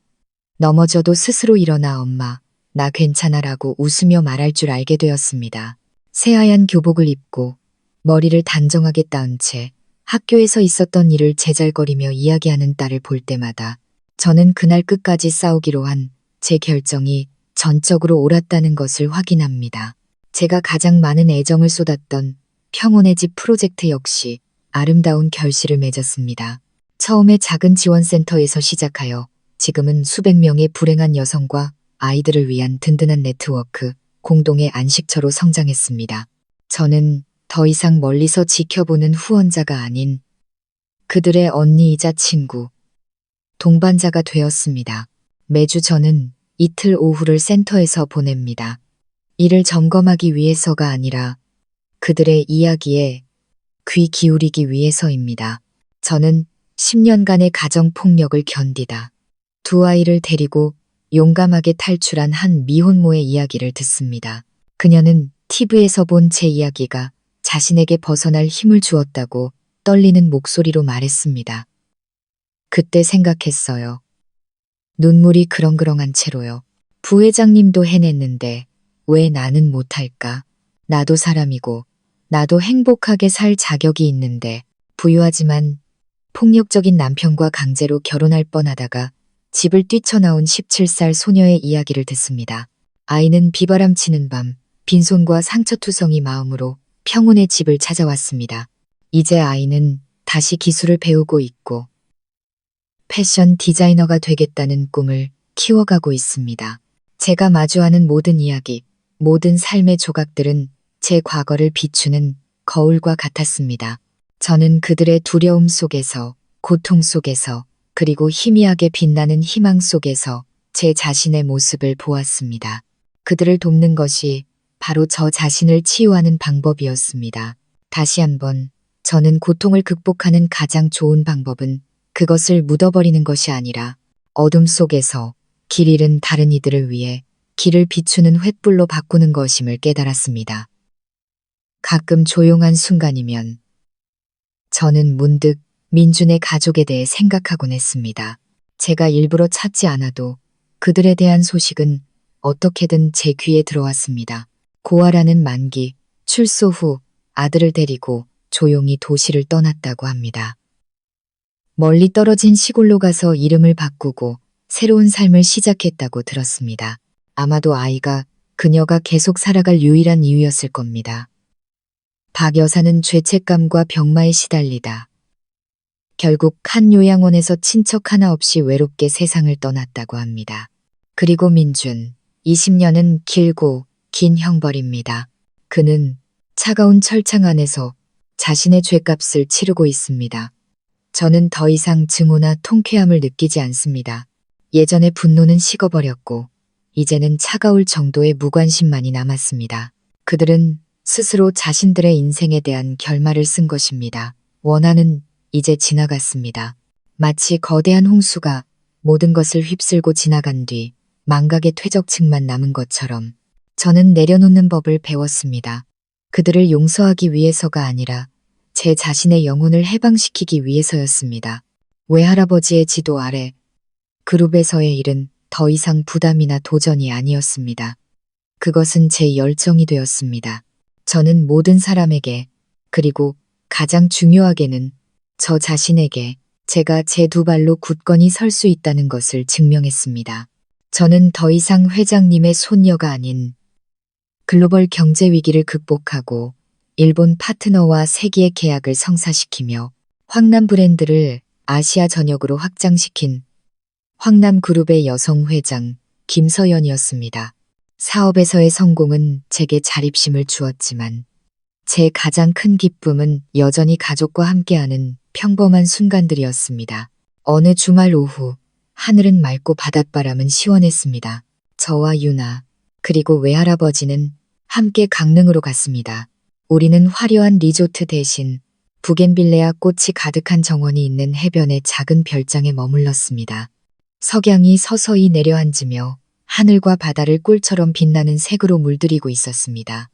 [SPEAKER 1] 넘어져도 스스로 일어나 엄마, 나 괜찮아라고 웃으며 말할 줄 알게 되었습니다. 새하얀 교복을 입고 머리를 단정하게 따은 채 학교에서 있었던 일을 제잘거리며 이야기하는 딸을 볼 때마다 저는 그날 끝까지 싸우기로 한 제 결정이 전적으로 옳았다는 것을 확인합니다. 제가 가장 많은 애정을 쏟았던 평온의 집 프로젝트 역시 아름다운 결실을 맺었습니다. 처음에 작은 지원센터에서 시작하여 지금은 수백 명의 불행한 여성과 아이들을 위한 든든한 네트워크, 공동의 안식처로 성장했습니다. 저는 더 이상 멀리서 지켜보는 후원자가 아닌 그들의 언니이자 친구, 동반자가 되었습니다. 매주 저는 이틀 오후를 센터에서 보냅니다. 이를 점검하기 위해서가 아니라 그들의 이야기에 귀 기울이기 위해서입니다. 저는 10년간의 가정폭력을 견디다 두 아이를 데리고 용감하게 탈출한 한 미혼모의 이야기를 듣습니다. 그녀는 TV에서 본 제 이야기가 자신에게 벗어날 힘을 주었다고 떨리는 목소리로 말했습니다. 그때 생각했어요. 눈물이 그렁그렁한 채로요. 부회장님도 해냈는데 왜 나는 못할까? 나도 사람이고 나도 행복하게 살 자격이 있는데 부유하지만 폭력적인 남편과 강제로 결혼할 뻔하다가 집을 뛰쳐나온 17살 소녀의 이야기를 듣습니다. 아이는 비바람치는 밤 빈손과 상처투성이 마음으로 평온의 집을 찾아왔습니다. 이제 아이는 다시 기술을 배우고 있고 패션 디자이너가 되겠다는 꿈을 키워가고 있습니다. 제가 마주하는 모든 이야기, 모든 삶의 조각들은 제 과거를 비추는 거울과 같았습니다. 저는 그들의 두려움 속에서, 고통 속에서, 그리고 희미하게 빛나는 희망 속에서 제 자신의 모습을 보았습니다. 그들을 돕는 것이 바로 저 자신을 치유하는 방법이었습니다. 다시 한번 저는 고통을 극복하는 가장 좋은 방법은 그것을 묻어버리는 것이 아니라 어둠 속에서 길 잃은 다른 이들을 위해 길을 비추는 횃불로 바꾸는 것임을 깨달았습니다. 가끔 조용한 순간이면 저는 문득 민준의 가족에 대해 생각하곤 했습니다. 제가 일부러 찾지 않아도 그들에 대한 소식은 어떻게든 제 귀에 들어왔습니다. 고아라는 만기, 출소 후 아들을 데리고 조용히 도시를 떠났다고 합니다. 멀리 떨어진 시골로 가서 이름을 바꾸고 새로운 삶을 시작했다고 들었습니다. 아마도 아이가 그녀가 계속 살아갈 유일한 이유였을 겁니다. 박 여사는 죄책감과 병마에 시달리다 결국 한 요양원에서 친척 하나 없이 외롭게 세상을 떠났다고 합니다. 그리고 민준, 20년은 길고 긴 형벌입니다. 그는 차가운 철창 안에서 자신의 죄값을 치르고 있습니다. 저는 더 이상 증오나 통쾌함을 느끼지 않습니다. 예전의 분노는 식어버렸고 이제는 차가울 정도의 무관심만이 남았습니다. 그들은 스스로 자신들의 인생에 대한 결말을 쓴 것입니다. 원한은 이제 지나갔습니다. 마치 거대한 홍수가 모든 것을 휩쓸고 지나간 뒤 망각의 퇴적층만 남은 것처럼 저는 내려놓는 법을 배웠습니다. 그들을 용서하기 위해서가 아니라 제 자신의 영혼을 해방시키기 위해서였습니다. 외할아버지의 지도 아래 그룹에서의 일은 더 이상 부담이나 도전이 아니었습니다. 그것은 제 열정이 되었습니다. 저는 모든 사람에게, 그리고 가장 중요하게는 저 자신에게 제가 제 두 발로 굳건히 설 수 있다는 것을 증명했습니다. 저는 더 이상 회장님의 손녀가 아닌 글로벌 경제 위기를 극복하고 일본 파트너와 세기의 계약을 성사시키며 황남 브랜드를 아시아 전역으로 확장시킨 황남그룹의 여성 회장 김서연이었습니다. 사업에서의 성공은 제게 자립심을 주었지만 제 가장 큰 기쁨은 여전히 가족과 함께하는 평범한 순간들이었습니다. 어느 주말 오후 하늘은 맑고 바닷바람은 시원했습니다. 저와 유나 그리고 외할아버지는 함께 강릉으로 갔습니다. 우리는 화려한 리조트 대신 부겐빌레아 꽃이 가득한 정원이 있는 해변의 작은 별장에 머물렀습니다. 석양이 서서히 내려앉으며 하늘과 바다를 꿀처럼 빛나는 색으로 물들이고 있었습니다.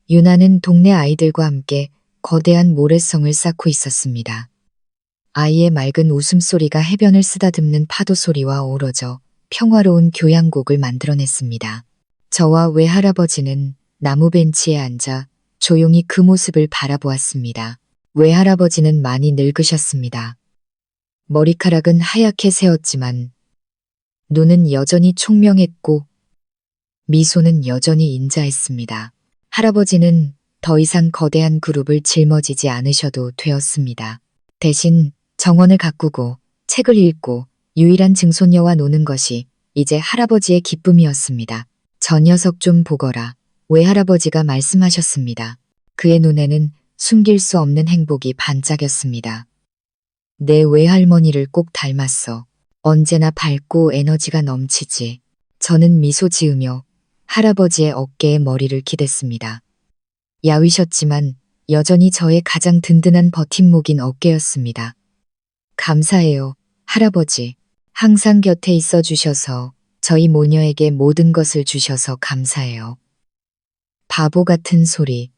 [SPEAKER 1] 유나는 동네 아이들과 함께 거대한 모래성을 쌓고 있었습니다. 아이의 맑은 웃음소리가 해변을 쓰다듬는 파도 소리와 어우러져 평화로운 교향곡을 만들어냈습니다. 저와 외할아버지는 나무 벤치에 앉아 조용히 그 모습을 바라보았습니다. 외할아버지는 많이 늙으셨습니다. 머리카락은 하얗게 새었지만 눈은 여전히 총명했고 미소는 여전히 인자했습니다. 할아버지는 더 이상 거대한 그룹을 짊어지지 않으셔도 되었습니다. 대신 정원을 가꾸고 책을 읽고 유일한 증손녀와 노는 것이 이제 할아버지의 기쁨이었습니다. 저 녀석 좀 보거라. 외할아버지가 말씀하셨습니다. 그의 눈에는 숨길 수 없는 행복이 반짝였습니다. 내 외할머니를 꼭 닮았어. 언제나 밝고 에너지가 넘치지. 저는 미소 지으며 할아버지의 어깨에 머리를 기댔습니다. 야위셨지만 여전히 저의 가장 든든한 버팀목인 어깨였습니다. 감사해요, 할아버지. 항상 곁에 있어 주셔서 저희 모녀에게 모든 것을 주셔서 감사해요. 바보 같은 소리.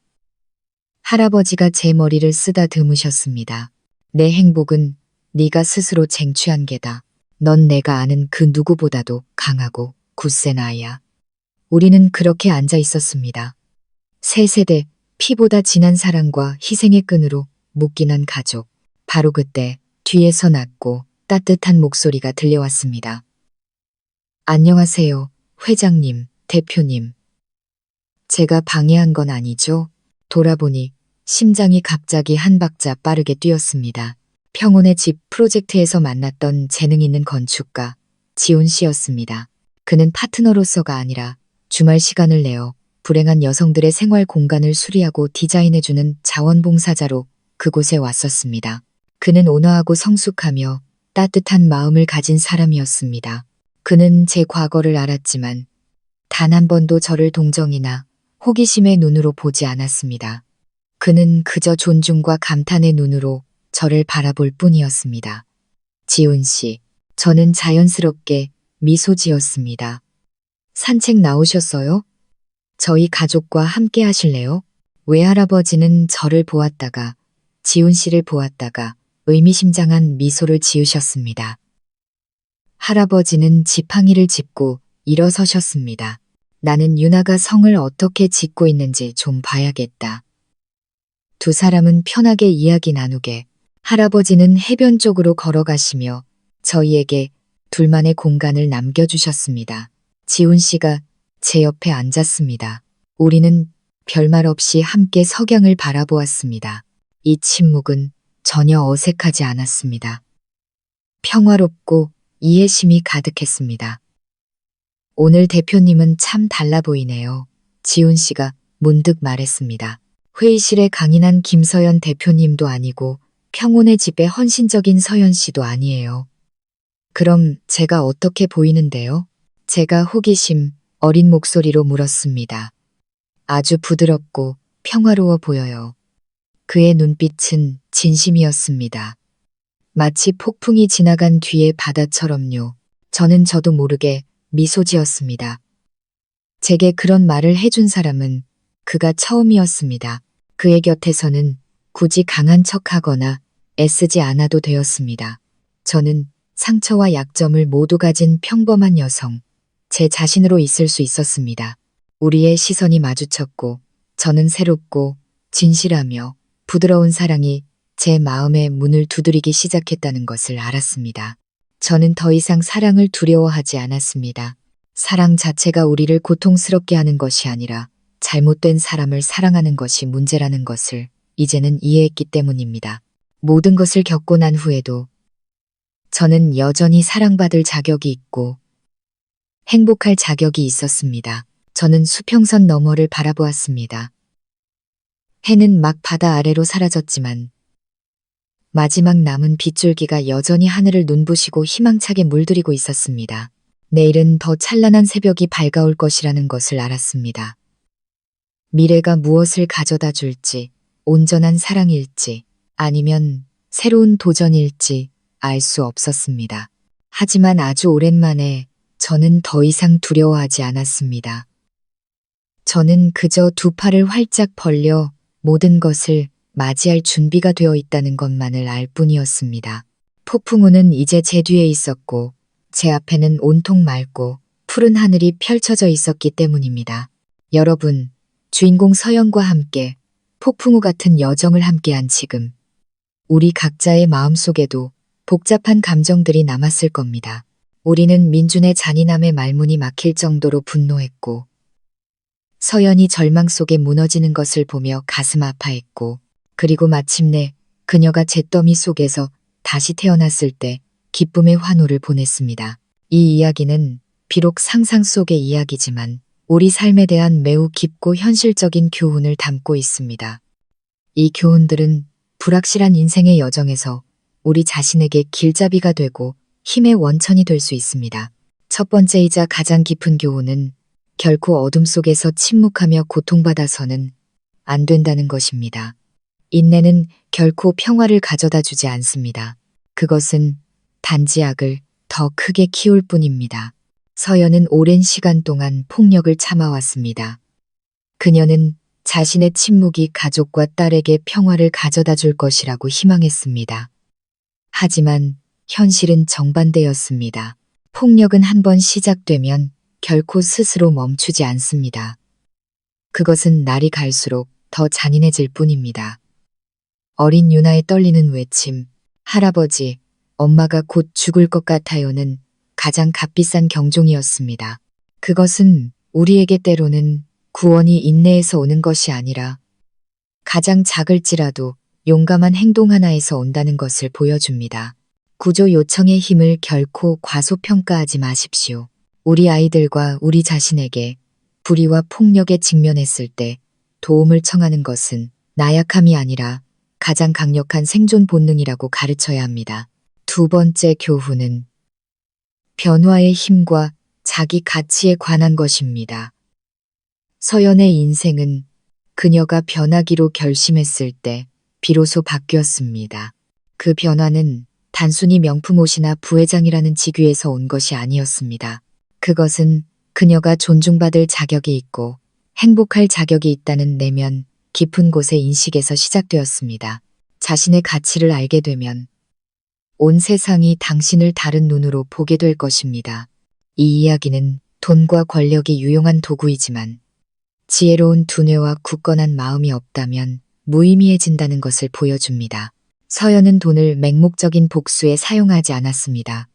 [SPEAKER 1] 할아버지가 제 머리를 쓰다듬으셨습니다. 내 행복은 네가 스스로 쟁취한 게다. 넌 내가 아는 그 누구보다도 강하고 굳센 아이야. 우리는 그렇게 앉아 있었습니다. 세 세대, 피보다 진한 사랑과 희생의 끈으로 묶인한 가족. 바로 그때 뒤에서 낮고 따뜻한 목소리가 들려왔습니다. 안녕하세요, 회장님, 대표님. 제가 방해한 건 아니죠? 돌아보니 심장이 갑자기 한 박자 빠르게 뛰었습니다. 평온의 집 프로젝트에서 만났던 재능 있는 건축가 지훈 씨였습니다. 그는 파트너로서가 아니라 주말 시간을 내어 불행한 여성들의 생활 공간을 수리하고 디자인해주는 자원봉사자로 그곳에 왔었습니다. 그는 온화하고 성숙하며 따뜻한 마음을 가진 사람이었습니다. 그는 제 과거를 알았지만 단 한 번도 저를 동정이나 호기심의 눈으로 보지 않았습니다. 그는 그저 존중과 감탄의 눈으로 저를 바라볼 뿐이었습니다. 지훈 씨, 저는 자연스럽게 미소 지었습니다. 산책 나오셨어요? 저희 가족과 함께 하실래요? 외할아버지는 저를 보았다가 지훈 씨를 보았다가 의미심장한 미소를 지으셨습니다. 할아버지는 지팡이를 짚고 일어서셨습니다. 나는 유나가 성을 어떻게 짓고 있는지 좀 봐야겠다. 두 사람은 편하게 이야기 나누게 할아버지는 해변 쪽으로 걸어가시며 저희에게 둘만의 공간을 남겨주셨습니다. 지훈 씨가 제 옆에 앉았습니다. 우리는 별말 없이 함께 석양을 바라보았습니다. 이 침묵은 전혀 어색하지 않았습니다. 평화롭고 이해심이 가득했습니다. 오늘 대표님은 참 달라 보이네요. 지훈 씨가 문득 말했습니다. 회의실에 강인한 김서연 대표님도 아니고 평온의 집에 헌신적인 서연 씨도 아니에요. 그럼 제가 어떻게 보이는데요? 제가 호기심 어린 목소리로 물었습니다. 아주 부드럽고 평화로워 보여요. 그의 눈빛은 진심이었습니다. 마치 폭풍이 지나간 뒤의 바다처럼요. 저는 저도 모르게 미소 지었습니다. 제게 그런 말을 해준 사람은 그가 처음이었습니다. 그의 곁에서는 굳이 강한 척하거나 애쓰지 않아도 되었습니다. 저는 상처와 약점을 모두 가진 평범한 여성, 제 자신으로 있을 수 있었습니다. 우리의 시선이 마주쳤고 저는 새롭고 진실하며 부드러운 사랑이 제 마음의 문을 두드리기 시작했다는 것을 알았습니다. 저는 더 이상 사랑을 두려워하지 않았습니다. 사랑 자체가 우리를 고통스럽게 하는 것이 아니라 잘못된 사람을 사랑하는 것이 문제라는 것을 이제는 이해했기 때문입니다. 모든 것을 겪고 난 후에도 저는 여전히 사랑받을 자격이 있고 행복할 자격이 있었습니다. 저는 수평선 너머를 바라보았습니다. 해는 막 바다 아래로 사라졌지만 마지막 남은 빗줄기가 여전히 하늘을 눈부시고 희망차게 물들이고 있었습니다. 내일은 더 찬란한 새벽이 밝아올 것이라는 것을 알았습니다. 미래가 무엇을 가져다 줄지, 온전한 사랑일지, 아니면 새로운 도전일지 알 수 없었습니다. 하지만 아주 오랜만에 저는 더 이상 두려워하지 않았습니다. 저는 그저 두 팔을 활짝 벌려 모든 것을 맞이할 준비가 되어 있다는 것만을 알 뿐이었습니다. 폭풍우는 이제 제 뒤에 있었고 제 앞에는 온통 맑고 푸른 하늘이 펼쳐져 있었기 때문입니다. 여러분, 주인공 서연과 함께 폭풍우 같은 여정을 함께한 지금 우리 각자의 마음속에도 복잡한 감정들이 남았을 겁니다. 우리는 민준의 잔인함에 말문이 막힐 정도로 분노했고 서연이 절망 속에 무너지는 것을 보며 가슴 아파했고, 그리고 마침내 그녀가 잿더미 속에서 다시 태어났을 때 기쁨의 환호를 보냈습니다. 이 이야기는 비록 상상 속의 이야기지만 우리 삶에 대한 매우 깊고 현실적인 교훈을 담고 있습니다. 이 교훈들은 불확실한 인생의 여정에서 우리 자신에게 길잡이가 되고 힘의 원천이 될 수 있습니다. 첫 번째이자 가장 깊은 교훈은 결코 어둠 속에서 침묵하며 고통받아서는 안 된다는 것입니다. 인내는 결코 평화를 가져다 주지 않습니다. 그것은 단지 악을 더 크게 키울 뿐입니다. 서연은 오랜 시간 동안 폭력을 참아왔습니다. 그녀는 자신의 침묵이 가족과 딸에게 평화를 가져다 줄 것이라고 희망했습니다. 하지만 현실은 정반대였습니다. 폭력은 한번 시작되면 결코 스스로 멈추지 않습니다. 그것은 날이 갈수록 더 잔인해질 뿐입니다. 어린 유나의 떨리는 외침, 할아버지, 엄마가 곧 죽을 것 같아요는 가장 값비싼 경종이었습니다. 그것은 우리에게 때로는 구원이 인내에서 오는 것이 아니라 가장 작을지라도 용감한 행동 하나에서 온다는 것을 보여줍니다. 구조 요청의 힘을 결코 과소평가하지 마십시오. 우리 아이들과 우리 자신에게 불의와 폭력에 직면했을 때 도움을 청하는 것은 나약함이 아니라 가장 강력한 생존 본능이라고 가르쳐야 합니다. 두 번째 교훈은 변화의 힘과 자기 가치에 관한 것입니다. 서연의 인생은 그녀가 변하기로 결심했을 때 비로소 바뀌었습니다. 그 변화는 단순히 명품 옷이나 부회장이라는 직위에서 온 것이 아니었습니다. 그것은 그녀가 존중받을 자격이 있고 행복할 자격이 있다는 내면 깊은 곳의 인식에서 시작되었습니다. 자신의 가치를 알게 되면 온 세상이 당신을 다른 눈으로 보게 될 것입니다. 이 이야기는 돈과 권력이 유용한 도구이지만 지혜로운 두뇌와 굳건한 마음이 없다면 무의미해진다는 것을 보여줍니다. 서연은 돈을 맹목적인 복수에 사용하지 않았습니다.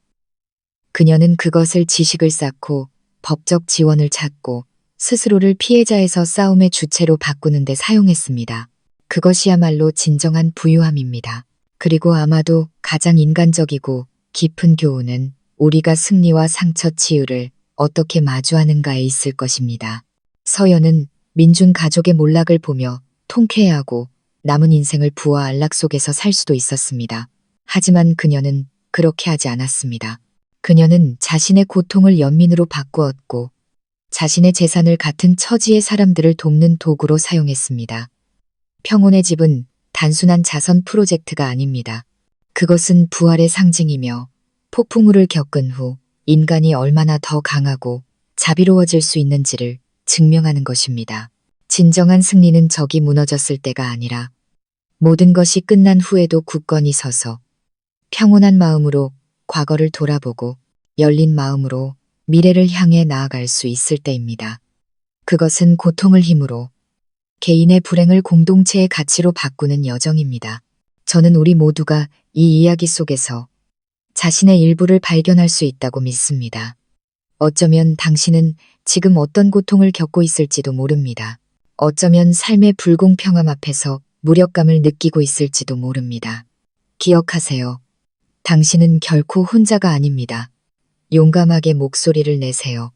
[SPEAKER 1] 그녀는 그것을 지식을 쌓고 법적 지원을 찾고 스스로를 피해자에서 싸움의 주체로 바꾸는 데 사용했습니다. 그것이야말로 진정한 부유함입니다. 그리고 아마도 가장 인간적이고 깊은 교훈은 우리가 승리와 상처 치유를 어떻게 마주하는가에 있을 것입니다. 서연은 민준 가족의 몰락을 보며 통쾌해하고 남은 인생을 부와 안락 속에서 살 수도 있었습니다. 하지만 그녀는 그렇게 하지 않았습니다. 그녀는 자신의 고통을 연민으로 바꾸었고 자신의 재산을 같은 처지의 사람들을 돕는 도구로 사용했습니다. 평온의 집은 단순한 자선 프로젝트가 아닙니다. 그것은 부활의 상징이며 폭풍우를 겪은 후 인간이 얼마나 더 강하고 자비로워질 수 있는지를 증명하는 것입니다. 진정한 승리는 적이 무너졌을 때가 아니라 모든 것이 끝난 후에도 굳건히 서서 평온한 마음으로 과거를 돌아보고 열린 마음으로 미래를 향해 나아갈 수 있을 때입니다. 그것은 고통을 힘으로 개인의 불행을 공동체의 가치로 바꾸는 여정입니다. 저는 우리 모두가 이 이야기 속에서 자신의 일부를 발견할 수 있다고 믿습니다. 어쩌면 당신은 지금 어떤 고통을 겪고 있을지도 모릅니다. 어쩌면 삶의 불공평함 앞에서 무력감을 느끼고 있을지도 모릅니다. 기억하세요. 당신은 결코 혼자가 아닙니다. 용감하게 목소리를 내세요.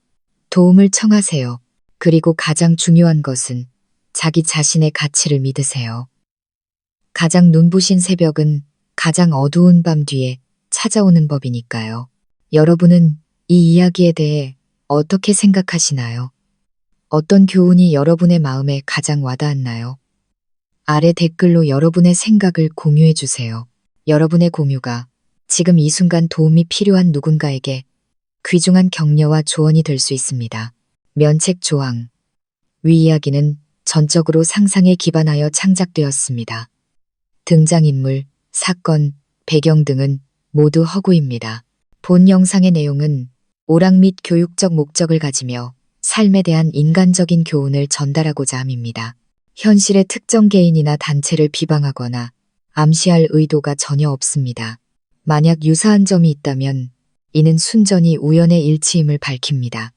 [SPEAKER 1] 도움을 청하세요. 그리고 가장 중요한 것은 자기 자신의 가치를 믿으세요. 가장 눈부신 새벽은 가장 어두운 밤 뒤에 찾아오는 법이니까요. 여러분은 이 이야기에 대해 어떻게 생각하시나요? 어떤 교훈이 여러분의 마음에 가장 와닿았나요? 아래 댓글로 여러분의 생각을 공유해 주세요. 여러분의 공유가 지금 이 순간 도움이 필요한 누군가에게 귀중한 격려와 조언이 될 수 있습니다. 면책 조항. 위 이야기는 전적으로 상상에 기반하여 창작되었습니다. 등장인물, 사건, 배경 등은 모두 허구입니다. 본 영상의 내용은 오락 및 교육적 목적을 가지며 삶에 대한 인간적인 교훈을 전달하고자 함입니다. 현실의 특정 개인이나 단체를 비방하거나 암시할 의도가 전혀 없습니다. 만약 유사한 점이 있다면 이는 순전히 우연의 일치임을 밝힙니다.